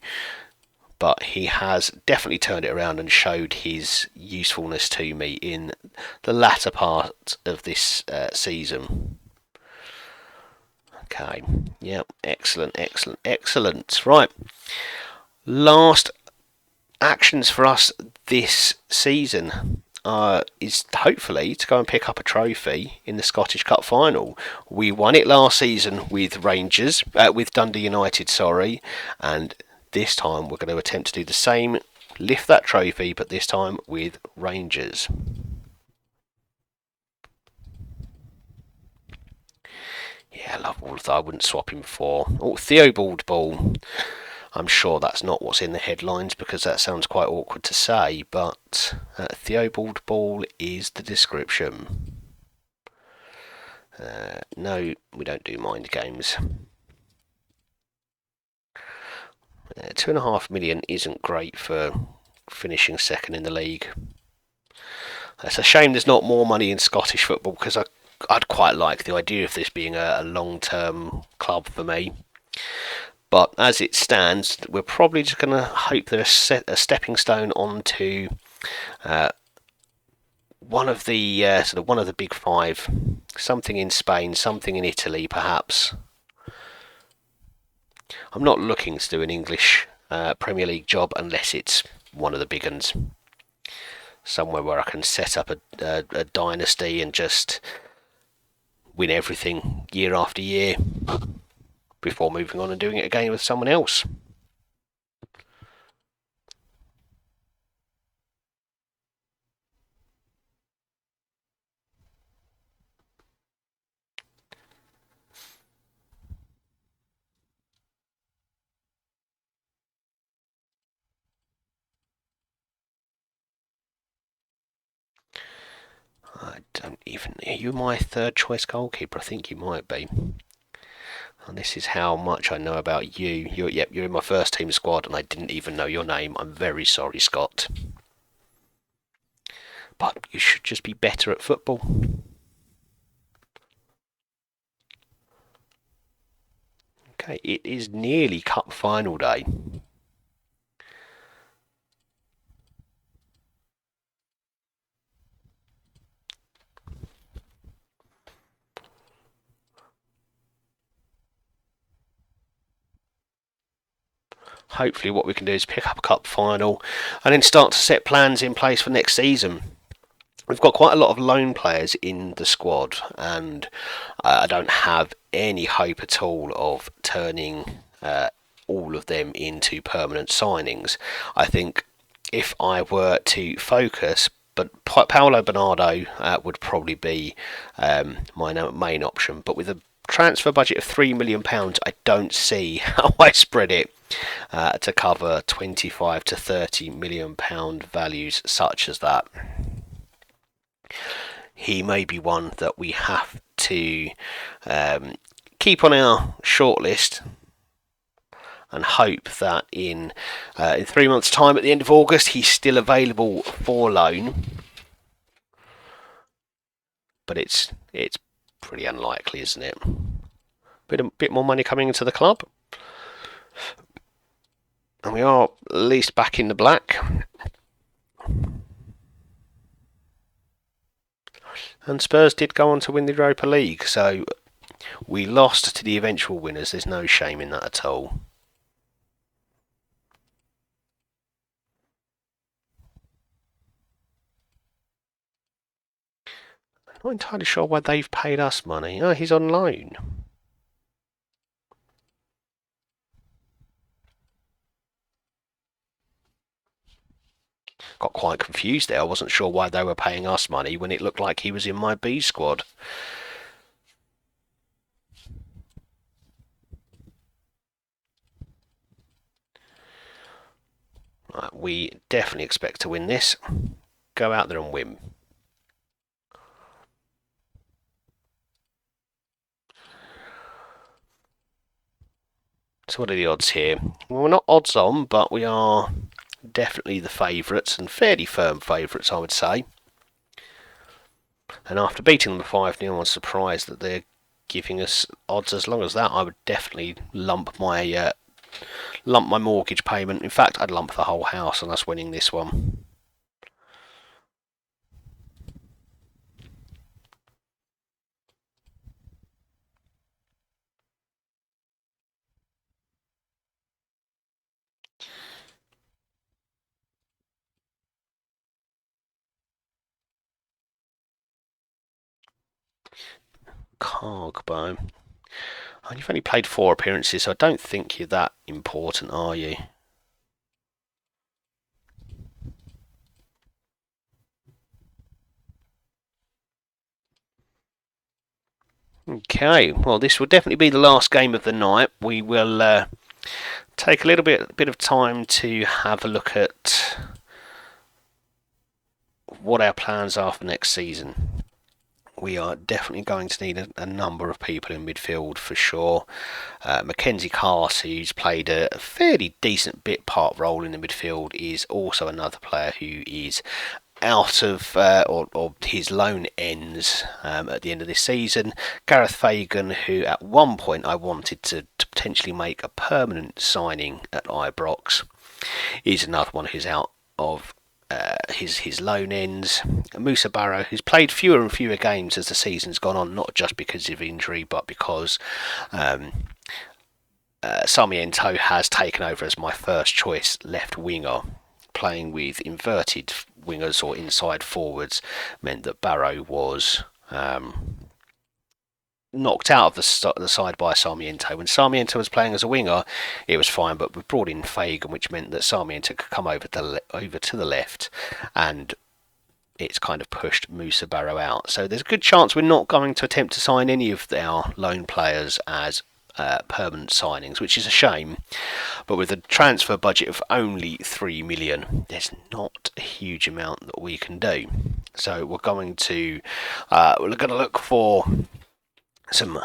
But he has definitely turned it around and showed his usefulness to me in the latter part of this season. Okay, yeah, excellent. Right, last actions for us this season is hopefully to go and pick up a trophy in the Scottish Cup final. We won it last season with with Dundee United, and this time we're going to attempt to do the same, lift that trophy, but this time with Rangers. Yeah, I love all of that. I wouldn't swap him for Theobald Ball. I'm sure that's not what's in the headlines because that sounds quite awkward to say, but Theobald Ball is the description. No, we don't do mind games. 2.5 million isn't great for finishing second in the league. It's a shame there's not more money in Scottish football because I'd quite like the idea of this being a long-term club for me. But as it stands, we're probably just going to hope they're a stepping stone onto one of the big five, something in Spain, something in Italy, perhaps. I'm not looking to do an English Premier League job unless it's one of the big ones, somewhere where I can set up a dynasty and just win everything year after year before moving on and doing it again with someone else. I don't even... Are you my third choice goalkeeper? I think you might be. And this is how much I know about you. You're in my first team squad and I didn't even know your name. I'm very sorry, Scott. But you should just be better at football. Okay, it is nearly cup final day. Hopefully what we can do is pick up a cup final and then start to set plans in place for next season. We've got quite a lot of loan players in the squad and I don't have any hope at all of turning all of them into permanent signings. I think if I were to focus, but Paolo Bernardo would probably be my main option, but with a transfer budget of £3 million, I don't see how I spread it to cover 25 to £30 million values such as that. He may be one that we have to keep on our shortlist and hope that in 3 months' time, at the end of August, he's still available for loan. But it's pretty unlikely, isn't it? Bit more money coming into the club, and we are at least back in the black. And Spurs did go on to win the Europa League, so we lost to the eventual winners. There's no shame in that at all. I'm not entirely sure why they've paid us money. Oh, he's on loan. Got quite confused there. I wasn't sure why they were paying us money when it looked like he was in my B squad. Right, we definitely expect to win this. Go out there and win. So what are the odds here? Well, we're not odds on, but we are definitely the favourites, and fairly firm favourites, I would say. And after beating them 5-0, I'm surprised that they're giving us odds as long as that. I would definitely lump my lump my mortgage payment. In fact, I'd lump the whole house on us winning this one. Cargbo. Oh, you've only played 4 appearances, so I don't think you're that important, are you? Okay, well, this will definitely be the last game of the night. We will take a little bit of time to have a look at what our plans are for next season. We are definitely going to need a number of people in midfield for sure. Mackenzie Carse, who's played a fairly decent bit part role in the midfield, is also another player who is out of or his loan ends at the end of this season. Gareth Fagan, who at one point I wanted to potentially make a permanent signing at Ibrox, is another one who's out of his loan ends. Musa Barrow, who's played fewer and fewer games as the season's gone on, not just because of injury, but because Sarmiento has taken over as my first choice left winger. Playing with inverted wingers or inside forwards meant that Barrow was knocked out of the side by Sarmiento. When Sarmiento was playing as a winger, it was fine, but we brought in Fagan, which meant that Sarmiento could come over to the left, and it's kind of pushed Musa Barrow out. So there's a good chance we're not going to attempt to sign any of our loan players as permanent signings, which is a shame. But with a transfer budget of only 3 million, there's not a huge amount that we can do. So we're going to look for some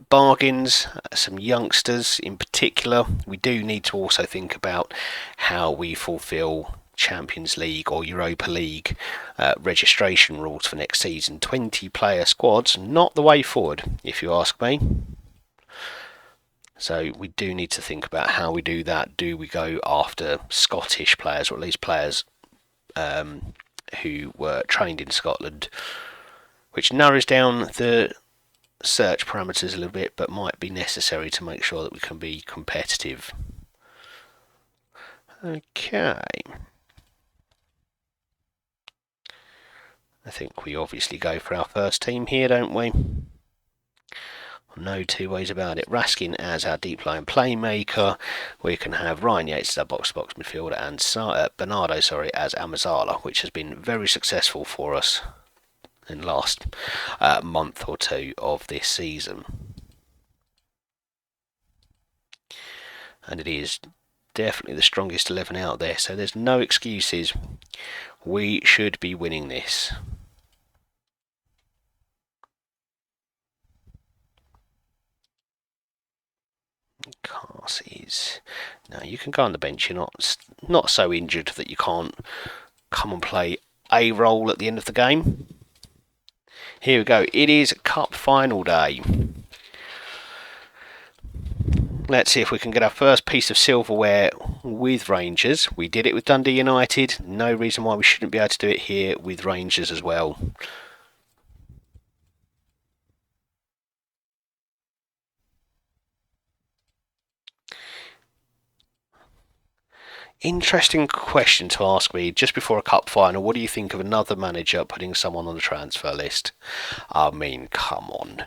bargains, some youngsters in particular. We do need to also think about how we fulfil Champions League or Europa League registration rules for next season. 20-player squads, not the way forward, if you ask me. So we do need to think about how we do that. Do we go after Scottish players, or at least players who were trained in Scotland, which narrows down the search parameters a little bit, but might be necessary to make sure that we can be competitive. Okay. I think we obviously go for our first team here, don't we? No two ways about it. Raskin as our deep line playmaker. We can have Ryan Yates as our box-to-box midfielder, and Bernardo, as our Mazzala, which has been very successful for us in the last month or two of this season. And it is definitely the strongest 11 out there, so there's no excuses. We should be winning this. Carses. Now you can go on the bench. You're not so injured that you can't come and play a role at the end of the game. Here we go. It is Cup final day. Let's see if we can get our first piece of silverware with Rangers. We did it with Dundee United. No reason why we shouldn't be able to do it here with Rangers as well. Interesting question to ask me just before a cup final. What do you think of another manager putting someone on the transfer list? I mean, come on.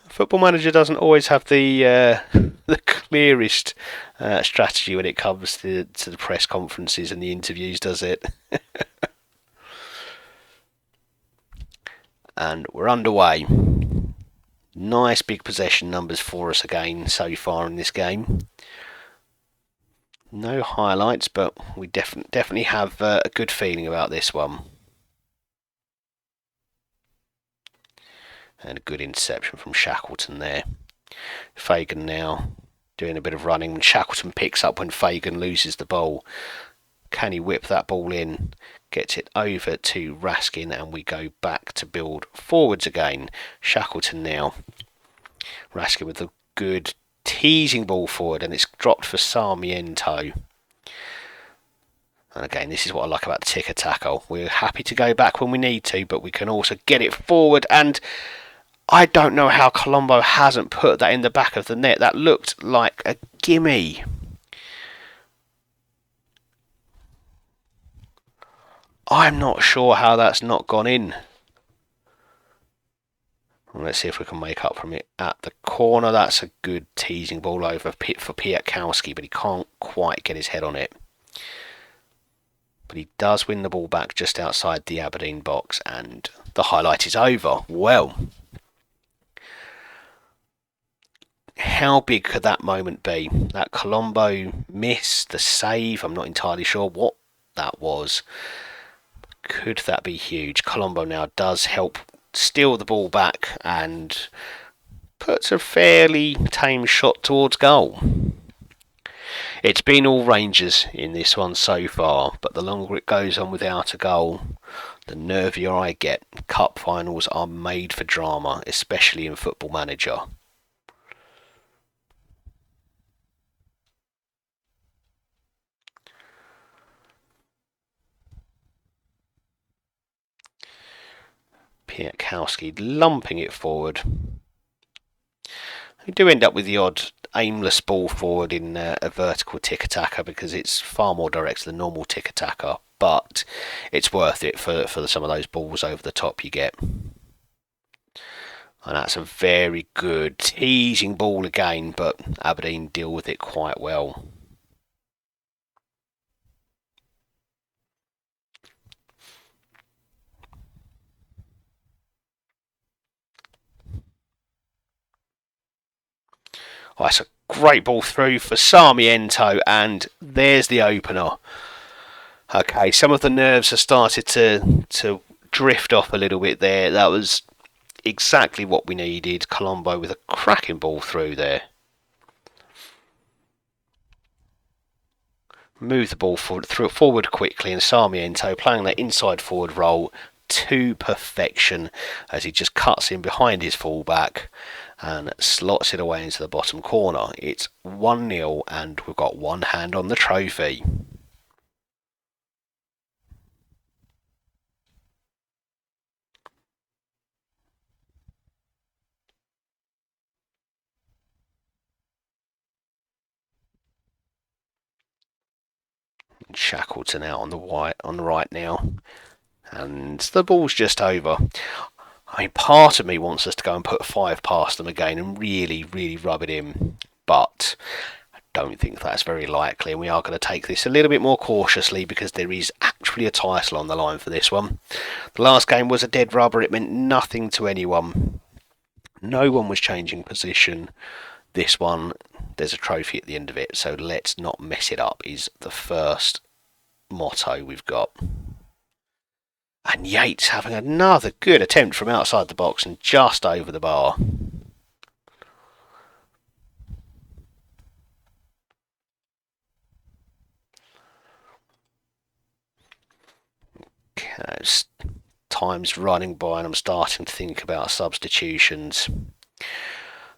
Football Manager doesn't always have the clearest strategy when it comes to the press conferences and the interviews, does it? And we're underway. Nice big possession numbers for us again so far in this game. No highlights, but we definitely have a good feeling about this one. And a good interception from Shackleton there. Fagan now doing a bit of running. Shackleton picks up when Fagan loses the ball. Can he whip that ball in? Gets it over to Raskin, and we go back to build forwards again. Shackleton now Raskin with a good teasing ball forward, and it's dropped for Sarmiento. And again, this is what I like about the ticker tackle. We're happy to go back when we need to, but we can also get it forward. And I don't know how Colombo hasn't put that in the back of the net. That looked like a gimme. I'm not sure how that's not gone in. Let's see if we can make up from it at the corner. That's a good teasing ball over for Piatkowski, but he can't quite get his head on it. But he does win the ball back just outside the Aberdeen box, and the highlight is over. Well, how big could that moment be? That Colombo miss, the save, I'm not entirely sure what that was. Could that be huge? Colombo now does help steal the ball back and puts a fairly tame shot towards goal. It's been all Rangers in this one so far, but the longer it goes on without a goal, the nervier I get. Cup finals are made for drama, especially in Football Manager. Piatkowski lumping it forward. We do end up with the odd aimless ball forward in a vertical tick-attacker because it's far more direct than normal tick-attacker, but it's worth it for some of those balls over the top you get. And that's a very good teasing ball again, but Aberdeen deal with it quite well. Oh, that's a great ball through for Sarmiento, and there's the opener. Okay, some of the nerves have started to drift off a little bit there. That was exactly what we needed. Colombo with a cracking ball through there. Move the ball forward quickly, and Sarmiento playing that inside forward role to perfection as he just cuts in behind his fullback and slots it away into the bottom corner. It's 1-0 and we've got one hand on the trophy. Shackleton out on the right now, and the ball's just over. I mean, part of me wants us to go and put 5 past them again and really rub it in, but I don't think that's very likely, and we are going to take this a little bit more cautiously because there is actually a title on the line for this one. The last game was a dead rubber. It meant nothing to anyone. No one was changing position. This one, there's a trophy at the end of it, so let's not mess it up is the first motto we've got. And Yates having another good attempt from outside the box and just over the bar. Okay, time's running by and I'm starting to think about substitutions.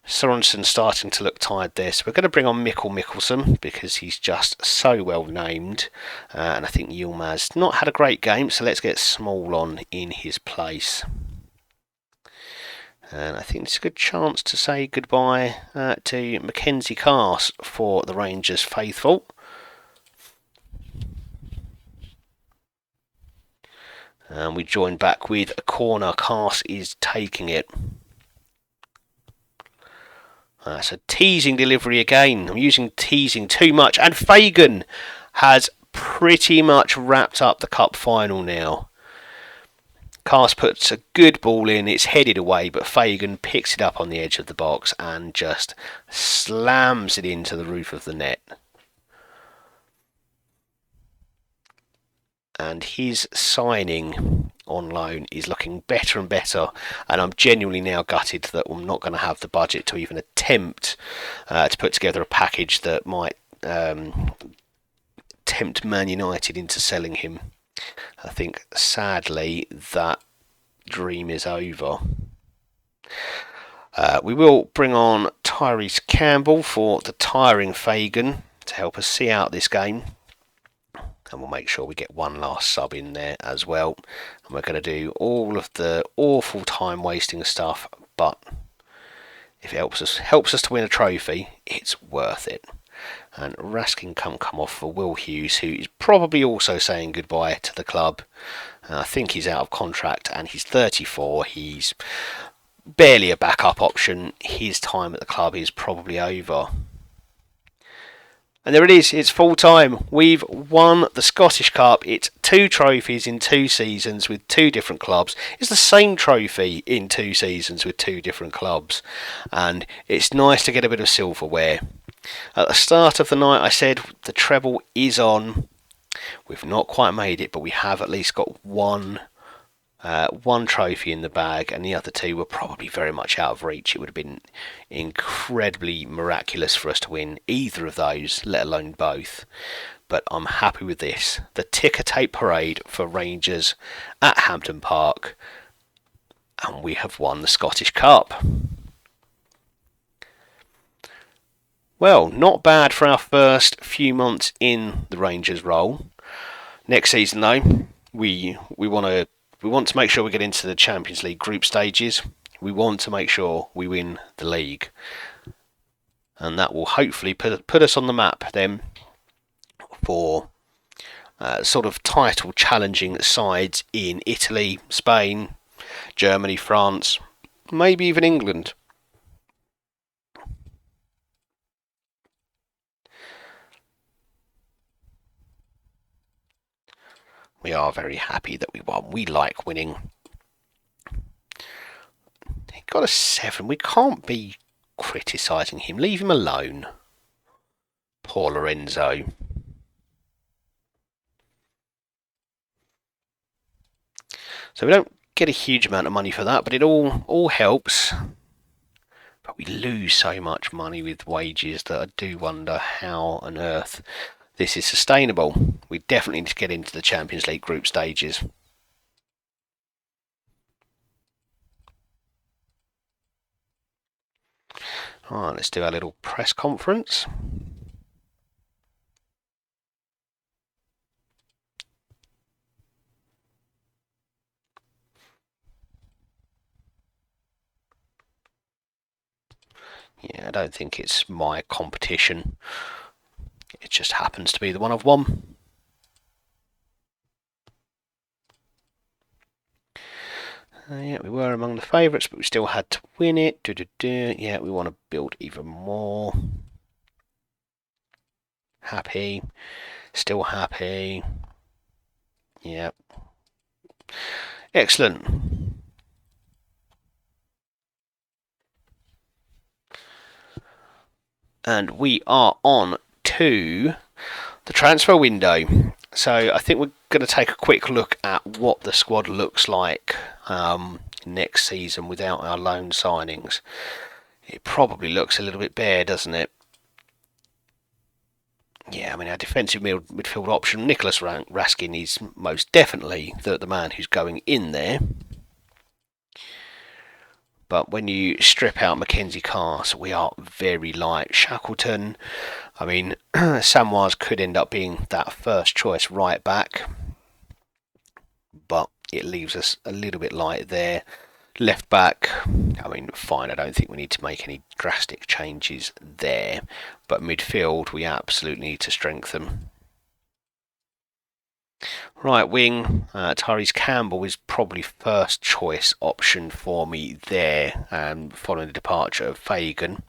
Sorensen's starting to look tired there, so we're going to bring on Mikkelsen because he's just so well named, and I think Yilmaz not had a great game, so let's get Small on in his place. And I think it's a good chance to say goodbye to Mackenzie Cars for the Rangers faithful. And we join back with a corner. Cars is taking it. That's a teasing delivery again. I'm using teasing too much. And Fagan has pretty much wrapped up the cup final now. Cars puts a good ball in. It's headed away, but Fagan picks it up on the edge of the box and just slams it into the roof of the net. And his signing on loan is looking better and better, and I'm genuinely now gutted that I'm not going to have the budget to even attempt to put together a package that might tempt Man United into selling him. I think sadly that dream is over. We will bring on Tyrese Campbell for the tiring Fagan to help us see out this game. And we'll make sure we get one last sub in there as well. And we're going to do all of the awful time wasting stuff, but if it helps us to win a trophy, it's worth it. And Raskin come off for Will Hughes, who is probably also saying goodbye to the club. I think he's out of contract and he's 34. He's barely a backup option. His time at the club is probably over. And there it is, it's full time. We've won the Scottish Cup. It's 2 trophies in 2 seasons with 2 different clubs. It's the same trophy in 2 seasons with 2 different clubs. And it's nice to get a bit of silverware. At the start of the night I said the treble is on. We've not quite made it, but we have at least got one trophy in the bag, and the other 2 were probably very much out of reach. It would have been incredibly miraculous for us to win either of those, let alone both. But I'm happy with this. The ticker tape parade for Rangers at Hampden Park, and we have won the Scottish Cup. Well, not bad for our first few months in the Rangers role. Next season, though, we want to make sure we get into the Champions League group stages. We want to make sure we win the league, and that will hopefully put us on the map then for sort of title challenging sides in Italy, Spain, Germany, France, maybe even England. We are very happy that we won. We like winning. He got a 7. We can't be criticising him. Leave him alone. Poor Lorenzo. So we don't get a huge amount of money for that, but it all helps. But we lose so much money with wages that I do wonder how on earth this is sustainable. We definitely need to get into the Champions League group stages. Alright, let's do our little press conference. Yeah, I don't think it's my competition. It just happens to be the one I've won. Yeah, we were among the favourites, but we still had to win it. Yeah, we want to build even more. Happy. Still happy. Yeah. Excellent. And we are on to the transfer window. So I think we're going to take a quick look at what the squad looks like next season without our loan signings. It probably looks a little bit bare, doesn't it? Yeah, I mean, our defensive midfield option, Nicholas Raskin, is most definitely the man who's going in there. But when you strip out Mackenzie Cast, we are very light. Shackleton, I mean, Samwise could end up being that first choice right back, but it leaves us a little bit light there. Left back, I mean, fine, I don't think we need to make any drastic changes there, but midfield, we absolutely need to strengthen. Right wing, Tyrese Campbell is probably first choice option for me there, following the departure of Fagan.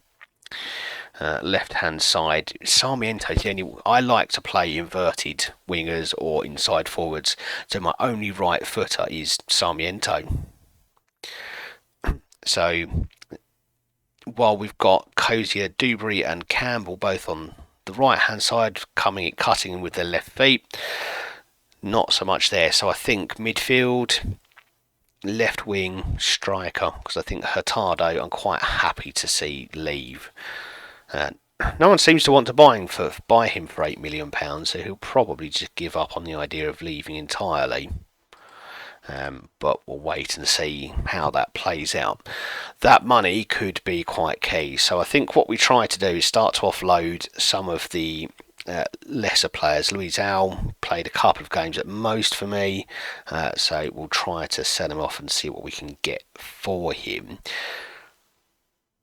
Left hand side, Sarmiento is the only. I like to play inverted wingers or inside forwards, so my only right footer is Sarmiento. So while we've got Cozier, Dewberry and Campbell both on the right hand side, cutting in with their left feet, not so much there. So I think midfield, left wing, striker, because I think Hurtado I'm quite happy to see leave. No one seems to want to buy him for £8 million, so he'll probably just give up on the idea of leaving entirely. but we'll wait and see how that plays out. That money could be quite key, so I think what we try to do is start to offload some of the lesser players. Luis Al played a couple of games at most for me, so we'll try to sell him off and see what we can get for him.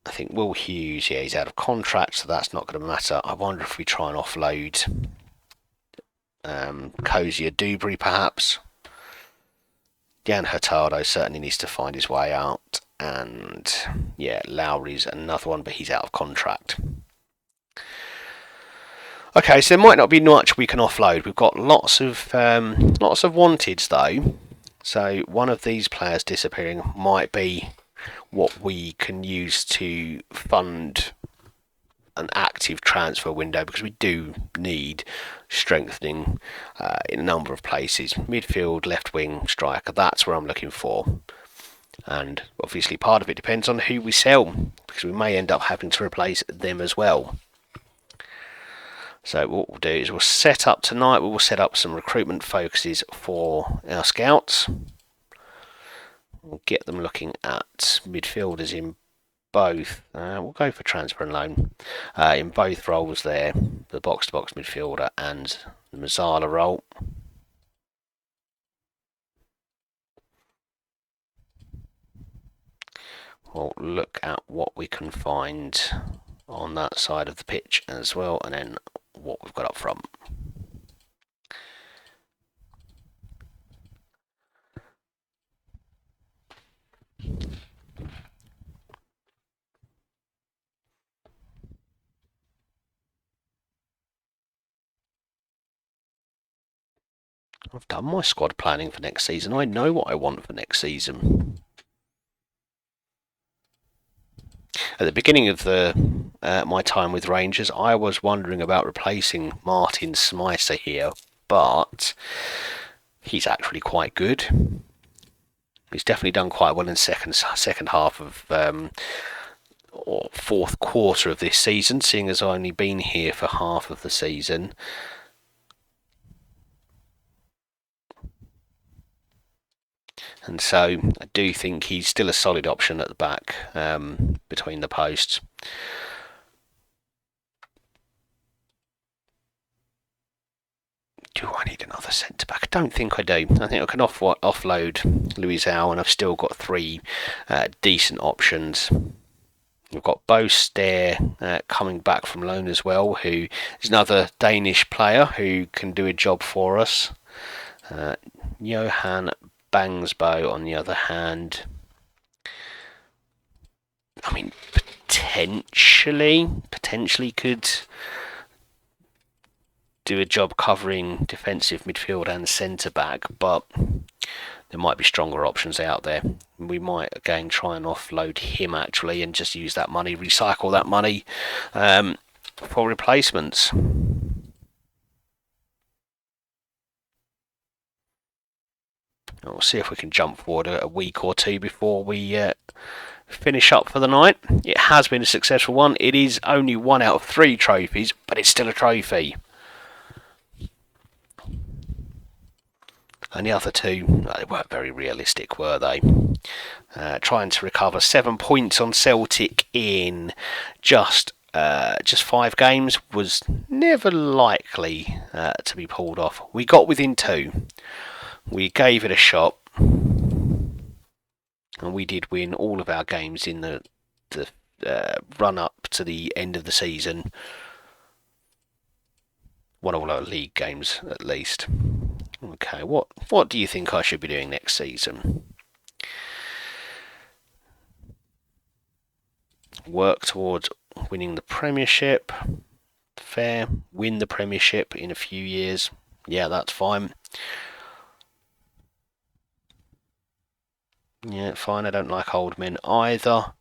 I think Will Hughes, yeah, he's out of contract, so that's not going to matter. I wonder if we try and offload Cozier Dewberry, perhaps. Jan Hurtado certainly needs to find his way out, and yeah, Lowry's another one, but he's out of contract. Okay, so there might not be much we can offload. We've got lots of wanteds though, so one of these players disappearing might be what we can use to fund an active transfer window, because we do need strengthening in a number of places. Midfield, left wing, striker, that's where I'm looking for. And obviously part of it depends on who we sell, because we may end up having to replace them as well. So what we'll do is we'll set up tonight, we will set up some recruitment focuses for our scouts. We'll get them looking at midfielders in both, we'll go for transfer and loan, in both roles there, the box-to-box midfielder and the Mazzala role. We'll look at what we can find on that side of the pitch as well, and then what we've got up front. I've done my squad planning for next season. I know what I want for next season. At the beginning of my time with Rangers, I was wondering about replacing Martin Smicer here, but he's actually quite good. He's definitely done quite well in second half of or fourth quarter of this season, seeing as I've only been here for half of the season. And so I do think he's still a solid option at the back, between the posts. Do I need another centre-back? I don't think I do. I think I can offload Luis Al, and I've still got three decent options. We've got Bo Stair coming back from loan as well, who is another Danish player who can do a job for us. Johan Bangsbo, on the other hand, I mean, potentially could do a job covering defensive midfield and centre back, but there might be stronger options out there. We might again try and offload him actually, and just use that money, recycle that money for replacements. We'll see if we can jump forward a week or two before we finish up for the night. It has been a successful one. It is only 1 out of 3 trophies, but it's still a trophy. And the other two, they weren't very realistic, were they? Trying to recover 7 points on Celtic in just 5 games was never likely to be pulled off. We got within 2. We gave it a shot, and we did win all of our games in the run up to the end of the season. Won all our league games at least. Okay, what do you think I should be doing next season? Work towards winning the Premiership. Fair. Win the Premiership in a few years. Yeah, that's fine. Yeah, fine. I don't like old men either.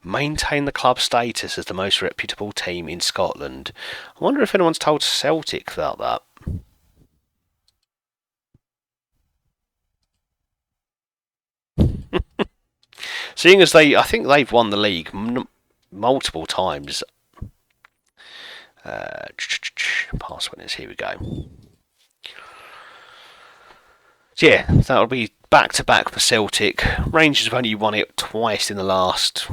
Maintain the club status as the most reputable team in Scotland. I wonder if anyone's told Celtic about that. Seeing as I think they've won the league multiple times. Past winners, here we go. So yeah, that'll be back-to-back for Celtic. Rangers have only won it twice in the last,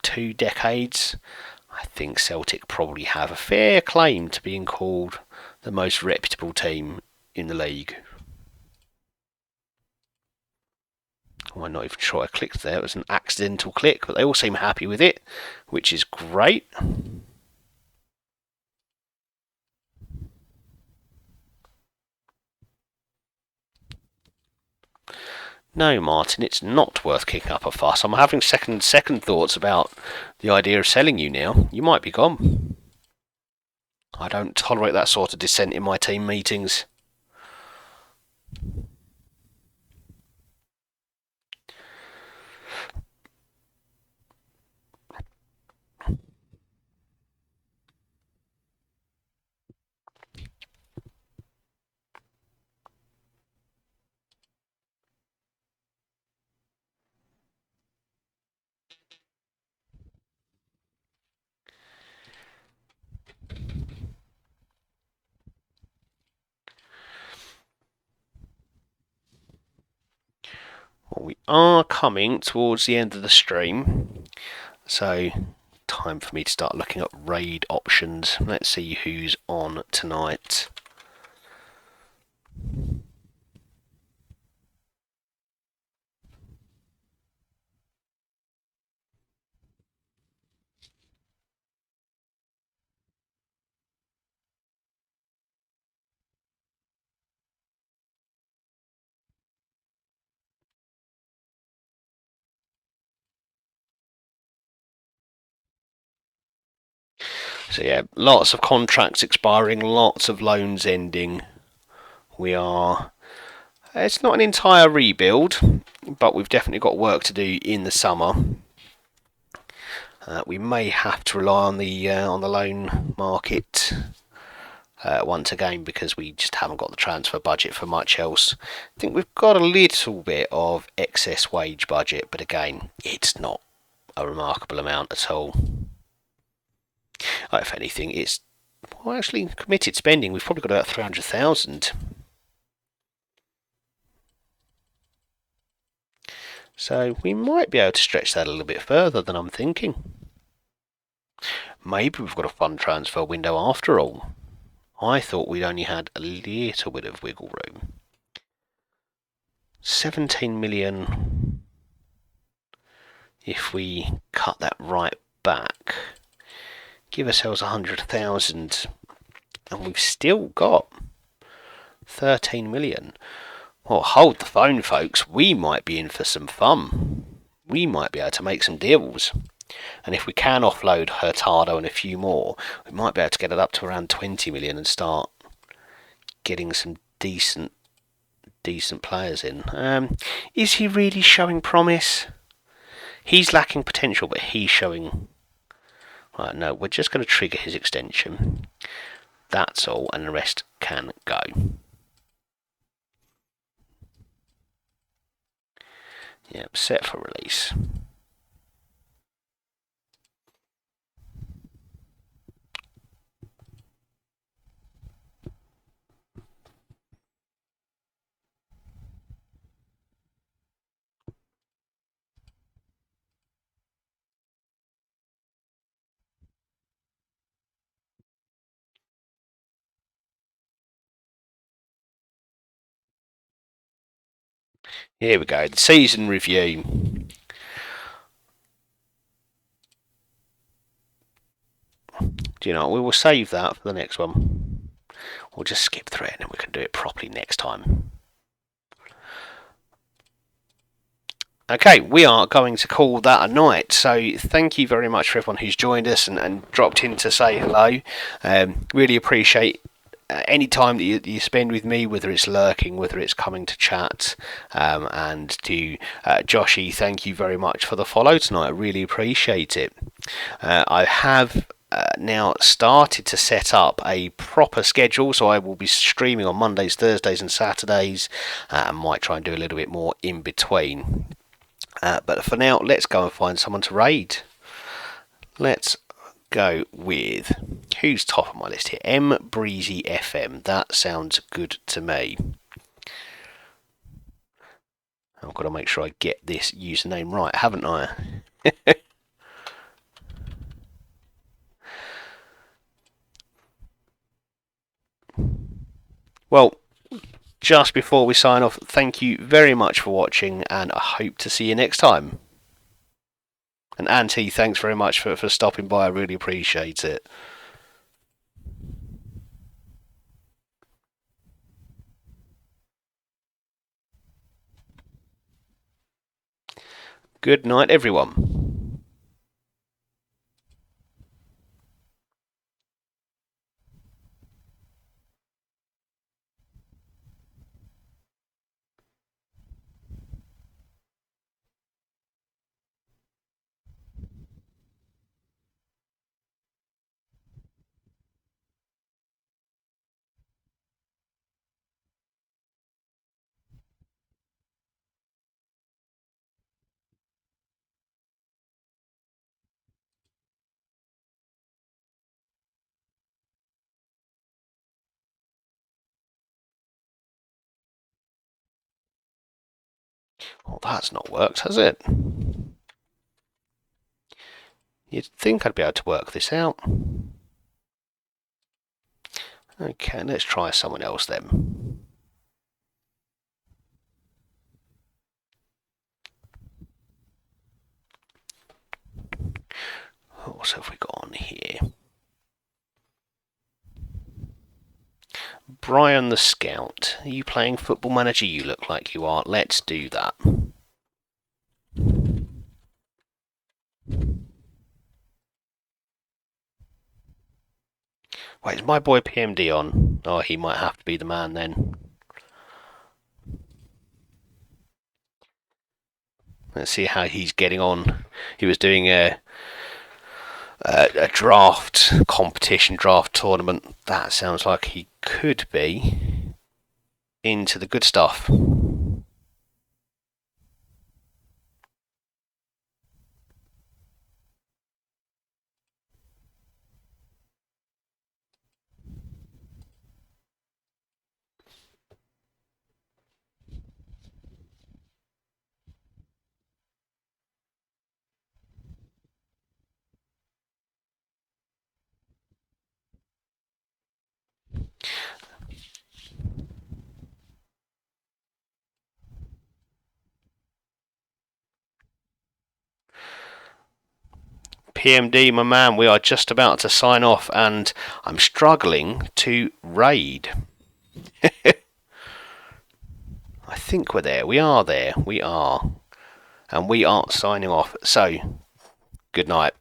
2 decades. I think Celtic probably have a fair claim to being called the most reputable team in the league. Oh, I'm not even sure I clicked there. It was an accidental click, but they all seem happy with it, which is great. No, Martin, it's not worth kicking up a fuss. I'm having second thoughts about the idea of selling you now. You might be gone. I don't tolerate that sort of dissent in my team meetings. Well, we are coming towards the end of the stream, so time for me to start looking at raid options. Let's see who's on tonight. So yeah, lots of contracts expiring, lots of loans ending. It's not an entire rebuild, but we've definitely got work to do in the summer. We may have to rely on the loan market once again, because we just haven't got the transfer budget for much else. I think we've got a little bit of excess wage budget, but again, it's not a remarkable amount at all. If anything, it's actually committed spending. We've probably got about 300,000. So we might be able to stretch that a little bit further than I'm thinking. Maybe we've got a fun transfer window after all. I thought we'd only had a little bit of wiggle room. 17 million. If we cut that right back, give ourselves 100,000, and we've still got 13 million. Well, hold the phone, folks. We might be in for some fun. We might be able to make some deals. And if we can offload Hurtado and a few more, we might be able to get it up to around 20 million and start getting some decent players in. Is he really showing promise? He's lacking potential, but he's showing... Right, no, we're just going to trigger his extension. That's all, and the rest can go. Yep, set for release. Here we go, the season review. Do you know, we will save that for the next one. We'll just skip through it and then we can do it properly next time. Okay, we are going to call that a night. So thank you very much for everyone who's joined us and dropped in to say hello. Really appreciate any time that you spend with me, whether it's lurking, whether it's coming to chat, and to Joshy, thank you very much for the follow tonight. I really appreciate it. I have now started to set up a proper schedule, so I will be streaming on Mondays, Thursdays and Saturdays, and might try and do a little bit more in between. But for now, let's go and find someone to raid. Let's go with, who's top of my list here? M Breezy FM. That sounds good to me. I've got to make sure I get this username right, haven't I? Well, just before we sign off, thank you very much for watching, and I hope to see you next time. And Auntie, thanks very much for stopping by. I really appreciate it. Good night, everyone. Well, that's not worked, has it? You'd think I'd be able to work this out. Okay, let's try someone else then. What have we got on here? Brian the Scout. Are you playing Football Manager? You look like you are. Let's do that. Wait, is my boy PMD on? Oh, he might have to be the man then. Let's see how he's getting on. He was doing a draft competition, draft tournament. That sounds like he could be into the good stuff. PMD, my man, we are just about to sign off, and I'm struggling to raid. I think we're there. We are there. We are. And we are signing off. So, good night.